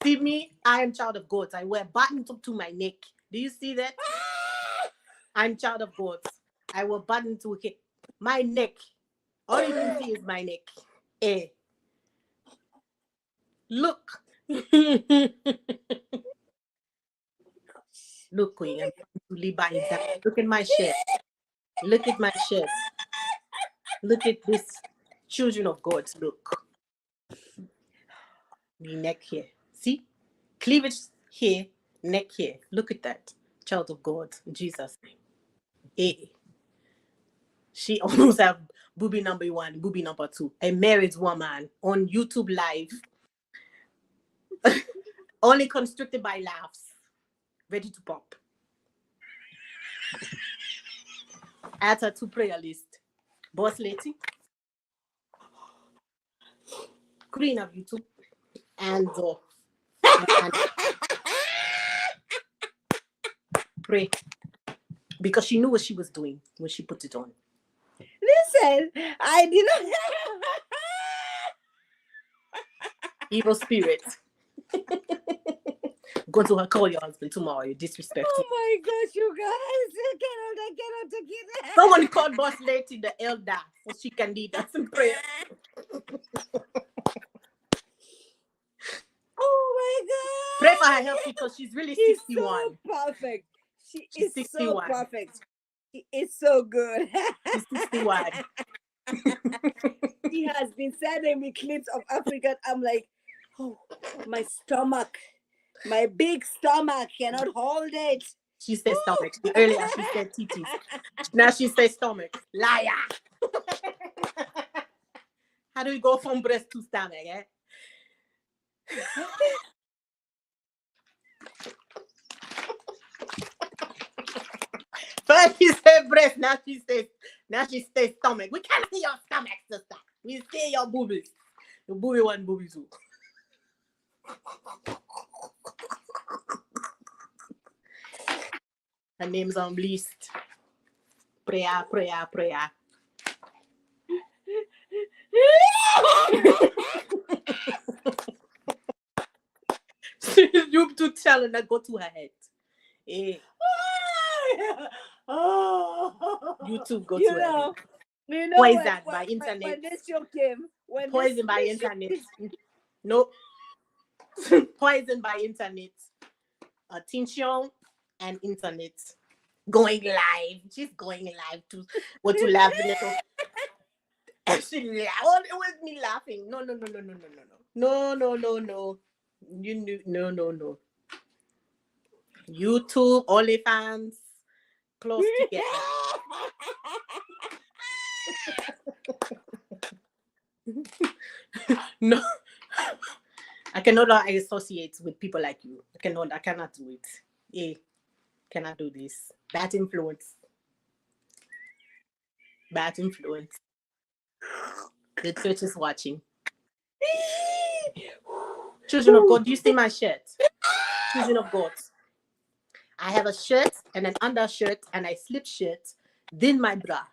See me? I am child of God. I wear buttons up to my neck. Do you see that? I'm child of God. I wear buttons to my neck. All you can see is my neck. Eh. Look. Look, Queen. I'm really by that. Look at my shirt. Look at my shirt. Look at this. Children of God. Look. The neck here. See? Cleavage here. Neck here. Look at that. Child of God. In Jesus' name. Eh. She almost have booby number 1, booby number 2. A married woman on YouTube live, only constricted by laughs, ready to pop. Add her to prayer list. Boss lady, queen of YouTube, and pray, because she knew what she was doing when she put it on. Listen, I did not. Evil spirit. Go to her, call your husband tomorrow. You disrespectful. Oh my gosh, you guys! I cannot take it. Someone called boss lady the elder so she can lead us in prayer. Oh my god! Pray for her health because she's really She's 61. so perfect. She's She's so 61. perfect. She is so good. She's 61. She has been sending me clips of African. I'm like, oh, my stomach, my big stomach cannot hold it. She said stomach. Earlier she said titties. Now she says stomach. Liar. How do we go from breast to stomach, eh? First she said breast, now she says stomach. We can't see your stomach, sister. We see your boobies. Your booby 1, booby 2. Her name's on list. Prayer, prayer, prayer. You to tell her that go to her head. Eh. YouTube go to her head. You know Poison by internet. when this show came, Poison by internet. No. Poison by internet. Attention and internet. Going live. She's going live to go to laugh a little. And she laughed. It was me laughing. No. No. You knew no. YouTube, OnlyFans, close together. No. I cannot associate with people like you. I cannot do it. Yeah. Cannot do this. Bad influence. Bad influence. The church is watching. Children of God, do you see my shirt? Children of God. I have a shirt and an undershirt and a slip shirt, then my bra.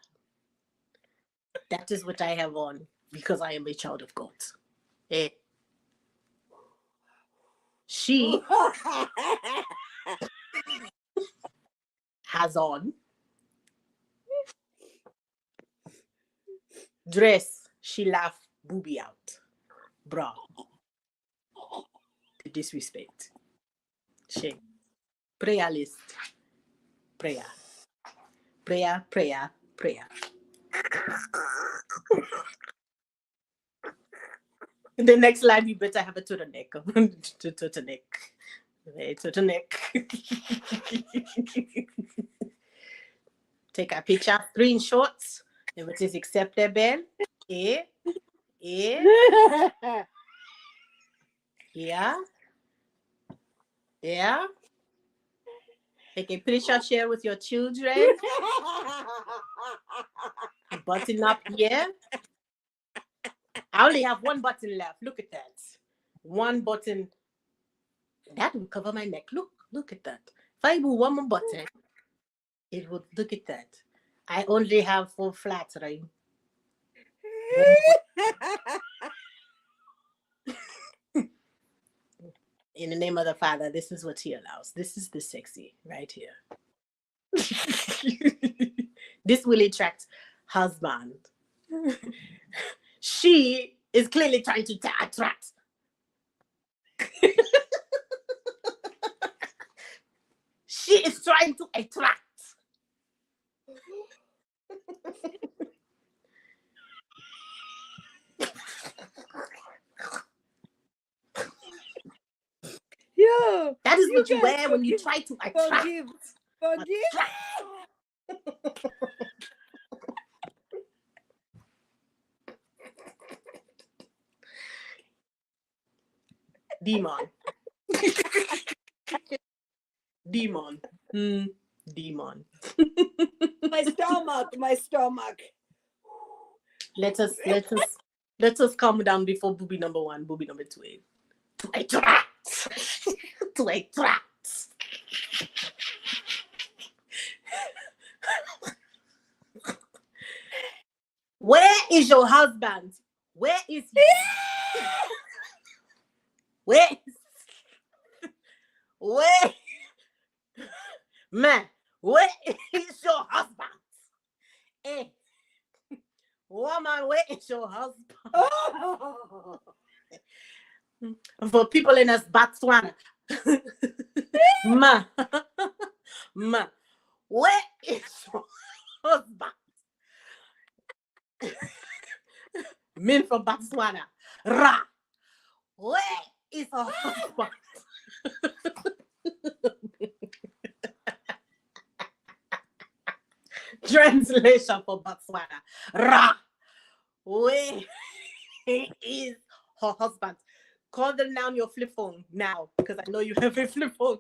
That is what I have on because I am a child of God. Eh. She has on dress. She laughed booby out. Bra. The disrespect. Shame. Prayer list. Prayer. Prayer, prayer, prayer. In the next live, you better have a turtleneck. Turtleneck. Turtleneck. Take a picture, screenshots. If it is acceptable. Yeah. Take a picture, share with your children. Button up here. I only have one button left. Look at that. One button. That will cover my neck. Look at that. If I do one more button, it would, look at that. I only have 4 flats, right? In the name of the Father, this is what he allows. This is the sexy right here. This will attract husband. She is clearly trying to attract. She is trying to attract. Yo, that is what you wear when you try to attract. Forgive. Demon. Demon. Demon. My stomach. Let us calm down before booby number one, booby number two. To attract. To attract. Where is your husband? Where is he? Where? Where? Man, where is your husband? Hey, woman, where is your husband? Oh. For people in us Botswana. Ma, ma, where is your husband? Men from Botswana. Ra, where is her husband? Translation for Botswana. Ra, where is her husband? Call them now on your flip phone now, because I know you have a flip phone.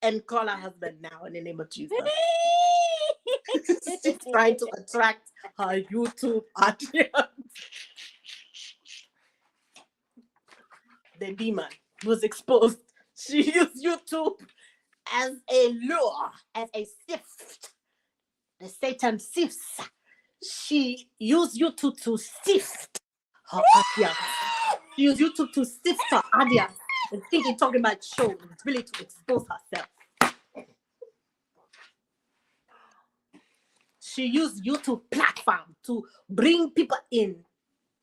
And call her husband now in the name of Jesus. She's trying to attract her YouTube audience. The demon was exposed. She used YouTube as a lure, as a sift. The Satan sifts. She used YouTube to sift her audience. She used YouTube to sift her audience and thinking talking about shows, really to expose herself. She used YouTube platform to bring people in,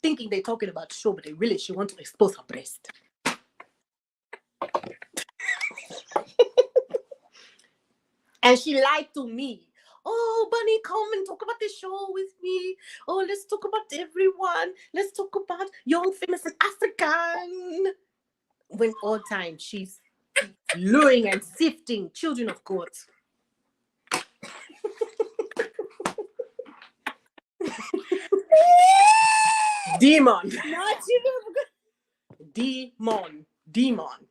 thinking they're talking about show, but she want to expose her breast. And she lied to me. Oh, Bunny, come and talk about the show with me. Oh, let's talk about everyone. Let's talk about young, famous, and African. When all time she's luring and sifting children of God. Demon. Not Demon. Demon.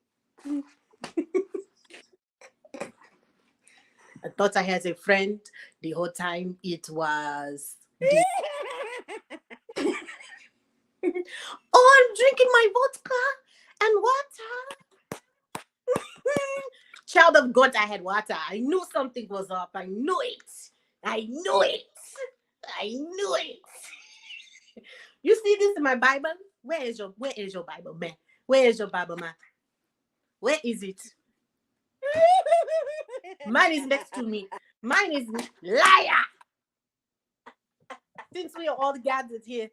I thought I had a friend the whole time. It was. Oh, I'm drinking my vodka and water. Child of God, I had water. I knew something was up. I knew it. I knew it. I knew it. You see this in my Bible? Where is your Bible, man? Where is your Bible, man? Where is it? Mine is next to me. Mine is liar. Since we are all gathered here,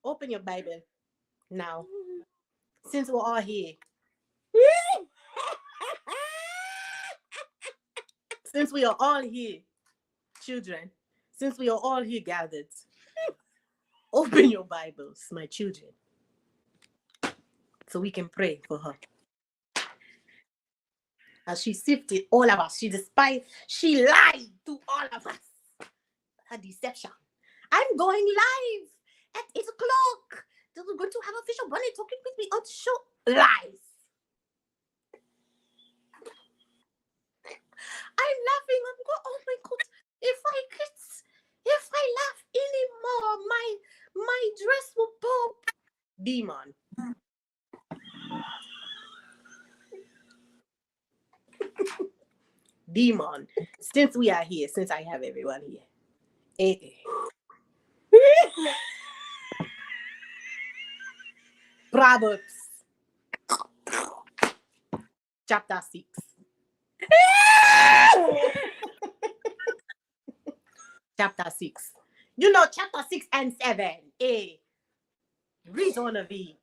open your Bible now. Since we're all here. Since we are all here, children, since we are all here gathered, open your Bibles, my children, so we can pray for her. As she sifted all of us, she lied to all of us. Her deception. I'm going live at 8 o'clock. We're going to have official Bunny talking with me on the show. Lies. I'm laughing. I'm going, oh my God. If I laugh anymore, my dress will pop. Demon. Demon. Since we are here, since I have everyone here. Proverbs. Chapter 6. Chapter 6. You know, chapter 6 and 7. Read all of it.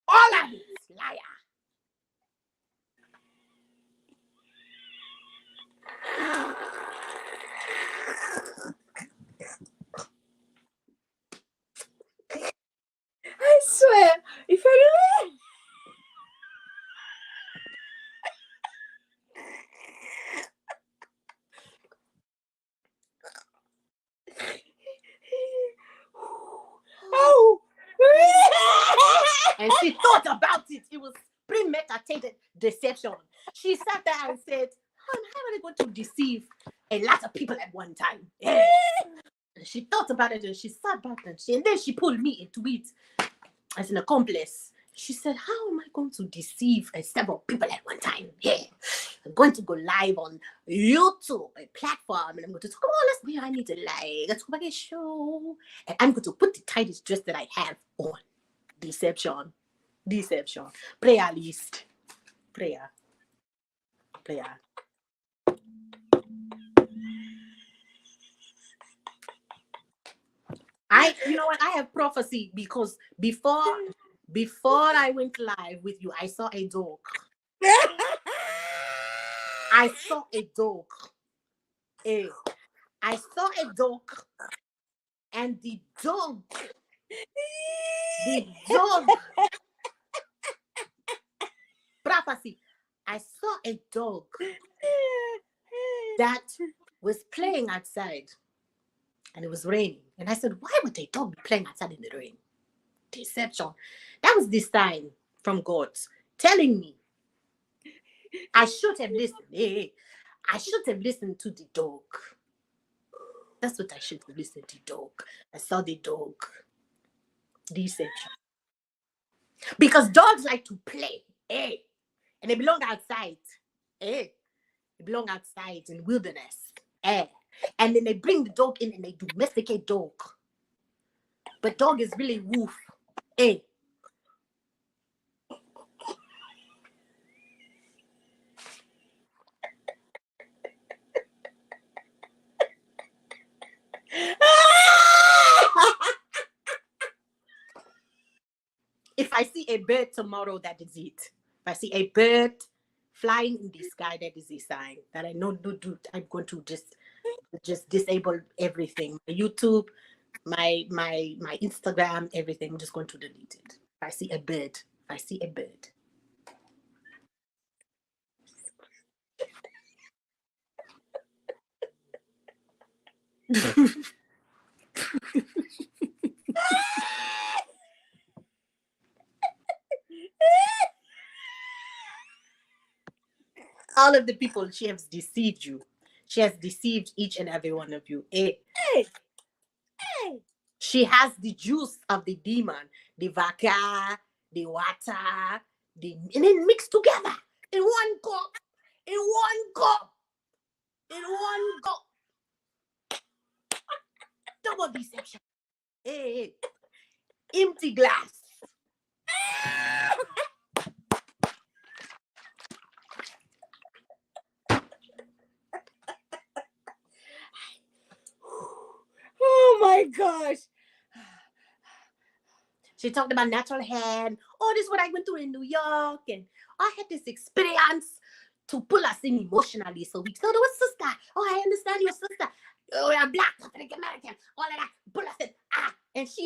All of it, liar. I swear, if I don't. Oh. And she thought about it. It was premeditated deception. She sat there and said, how am I going to deceive a lot of people at one time? Yeah. She thought about it and she sat back and then she pulled me into it as an accomplice. She said, how am I going to deceive several people at one time? Yeah. I'm going to go live on YouTube, a platform, and I'm going to talk about let's where I need to lie. Let's go back and show. And I'm going to put the tightest dress that I have on. Deception. Deception. Prayer list. Prayer. Prayer. You know what? I have prophecy because before I went live with you, I saw a dog. I saw a dog. I saw a dog, and the dog, prophecy. I saw a dog that was playing outside, and it was raining. And I said, why would a dog be playing outside in the rain? Deception. That was the sign from God telling me I should have listened. I should have listened to the dog. That's what I should have listened to the dog. I saw the dog. Deception. Because dogs like to play. And they belong outside. They belong outside in wilderness. And then they bring the dog in and they domesticate dog. But dog is really wolf. If I see a bird tomorrow, that is it. If I see a bird flying in the sky, that is a sign that I know I'm going to just disable everything. My YouTube, my Instagram, everything. I'm just going to delete it. If I see a bird. If I see a bird. All of the people, she has deceived you. She has deceived each and every one of you. She has the juice of the demon, the vodka, the water, and then mixed together in one cup. In one cup. In one cup. Double deception. Empty glass. Oh my gosh. She talked about natural hair. Oh, this is what I went through in New York. And I had this experience to pull us in emotionally. So we told her, sister. Oh, I understand your sister. Oh, you're black, African American, all of that. Pull us in. And she,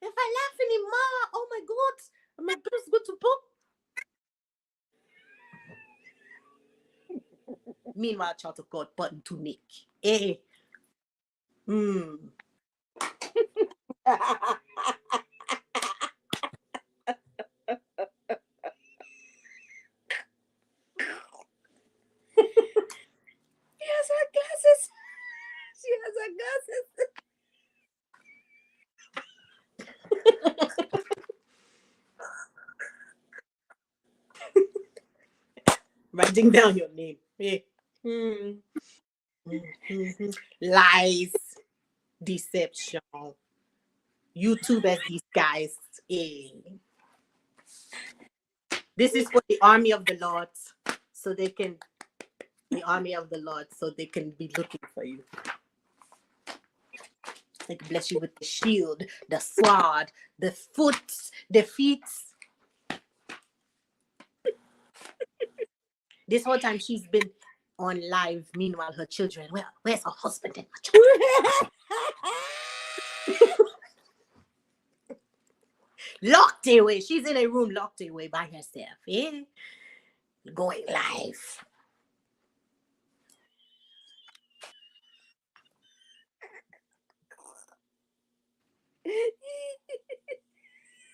if I laugh anymore, oh my God, my breath's going to pop. Meanwhile, child of God, button to Nick. She has her glasses. She has her glasses. Writing down your name. Lies, deception. YouTube as these guys. This is for the army of the Lord, so they can be looking for you. They can bless you with the shield, the sword, the feet. This whole time she's been on live. Meanwhile, her children, well, where's her husband and her children? Locked away. She's in a room locked away by herself. Going live.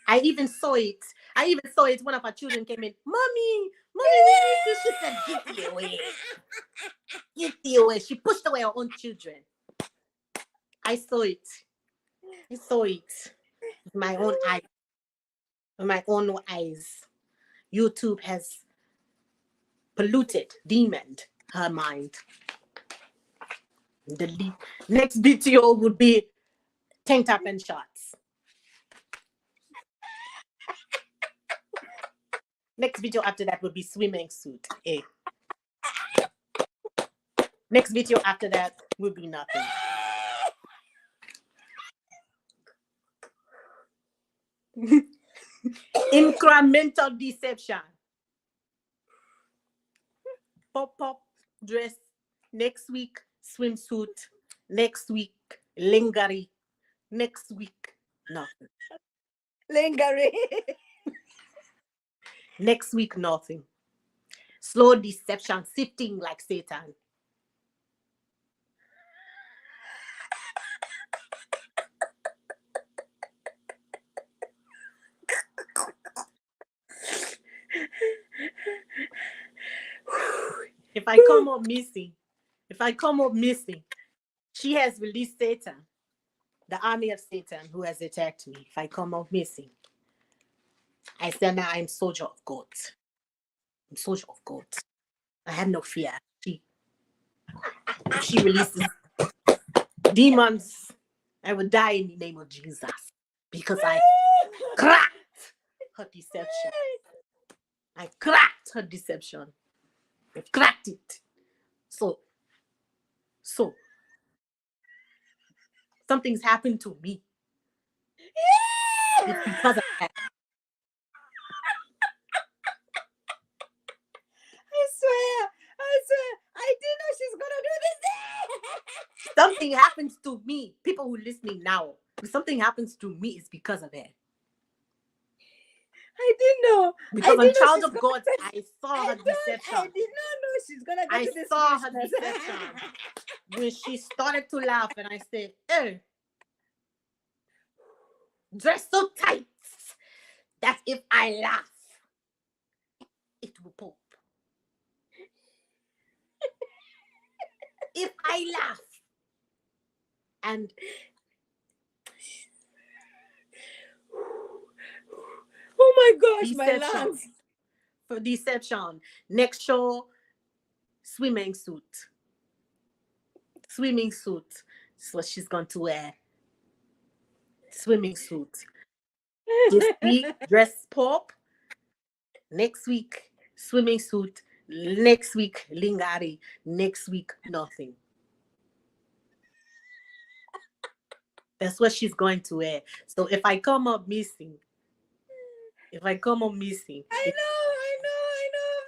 I even saw it. I even saw it. One of our children came in. Mommy, where is this? She said, get the away. Get the away. She pushed away her own children. I saw it. I saw it with my own eyes. With my own eyes. YouTube has polluted, demoned her mind. The next video would be tank top and shorts. Next video after that would be swimming suit. Eh. Next video after that would be nothing. Incremental deception. Pop dress. Next week, swimsuit. Next week, lingerie. Next week, nothing. Lingerie. Next week, nothing. Slow deception, sifting like Satan. If I come up missing, she has released Satan, the army of Satan who has attacked me. If I come up missing, I say now I'm soldier of God. I'm soldier of God. I have no fear. She releases demons. I will die in the name of Jesus because I cracked her deception. I cracked her deception. I cracked it. So something's happened to me. It's because of that. I swear, I didn't know she's gonna do this. Something happens to me. People who are listening now, if something happens to me, it's because of it. I didn't know. Because I'm child of God, I saw her deception. I did not know she's gonna go to this. I saw her deception. When she started to laugh, and I said, "Hey, dress so tight that if I laugh, it will pop. If I laugh." And oh my gosh, deception. my lungs. For deception. Next show, swimming suit. Swimming suit. That's what she's going to wear. Swimming suit. This week, dress pop. Next week, swimming suit. Next week, lingerie. Next week, nothing. That's what she's going to wear. So if I come up missing, I know.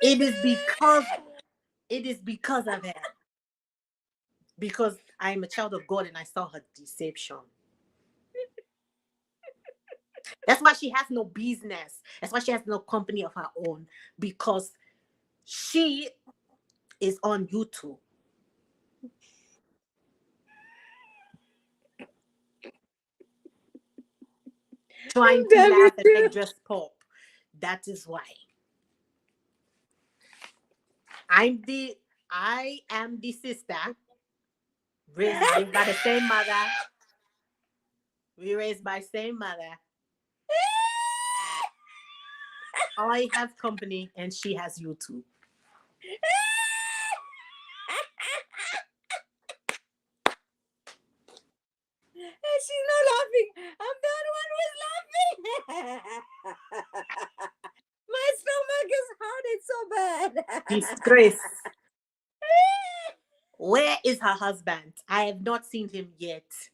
it is because of her. Because I am a child of God and I saw her deception. That's why she has no business. That's why she has no company of her own. Because she is on YouTube. Trying to laugh and make dress pop. That is why. I am the sister raised by the same mother. We raised by same mother. I have company and she has YouTube. She's not laughing. I'm the one who's laughing. My stomach is hurting so bad. Disgrace. Where is her husband? I have not seen him yet.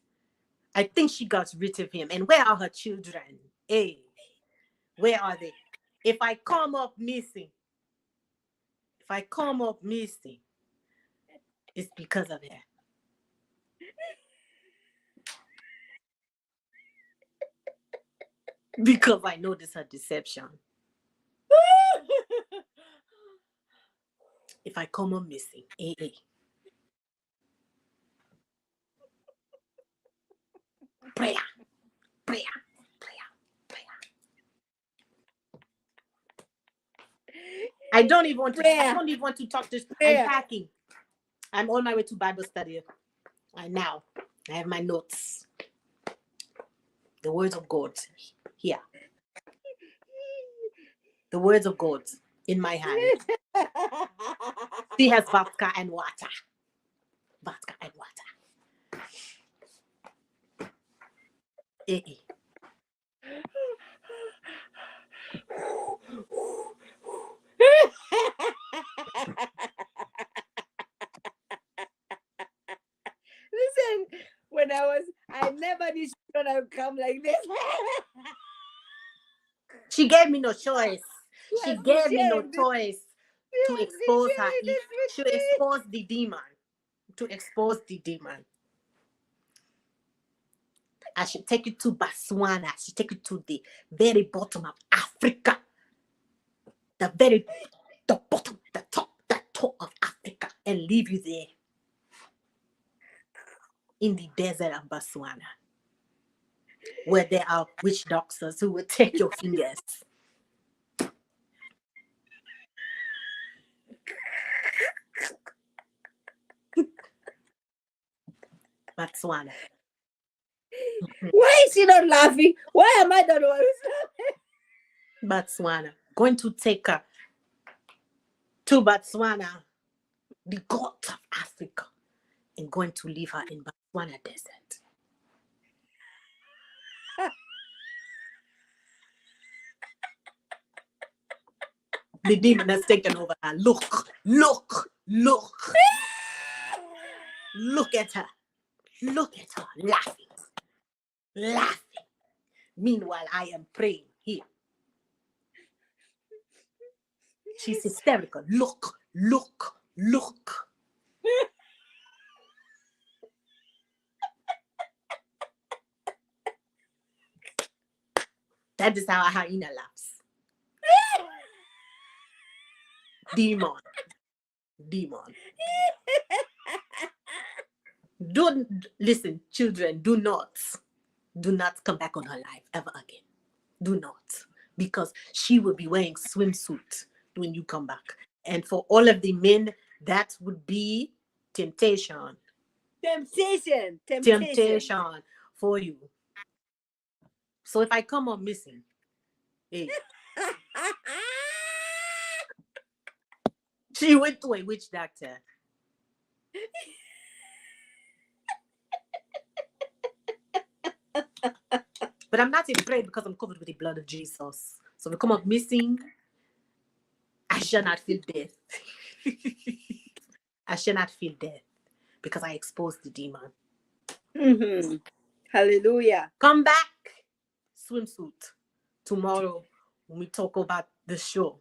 I think she got rid of him. And where are her children? Hey, where are they? If I come up missing, it's because of her. Because I know this is her deception. If I come up missing, prayer. I don't even want to. I Prayer. don't even want to talk this. I'm Prayer. packing. I'm on my way to Bible study. And now I have my notes. The words of God here. The words of God in my hand. She has vodka and water. Vodka and water. Eh, eh. Listen, I never did children I would come like this. She gave me no choice. You She have been gave me no sharing this. choice You to have been expose her. sharing this To with me. expose the demon. To expose the demon. I should take you to Botswana. I should take you to the very bottom of Africa. The bottom, the top of Africa, and leave you there in the desert of Botswana, where there are witch doctors who will take your fingers. Botswana. Why is she not laughing? Why am I the one who's laughing? Botswana. Going to take her to Botswana, the god of Africa, and going to leave her in Botswana desert. The demon has taken over her. Look. Look at her. Look at her laughing. Meanwhile, I am praying here. She's hysterical. Look. That is how a hyena laughs. Demon. Don't listen, children. Do not come back on her life ever again. Do not, because she will be wearing swimsuit when you come back. And for all of the men, that would be temptation for you. So if I come up missing, hey, she went to a witch doctor. But I'm not afraid because I'm covered with the blood of Jesus. So if I come up missing, I shall not feel death. I shall not feel death because I exposed the demon. Mm-hmm. Hallelujah. Come back, swimsuit, tomorrow when we talk about the show.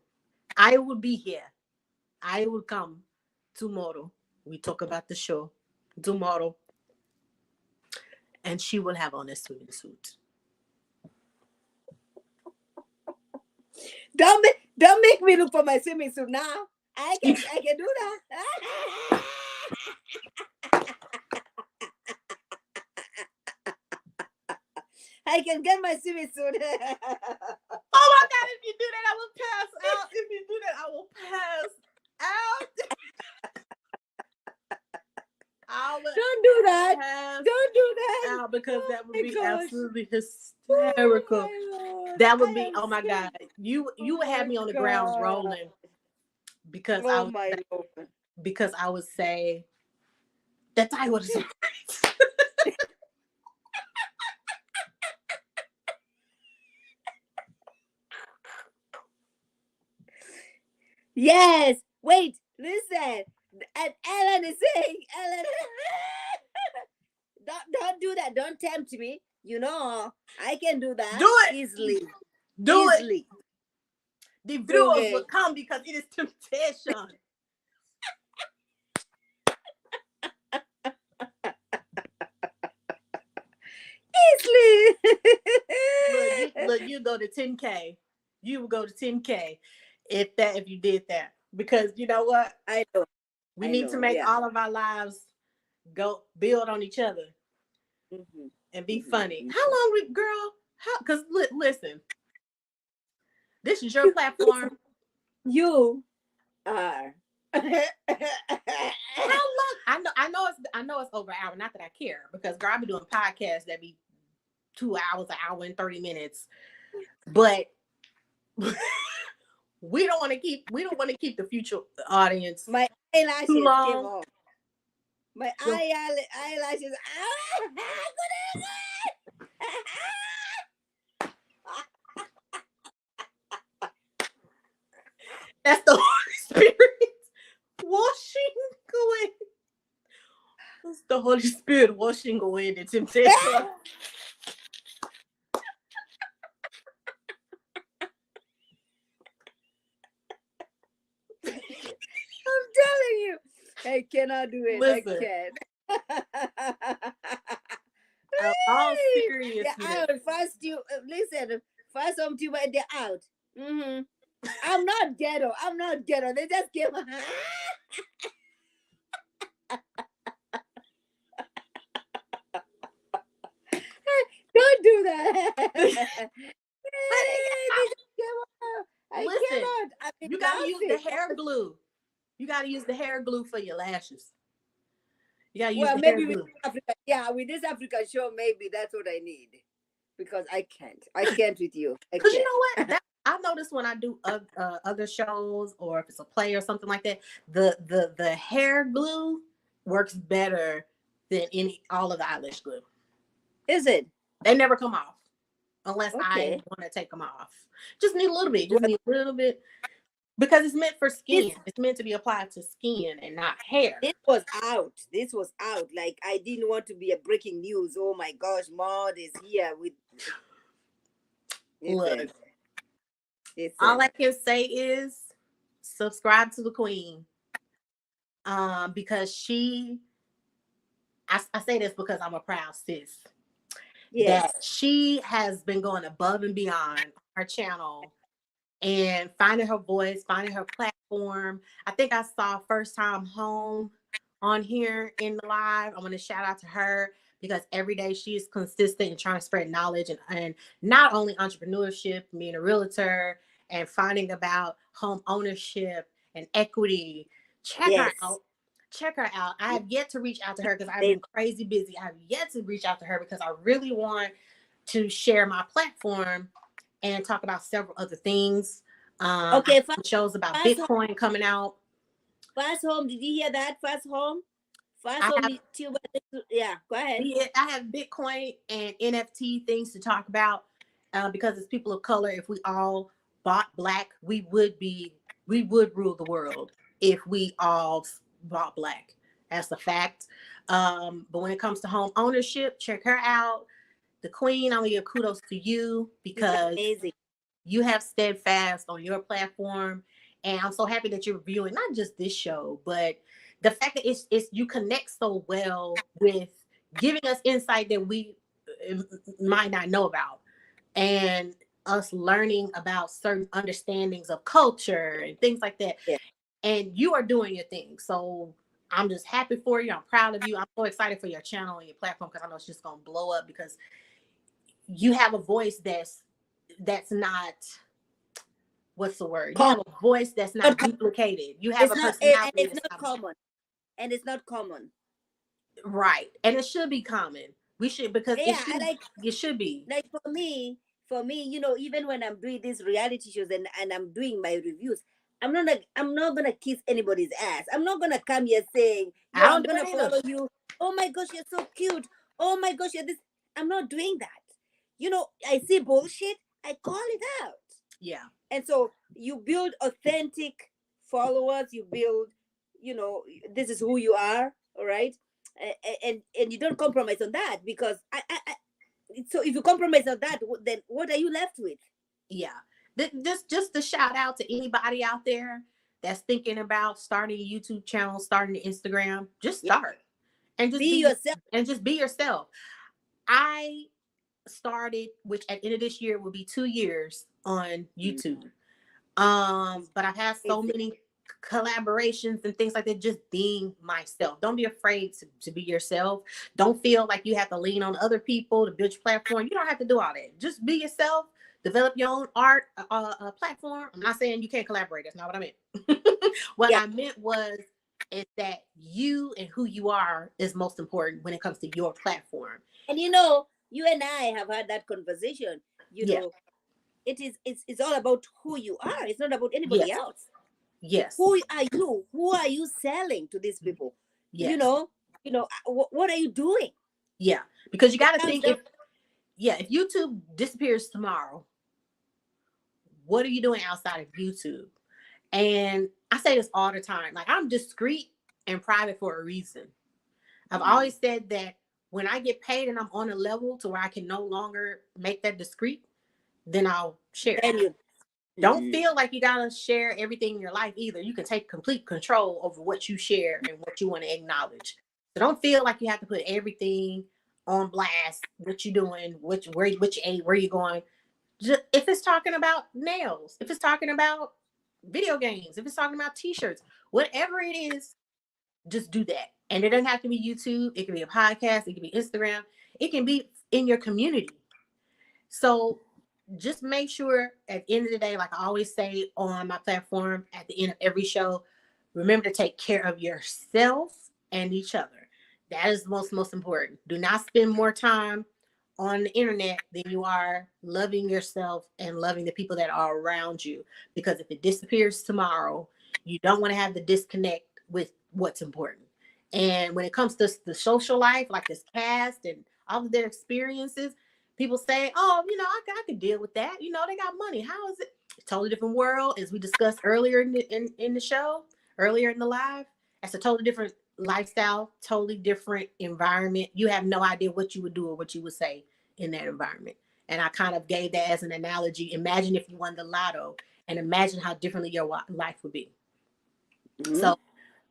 I will be here. I will come tomorrow. We talk about the show tomorrow. And she will have on a swimming suit. Don't make me look for my swimming suit now. I can do that. I can get my swimming suit. Oh my God, if you do that, I will pass out. If you do that, I will pass out. Don't do that. Don't do that. Out because that would be gosh. absolutely hysterical. Oh that would be, oh my God. You would have me on the ground rolling because because I would say that I would say yes. Wait, listen. And Ellen is saying, Ellen, don't do that. Don't tempt me. You know, I can do that. Do it. Easily. Do easily. It. The viewers will come because it is temptation. Easily. Look, you go to 10K. You will go to 10K if you did that. Because you know what? I know. We need to make all of our lives go build on each other and be funny. How long girl? Because listen, this is your platform. You are. How long? I know it's over an hour. Not that I care, because girl, I be doing podcasts that be 2 hours, an hour and 30 minutes. But we don't want to keep the future audience My too eyelashes came long. off. My Well, eyelashes. that's the Holy Spirit washing away. That's the Holy Spirit washing away the temptation. I'm telling you, I cannot do it. I Listen, can't. all They're seriousness. out. First, you listen. First, some tuber, they're out. I'm not ghetto. I'm not ghetto. They just came. Don't do that. They just came out. I Listen, cannot. I'm you got to use the laughing. hair glue. You got to use the hair glue for your lashes. You got to use Well, the hair maybe with glue. Africa, yeah, with this African show, maybe that's what I need because I can't. I can't with you. I Because you can't. know what? I notice when I do other shows, or if it's a play or something like that, the hair glue works better than any all of the eyelash glue. Is it They never come off unless I okay? want to take them off. Just need a little bit. Just Well, need a little bit, because it's meant for this skin. It's meant to be applied to skin and not hair. this was out. This was out. Like I didn't want to be a breaking news. Oh my gosh, Maud is here with. Look, Listen, all listen. I can say is subscribe to the queen. Because I say this because I'm a proud sis, Yes, that she has been going above and beyond her channel and finding her voice, finding her platform. I think I saw First Time Home on here in the live. I want to shout out to her because every day she is consistent in trying to spread knowledge and not only entrepreneurship, being a realtor and finding about home ownership and equity. Check her yes. out. Check her out. I have yet to reach out to her because I've They, been crazy busy. I have yet to reach out to her because I really want to share my platform and talk about several other things. I okay, have some shows about fast home. Bitcoin coming out. Fast home. Did you hear that? Fast home. Fast I home. have Tuber. Yeah. Go ahead. I have Bitcoin and NFT things to talk about, because as people of color, if we all bought black, we would rule the world if we all bought black. That's a fact. But when it comes to home ownership, check her out. The queen, I'm gonna give kudos to you She's because amazing. you have steadfast on your platform, and I'm so happy that you're reviewing not just this show, but the fact that it's you connect so well with giving us insight that we might not know about, and us learning about certain understandings of culture and things like that. Yeah. And you are doing your thing, so I'm just happy for you. I'm proud of you. I'm so excited for your channel and your platform because I know it's just gonna blow up because you have a voice that's not, what's the word? You Common. have a voice that's Not not common. duplicated. You have It's a not, and personality it's that's not not, common. And it's not common. right. And it should be common. We should, because Yeah, I like it should be. for me, even when I'm doing these reality shows and I'm doing my reviews, I'm not gonna kiss anybody's ass. I'm not gonna come here saying, I yo, don't I'm do gonna it either. follow you. Oh my gosh, you're so cute. Oh my gosh, you're this. I'm not doing that. I see bullshit, I call it out. Yeah. And so you build authentic followers, you build, this is who you are, all right? And you don't compromise on that because so if you compromise on that, then what are you left with? Yeah. Just to shout out to anybody out there that's thinking about starting a YouTube channel, starting an Instagram, just Yeah. start and Be yourself. just be yourself. I started, which at the end of this year will be 2 years on Mm, YouTube. But I've had so amazing. many collaborations and things like that, just being myself. Don't be afraid to be yourself. Don't feel like you have to lean on other people to build your platform. You don't have to do all that. Just be yourself. develop your own art platform. I'm not saying you can't collaborate. That's not what I meant. What Yeah. I meant was is that you and who you are is most important when it comes to your platform. And you and I have had that conversation. You Yeah. know, it's all about who you are. It's not about anybody Yes. else. Yes. Who are you? Who are you selling to these people? You Yes. know, what are you doing? Yeah. Because you It got to comes think, down. if YouTube disappears tomorrow, what are you doing outside of YouTube? And I say this all the time. Like, I'm discreet and private for a reason. I've Mm. always said that when I get paid and I'm on a level to where I can no longer make that discreet, then I'll share it. Then you. Don't Mm. feel like you gotta share everything in your life either. You can take complete control over what you share and what you want to acknowledge. So don't feel like you have to put everything on blast. What you doing? Which age? Where you going? Just, if it's talking about nails, if it's talking about video games, if it's talking about T-shirts, whatever it is, just do that. And it doesn't have to be YouTube. It can be a podcast. It can be Instagram. It can be in your community. So just make sure at the end of the day, like I always say on my platform at the end of every show, remember to take care of yourself and each other. That is most important. Do not spend more time on the internet than you are loving yourself and loving the people that are around you. Because if it disappears tomorrow, you don't want to have the disconnect with what's important. And when it comes to the social life, like this cast and all of their experiences, people say, "Oh, I could deal with that. They got money. How is it?" Totally different world, as we discussed earlier in the show, earlier in the live. That's a totally different lifestyle, totally different environment. You have no idea what you would do or what you would say in that environment. And I kind of gave that as an analogy. Imagine if you won the lotto, and imagine how differently your life would be. Mm. So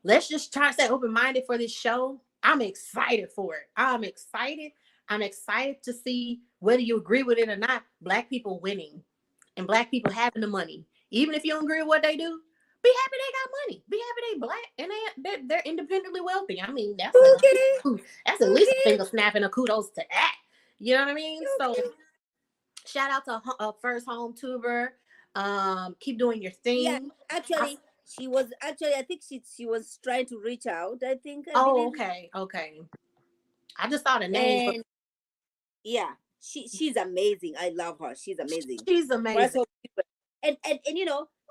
let's just try to stay open-minded for this show. I'm excited for it. I'm excited. I'm excited to see whether you agree with it or not. Black people winning and Black people having the money. Even if you don't agree with what they do, be happy they got money. Be happy they Black and they're independently wealthy. I mean, Okay. that's at least a Okay. finger snapping a kudos to that. You know what I mean? So Okay. shout out to First Home Tuber. Keep doing your Yeah. thing. I, Actually, she was actually. I think she was trying to reach out. I oh, believe. okay, okay. I just saw the name, but And yeah, she's amazing. I love her. She's amazing. she's First amazing. of all, and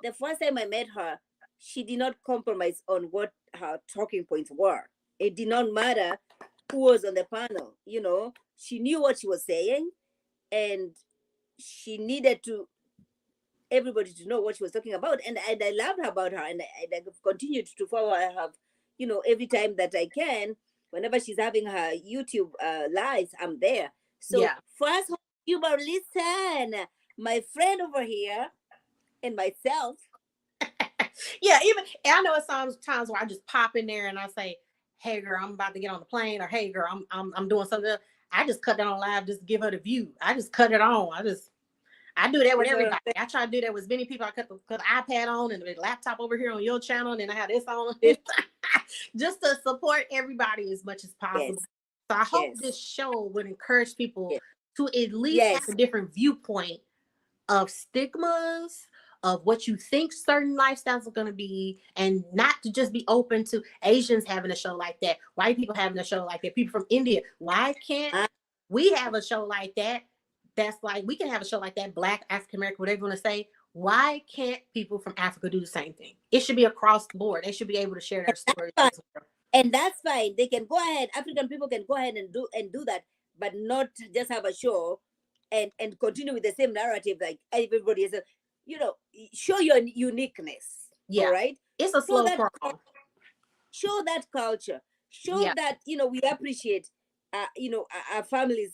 the first time I met her, she did not compromise on what her talking points were. It did not matter who was on the panel. She knew what she was saying, and she needed to everybody to know what she was talking about. And I loved her about her, and I continued to follow her. Every time that I can, whenever she's having her YouTube lives, I'm there. So Yeah. first, YouTuber, listen, my friend over here and myself. Yeah, even I know it sounds times where I just pop in there and I say, "Hey girl, I'm about to get on the plane," or "Hey girl, I'm doing something." I just cut that on live just to give her the view. I just cut it on. I do that with That's what I'm everybody. saying. I try to do that with as many people. I cut the iPad on and the laptop over here on your channel, and then I have this on, just to support everybody as much as possible. Yes, So I hope yes, this show would encourage people yes, to at least have yes. a different viewpoint of stigmas, of what you think certain lifestyles are going to be, and not to just be open to Asians having a show like that, white people having a show like that, people from India. Why can't Uh, we have a show like that? That's like, we can have a show like that, Black, African American, whatever you want to say. Why can't people from Africa do the same thing? It should be across the board. They should be able to share their and that's stories fine. as well. And that's fine. They can go ahead. African people can go ahead and do that, but not just have a show and continue with the same narrative like everybody is. Show your uniqueness. All Yeah, right. it's a Show slow that. crawl. Show that culture. Show Yeah, that we appreciate. Our families.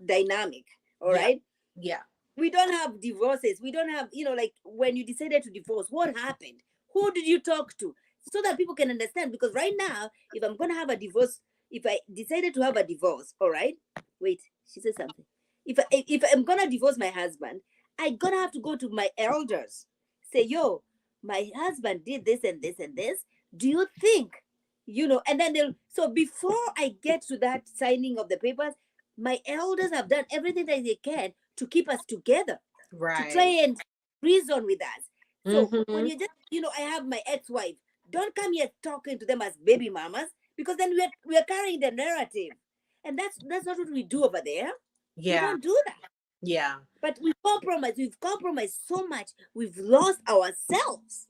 Dynamic. All yeah, right. yeah. We don't have divorces. We don't have, like when you decided to divorce, what happened? Who did you talk to? So that people can understand. Because right now, if I'm going to have a divorce, if I decided to have a divorce, all right, wait, she said something. If I'm going to divorce my husband, I'm going to have to go to my elders, say, yo, my husband did this and this and this. Do you think, and then so before I get to that signing of the papers, my elders have done everything that they can to keep us together. to try Right. and reason with us. So when Mm-hmm. you just, I have my ex-wife, don't come here talking to them as baby mamas, because then we're carrying the narrative. And that's not what we do over there. We Yeah. don't do that. Yeah. But we've compromised so much, we've lost ourselves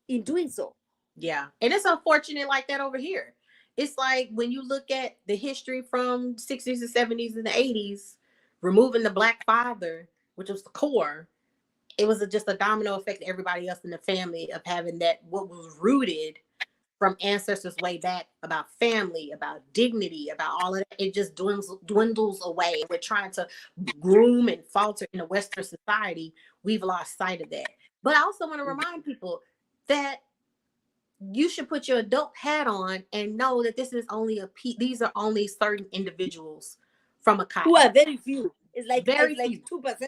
in doing so. Yeah. And it's unfortunate like that over here. It's like when you look at the history from 60s and 70s and the 80s, removing the black father, which was the core, it was just a domino effect to everybody else in the family of having that what was rooted from ancestors way back about family, about dignity, about all of that. It just dwindles away. We're trying to groom and falter in a Western society. We've lost sight of that. But I also want to remind people that you should put your adult hat on and know that this is only these are only certain individuals from a Who cotton. are very few. It's Very like few. 2%.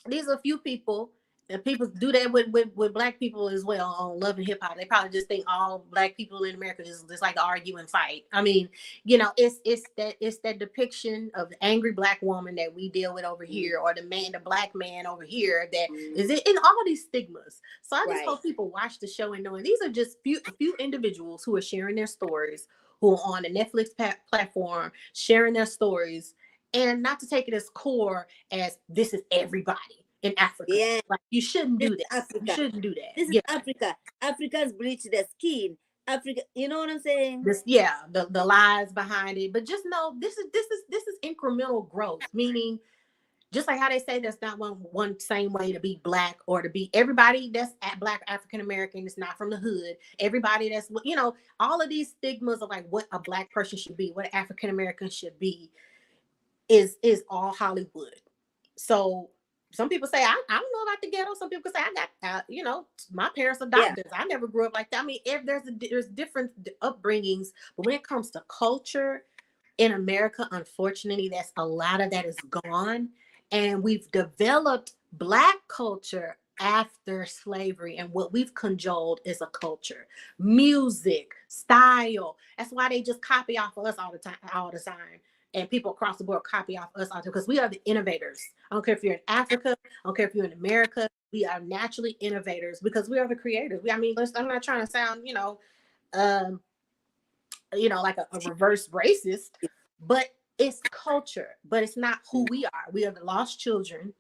These are a few people, and people do that with black people as well on Love and Hip Hop. They probably just think all black people in America is just like argue and fight. I mean, it's that depiction of the angry black woman that we deal with over here, or the black man over here that is in all these stigmas. So I just Right. hope people watch the show and knowing these are just a few individuals who are sharing their stories, who are on a Netflix platform sharing their stories, and not to take it as core as this is everybody in Africa. Yeah. Like you shouldn't This do is that. You Africa. shouldn't do that. This is Yeah. Africa. Africans bleach their skin. Africa, you know what I'm saying? The lies behind it. But just know this is incremental growth, meaning just like how they say there's not one same way to be black or to be everybody that's black African American is not from the hood. Everybody that's all of these stigmas of like what a black person should be, what African American should be is all Hollywood. So some people say I don't know about the ghetto. Some people say I got my parents are Yeah. doctors. I never grew up like that. I mean, if there's different upbringings, but when it comes to culture in America, unfortunately, that's a lot of that is gone, and we've developed black culture after slavery, and what we've controlled is a culture, music, style. That's why they just copy off of us all the time, and people across the board copy off us all the time because we are the innovators. I don't care if you're in Africa, I don't care if you're in America. We are naturally innovators because we are the creators. I mean, I'm not trying to sound, um, like a reverse racist, but it's culture, but it's not who we are. We are the lost children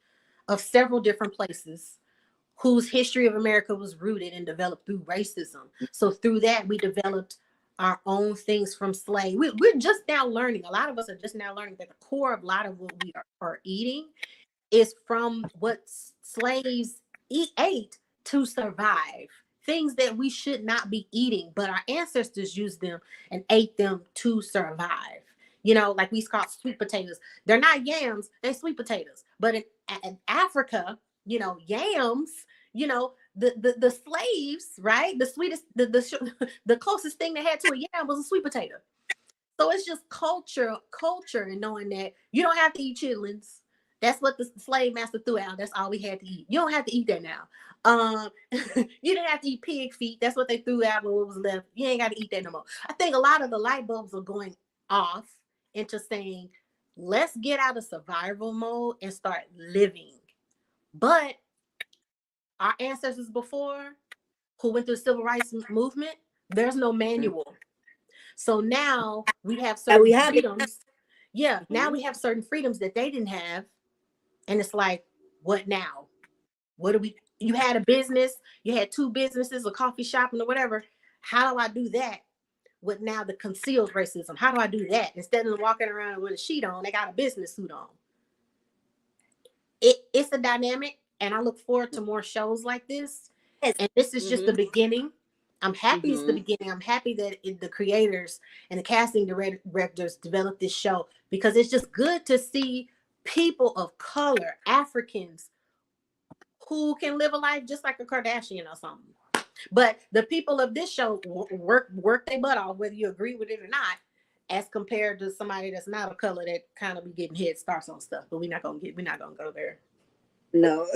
of several different places whose history of America was rooted and developed through racism. So through that, we developed our own things from slave. We're just now learning. A lot of us are just now learning that the core of a lot of what we are eating is from what slaves ate to survive. Things that we should not be eating, but our ancestors used them and ate them to survive. Like we call sweet potatoes. They're not yams, they're sweet potatoes. But in Africa, yams, the slaves, right? The sweetest, the closest thing they had to a yam was a sweet potato. So it's just culture, and knowing that you don't have to eat chitlins. That's what the slave master threw out. That's all we had to eat. You don't have to eat that now. You didn't have to eat pig feet. That's what they threw out when it was left. You ain't got to eat that no more. I think a lot of the light bulbs are going off into saying, let's get out of survival mode and start living. But our ancestors before, who went through the civil rights movement, there's no manual. So now we have And we certain have it. freedoms. Yeah, now Mhm. we have certain freedoms that they didn't have. And it's like, what now? What do you had a business, you had two businesses, a coffee shop and or whatever. How do I do that with now the concealed racism? How do I do that? Instead of walking around with a sheet on, they got a business suit on. It's a dynamic, and I look forward to more shows like this. Yes. And this is just the Mm-hmm. beginning. I'm happy it's the Mm-hmm. beginning. I'm happy that the creators and the casting directors developed this show because it's just good to see people of color, Africans, who can live a life just like a Kardashian or something. But the people of this show work their butt off, whether you agree with it or not, as compared to somebody that's not a color that kind of be getting head starts on stuff. But we're not gonna go there. No.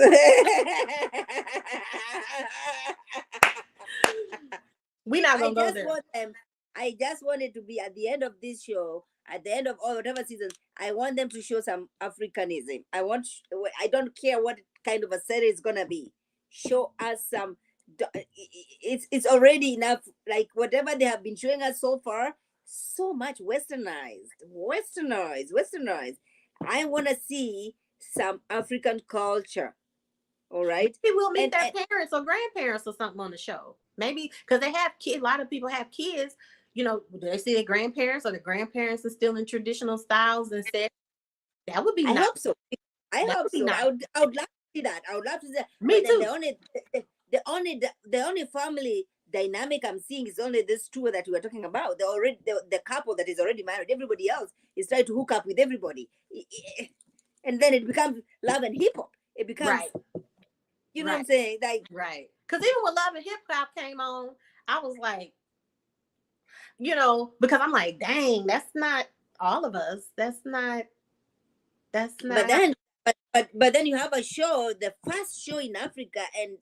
We're not I gonna go just there. want them. I just wanted to be at the end of this show. at the end of all whatever seasons, I want them to show some Africanism. I don't care what kind of a series it's gonna be. Show us some. It's already enough. Like whatever they have been showing us so far, so much westernized. I want to see some African culture. All right, Maybe we'll meet their and parents or grandparents or something on the show. Maybe because they have kids. A lot of people have kids. You know, do they see their grandparents or the grandparents instilling traditional styles and said that would be I nice. hope so. I That hope would be so. nice. I would love to see that. I would love to see that. Me But then too. the only family dynamic I'm seeing is only this two that we were talking about. The couple that is already married. Everybody else is trying to hook up with everybody, and then it becomes love and hip hop. It becomes, Right. you know what I'm Right. saying? Like, Right. Because even when Love and Hip Hop came on, I was like, you know, because I'm like, dang, that's not all of us. That's not. That's but not how. then, but then you have a show, the first show in Africa, and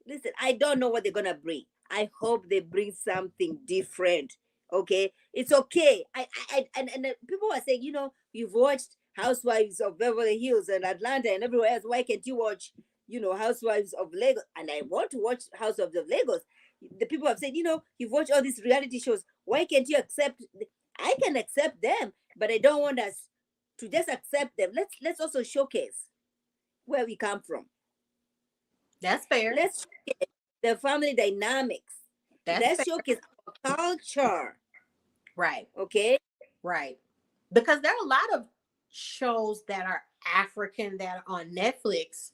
listen, I don't know what they're gonna bring. I hope they bring something different. Okay, it's okay. And people are saying, you've watched Housewives of Beverly Hills and Atlanta and everywhere else. Why can't you watch, Housewives of Lagos? And I want to watch Housewives of Lagos. The people have said, you've watched all these reality shows. Why can't you accept? I can accept them, but I don't want us to just accept them. Let's also showcase where we come from. That's fair. Let's showcase the family dynamics. That's Let's fair. showcase our culture. Right. Okay? Right. Because there are a lot of shows that are African that are on Netflix,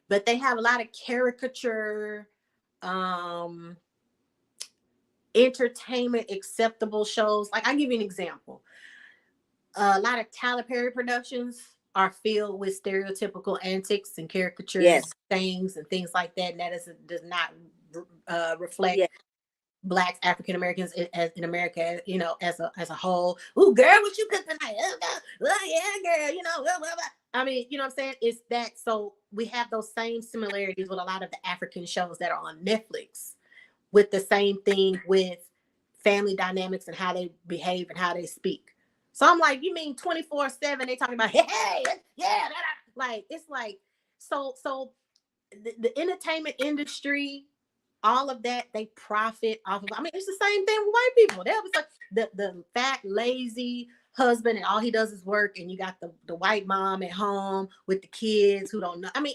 but they have a lot of caricature, um, entertainment acceptable shows. Like I'll give you an example. A lot of Tyler Perry productions are filled with stereotypical antics and caricatures, Yes. things and things like that. And that does not reflect Yes. Blacks, African Americans in America, as a whole. Ooh, girl, what you cook tonight? Oh, yeah, girl, blah, blah, blah. I mean, you know what I'm saying? It's that. So we have those same similarities with a lot of the African shows that are on Netflix, with the same thing with family dynamics and how they behave and how they speak. So I'm like, you mean 24/7? They talking about, hey, yeah, like it's like, so the entertainment industry, all of that, they profit off of. I mean, it's the same thing with white people. They was like the fat, lazy husband, and all he does is work, and you got the white mom at home with the kids who don't know. I mean,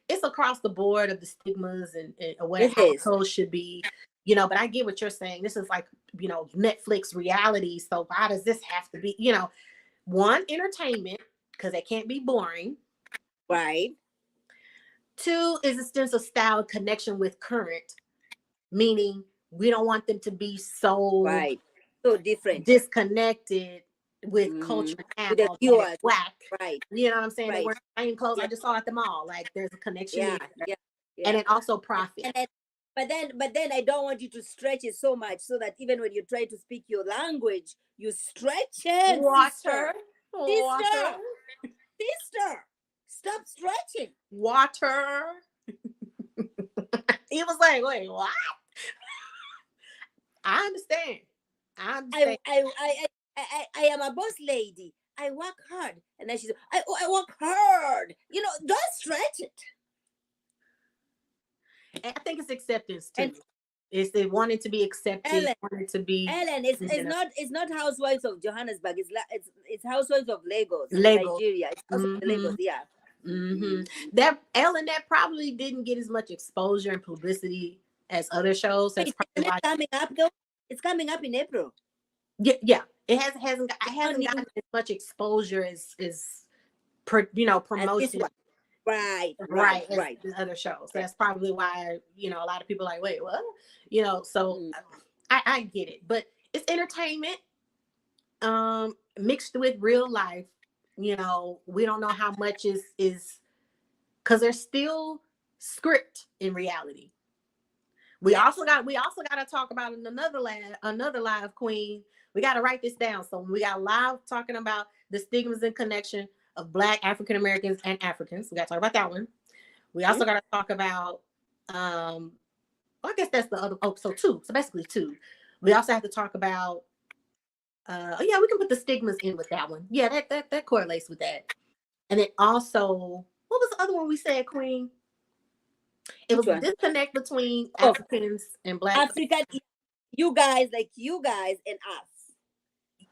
it's across the board of the stigmas and what a It is. household should be. But I get what you're saying. This is like, Netflix reality. So why does this have to be, one, entertainment, because they can't be boring. Right. Two is a sense of style connection with current, meaning we don't want them to be so Right. So different. disconnected with Mm-hmm. culture With the now that it's viewers. Black. Right. You know what I'm saying? They Right. wear the same clothes Yeah. I just saw at the mall. Like there's a connection Yeah. there. Yeah. And Yeah. it also And, profit. and then, but then I don't want you to stretch it so much so that even when you try to speak your language, you stretch it, Water. Water. sister, sister. Stop stretching. Water. He was like, wait, what? I understand. I understand. I am a boss lady. I work hard. And then she said, I work hard. Don't stretch it. And I think it's acceptance too. And It's they wanted to be accepted, Ellen, wanted to be, Ellen, it's not Housewives of Johannesburg. It's Housewives of Lagos, Lego. Nigeria. It's Housewives of Mm-hmm. Lagos, yeah. Mm-hmm. That Ellen, that probably didn't get as much exposure and publicity as other shows. That's probably why. Coming up though. It's coming up in April. Yeah. It hasn't On gotten as much exposure as as this promotion. one. Right. As the other shows. So that's probably why, a lot of people are like, wait, what? So I get it. But it's entertainment mixed with real life. We don't know how much is because there's still script in reality. We also got to talk about another live queen. We got to write this down. So we got live talking about the stigmas and connection of Black African Americans and Africans. We got to talk about that one. We also got to talk about I guess that's the other. Oh, so two. So basically two. We also have to talk about Oh yeah, we can put the stigmas in with that one. Yeah, that correlates with that. And then also, what was the other one we said, Queen? It Which was the one? disconnect between Oh, Africans and Black. African, you guys, like you guys and us.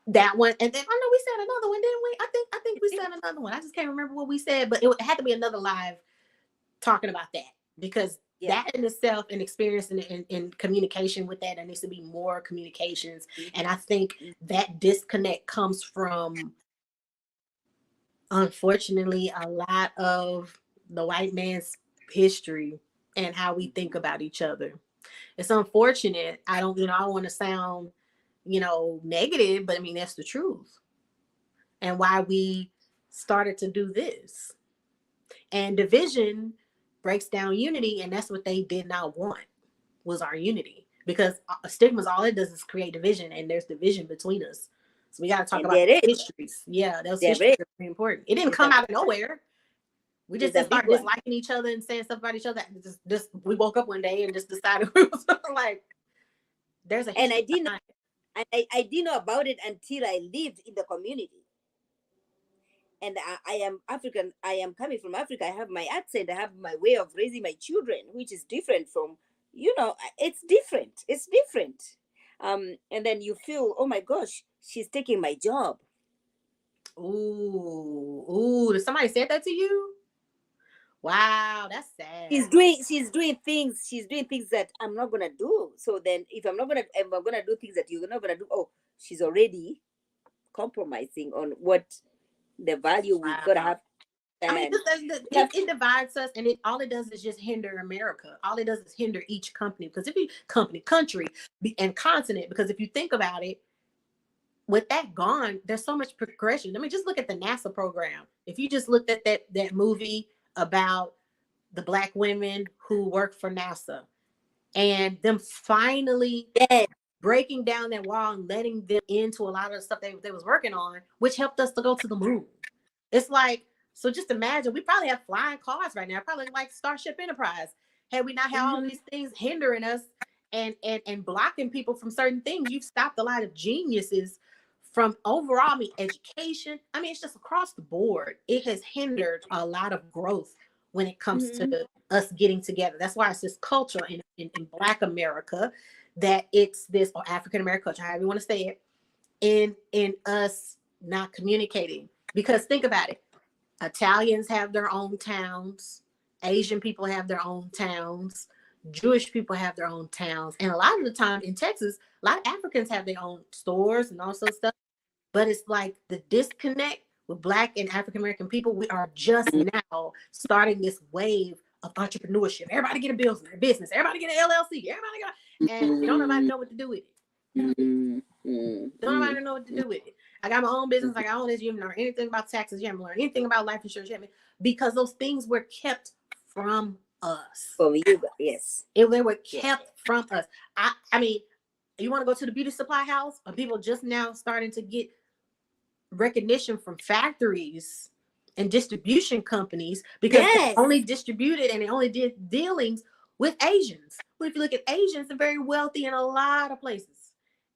That one, and then I know we said another one, didn't we? I think we said another one. I just can't remember what we said, but it had to be another live talking about that, because Yeah. that in itself and experience in communication with that, there needs to be more communications. And I think that disconnect comes from, unfortunately, a lot of the white man's history and how we think about each other. It's unfortunate. I don't want to sound, negative, but I mean, that's the truth. And why we started to do this. And division breaks down unity, and that's what they did not want, was our unity. Because stigmas, all it does is create division, and there's division between us. So we got to talk And about there is, histories. Yeah, those there histories is, are very important. It didn't it's come a, out of nowhere. We just it's a didn't big start one. disliking each other and saying stuff about each other. Just we woke up one day and just decided we was like, there's a And history behind it. I didn't know about it until I lived in the community. And I am African. I am coming from Africa. I have my accent. I have my way of raising my children, which is different from, it's different. It's different. And then you feel, oh my gosh, she's taking my job. Ooh, did somebody say that to you? Wow, that's sad. She's doing things that I'm not gonna do. So then if I'm gonna do things that you're not gonna do, oh, she's already compromising on what the value we've gotta Wow. have. I mean, And we have it divides us, and all it does is just hinder America. All it does is hinder each company, because if you country, and continent, because if you think about it, with that gone, there's so much progression. I mean, just look at the NASA program. If you just looked at that movie about the Black women who work for NASA, and them finally yes. breaking down that wall and letting them into a lot of the stuff they was working on, which helped us to go to the moon. It's like, so just imagine, we probably have flying cars right now, probably like Starship Enterprise. Had we not had all Mm-hmm. these things hindering us and blocking people from certain things, you've stopped a lot of geniuses from overall, I mean, education. I mean, it's just across the board. It has hindered a lot of growth when it comes Mm-hmm. to us getting together. That's why it's this culture in Black America, that it's this, or African American culture, however you want to say it, in us not communicating. Because think about it. Italians have their own towns. Asian people have their own towns. Jewish people have their own towns. And a lot of the time in Texas, a lot of Africans have their own stores and also stuff. But it's like the disconnect with Black and African American people. We are just now starting this wave of entrepreneurship. Everybody get a business. Everybody get an LLC. And don't nobody know what to do with it. Don't nobody know what to do with it. I got my own business. I got all this. You haven't learned anything about taxes. You haven't learned anything about life insurance. Because those things were kept from us. For you, yes. They were Yes. kept from us. I mean, you want to go to the beauty supply house? Are people just now starting to get recognition from factories and distribution companies, because they Yes. only distributed and they only did dealings with Asians? Well, if you look at Asians, they're very wealthy in a lot of places.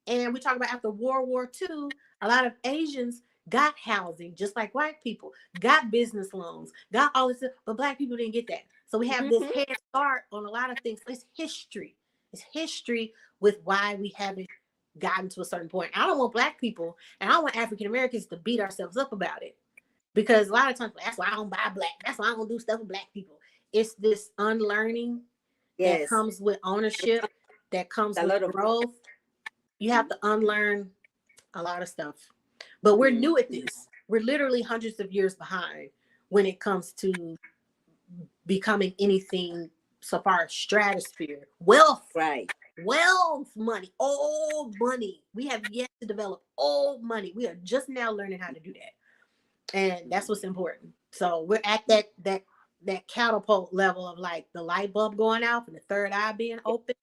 And we talk about after World War II, a lot of Asians got housing just like white people, got business loans, got all this stuff, but Black people didn't get that. So we have this head start on a lot of things. It's history. It's history with why we haven't gotten to a certain point. I don't want Black people and I don't want African Americans to beat ourselves up about it, because a lot of times that's why I don't buy Black. That's why I don't do stuff with Black people. It's this unlearning that Yes. comes with ownership, that comes A with lot of growth. You have to unlearn a lot of stuff. But we're new at this. We're literally hundreds of years behind when it comes to becoming anything so far as stratosphere. Wealth, money, old money. We have yet to develop old money. We are just now learning how to do that. And that's what's important. So we're at that catapult level of like the light bulb going out and the third eye being open,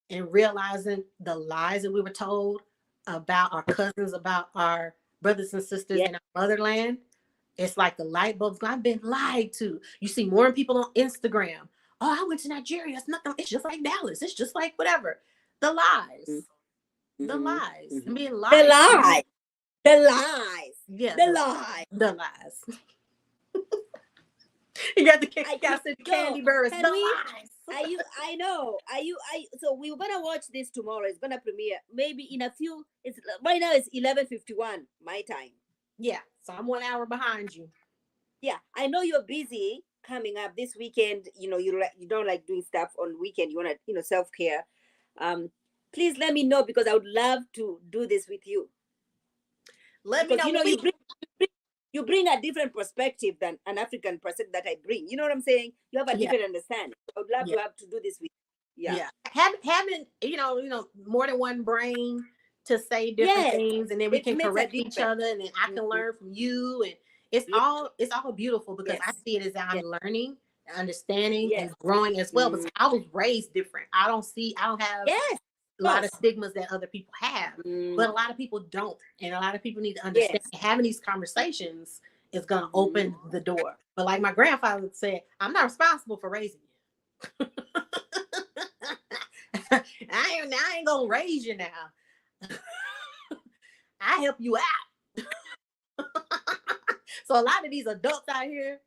and realizing the lies that we were told about our cousins, about our brothers and sisters in our motherland. It's like the light bulbs. I've been lied to. You see more people on Instagram. Oh, I went to Nigeria. It's nothing. It's just like Dallas. It's just like whatever. The lies. The Mm-hmm. lies Mm-hmm. and being The lied to. lies, the lies, Yeah, the lies. the lies. You got the I, you got the yo, candy birds. The can we? lies. Are you? I know. Are you? So we're gonna watch this tomorrow. It's gonna premiere maybe in a few. It's right now. It's 11:51 my time. Yeah, so I'm 1 hour behind you. Yeah, I know you're busy coming up this weekend. You don't like doing stuff on weekend. You wanna self care. Um, please let me know because I would love to do this with you Let me because know when you we. bring a different perspective than an African perspective that I bring. You know what I'm saying? You have a Yeah, different understanding. I would love yeah, to do this with you. Yeah. yeah. Having more than one brain to say different Yes, things, and then we it can makes a correct each difference. other, and then I can Mhm. learn from you, and Yes, it's all beautiful because I yes, see it as I'm yes, learning, understanding, yes. and growing as well. Because Mm. I was raised different. I don't have Yes, a of lot of course. stigmas that other people have, Mm. but a lot of people don't, and a lot of people need to understand Yes. having these conversations is going to Hmm. open the door. But like my grandfather said, I'm not responsible for raising you. I ain't gonna raise you now. I help you out. So a lot of these adults out here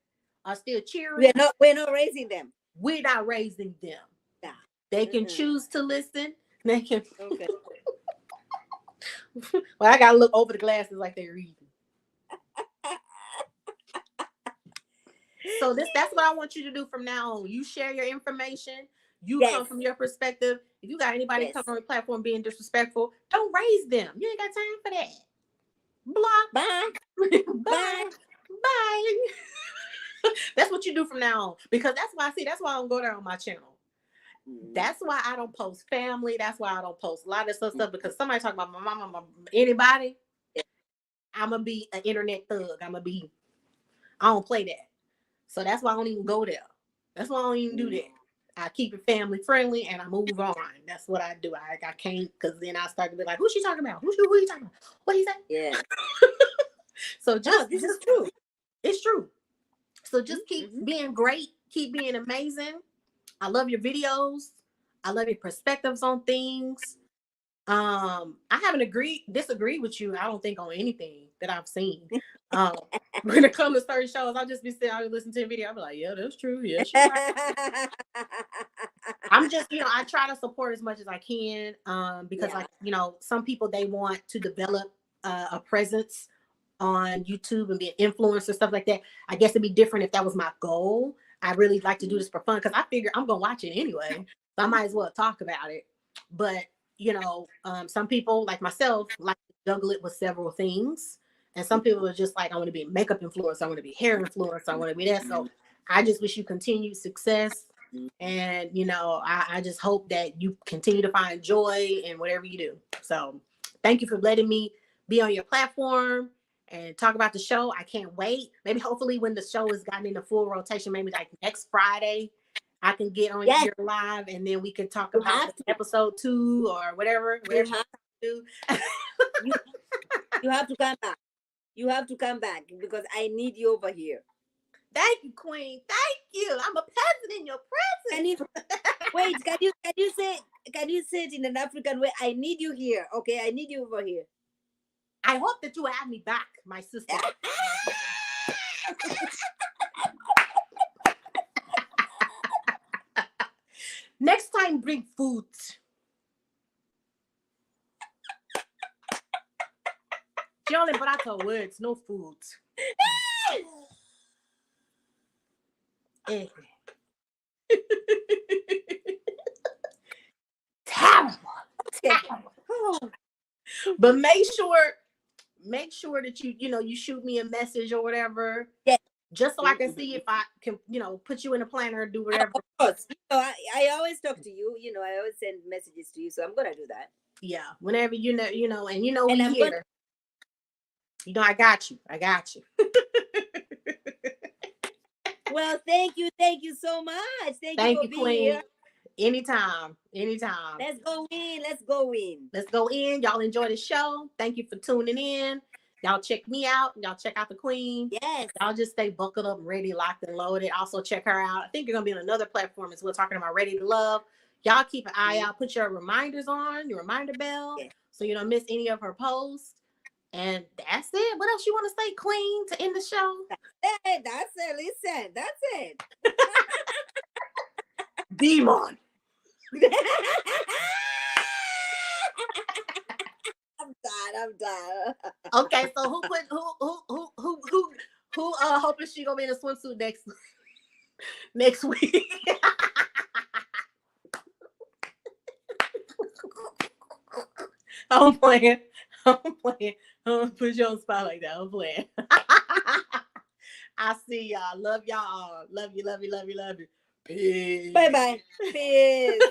are still cheering. We're not raising them. We're not raising them. Yeah. They can Mm-mm. choose to listen. They can. Okay. Well, I gotta look over the glasses like they're reading. So that's what I want you to do from now on. You share your information. You Yes. come from your perspective. If you got anybody Yes. come on the platform being disrespectful, don't raise them. You ain't got time for that. Block. Bye. Bye. Bye. Bye. That's what you do from now on. Because that's why I don't go there on my channel. Mm. That's why I don't post family. That's why I don't post a lot of stuff because somebody talk about my mama, anybody, Yes. I'm gonna be an internet thug. I don't play that. So that's why I don't even go there. That's why I don't even do Mm. that. I keep it family friendly and I move on. That's what I do. I can't because then I start to be like, who's she talking about? Who you talking about? What he say? Yeah. So No, this is true. it's true. So just keep Mm-hmm. being great, keep being amazing. I love your videos. I love your perspectives on things. I haven't disagreed with you. I don't think on anything that I've seen. Um, when it comes to certain shows, I'll just be sitting, I'll listen to a video. I'll be like, yeah, that's true. Yeah, she right. I'm just, I try to support as much as I can. Because Yeah. like, some people they want to develop a presence on YouTube and be an influencer, stuff like that. I guess it'd be different if that was my goal. I really like to do this for fun because I figure I'm gonna watch it anyway. So I might as well talk about it. But some people like myself like to juggle it with several things. And some people are just like, I want to be a makeup influencer, I want to be a hair influencer, I want to be that. So I just wish you continued success. And I just hope that you continue to find joy in whatever you do. So thank you for letting me be on your platform and talk about the show. I can't wait. Maybe hopefully when the show has gotten into full rotation, maybe like next Friday, I can get on Yes. here live and then we can talk You about have to. episode 2 or whatever You you have. do. You you have to come back. You have to come back because I need you over here. Thank you, Queen. Thank you. I'm a peasant in your Can presence. you wait? Can you say it in an African way? I need you here. Okay, I need you over here. I hope that you have me back, my sister. Next time, bring food. She only brought her words, no food. Eh. Terrible. Terrible. Oh, But make sure that you shoot me a message or whatever, yes. just so I can see Mhm. if I can, put you in a planner or do Of whatever. course. I always talk to you. I always send messages to you. So I'm gonna do that. Yeah, whenever and And we I'm gonna here. I got you. I got you. well, thank you so much. Thank you Thank for you, being here. Queen. Anytime. Anytime. Let's go in. Let's go in. Let's go in. Y'all enjoy the show. Thank you for tuning in. Y'all check me out. Y'all check out the Queen. Yes. Y'all just stay buckled up, ready, locked, and loaded. Also check her out. I think you're gonna be on another platform as well, talking about Ready to Love. Y'all keep an eye out. Put your reminders on, your reminder bell, Yes. so you don't miss any of her posts. And that's it. What else you want to say, Queen, to end the show? Hey, that's it. Listen, that's it. Demon. I'm done. I'm done. Okay, so who put who hoping she gonna be in a swimsuit next week? I'm playing. I'm playing. I'm gonna put you on the spot like that. I'm playing. I see y'all. Love y'all. Love you. Love you. Love you. Love you. Peace. Bye bye. Peace.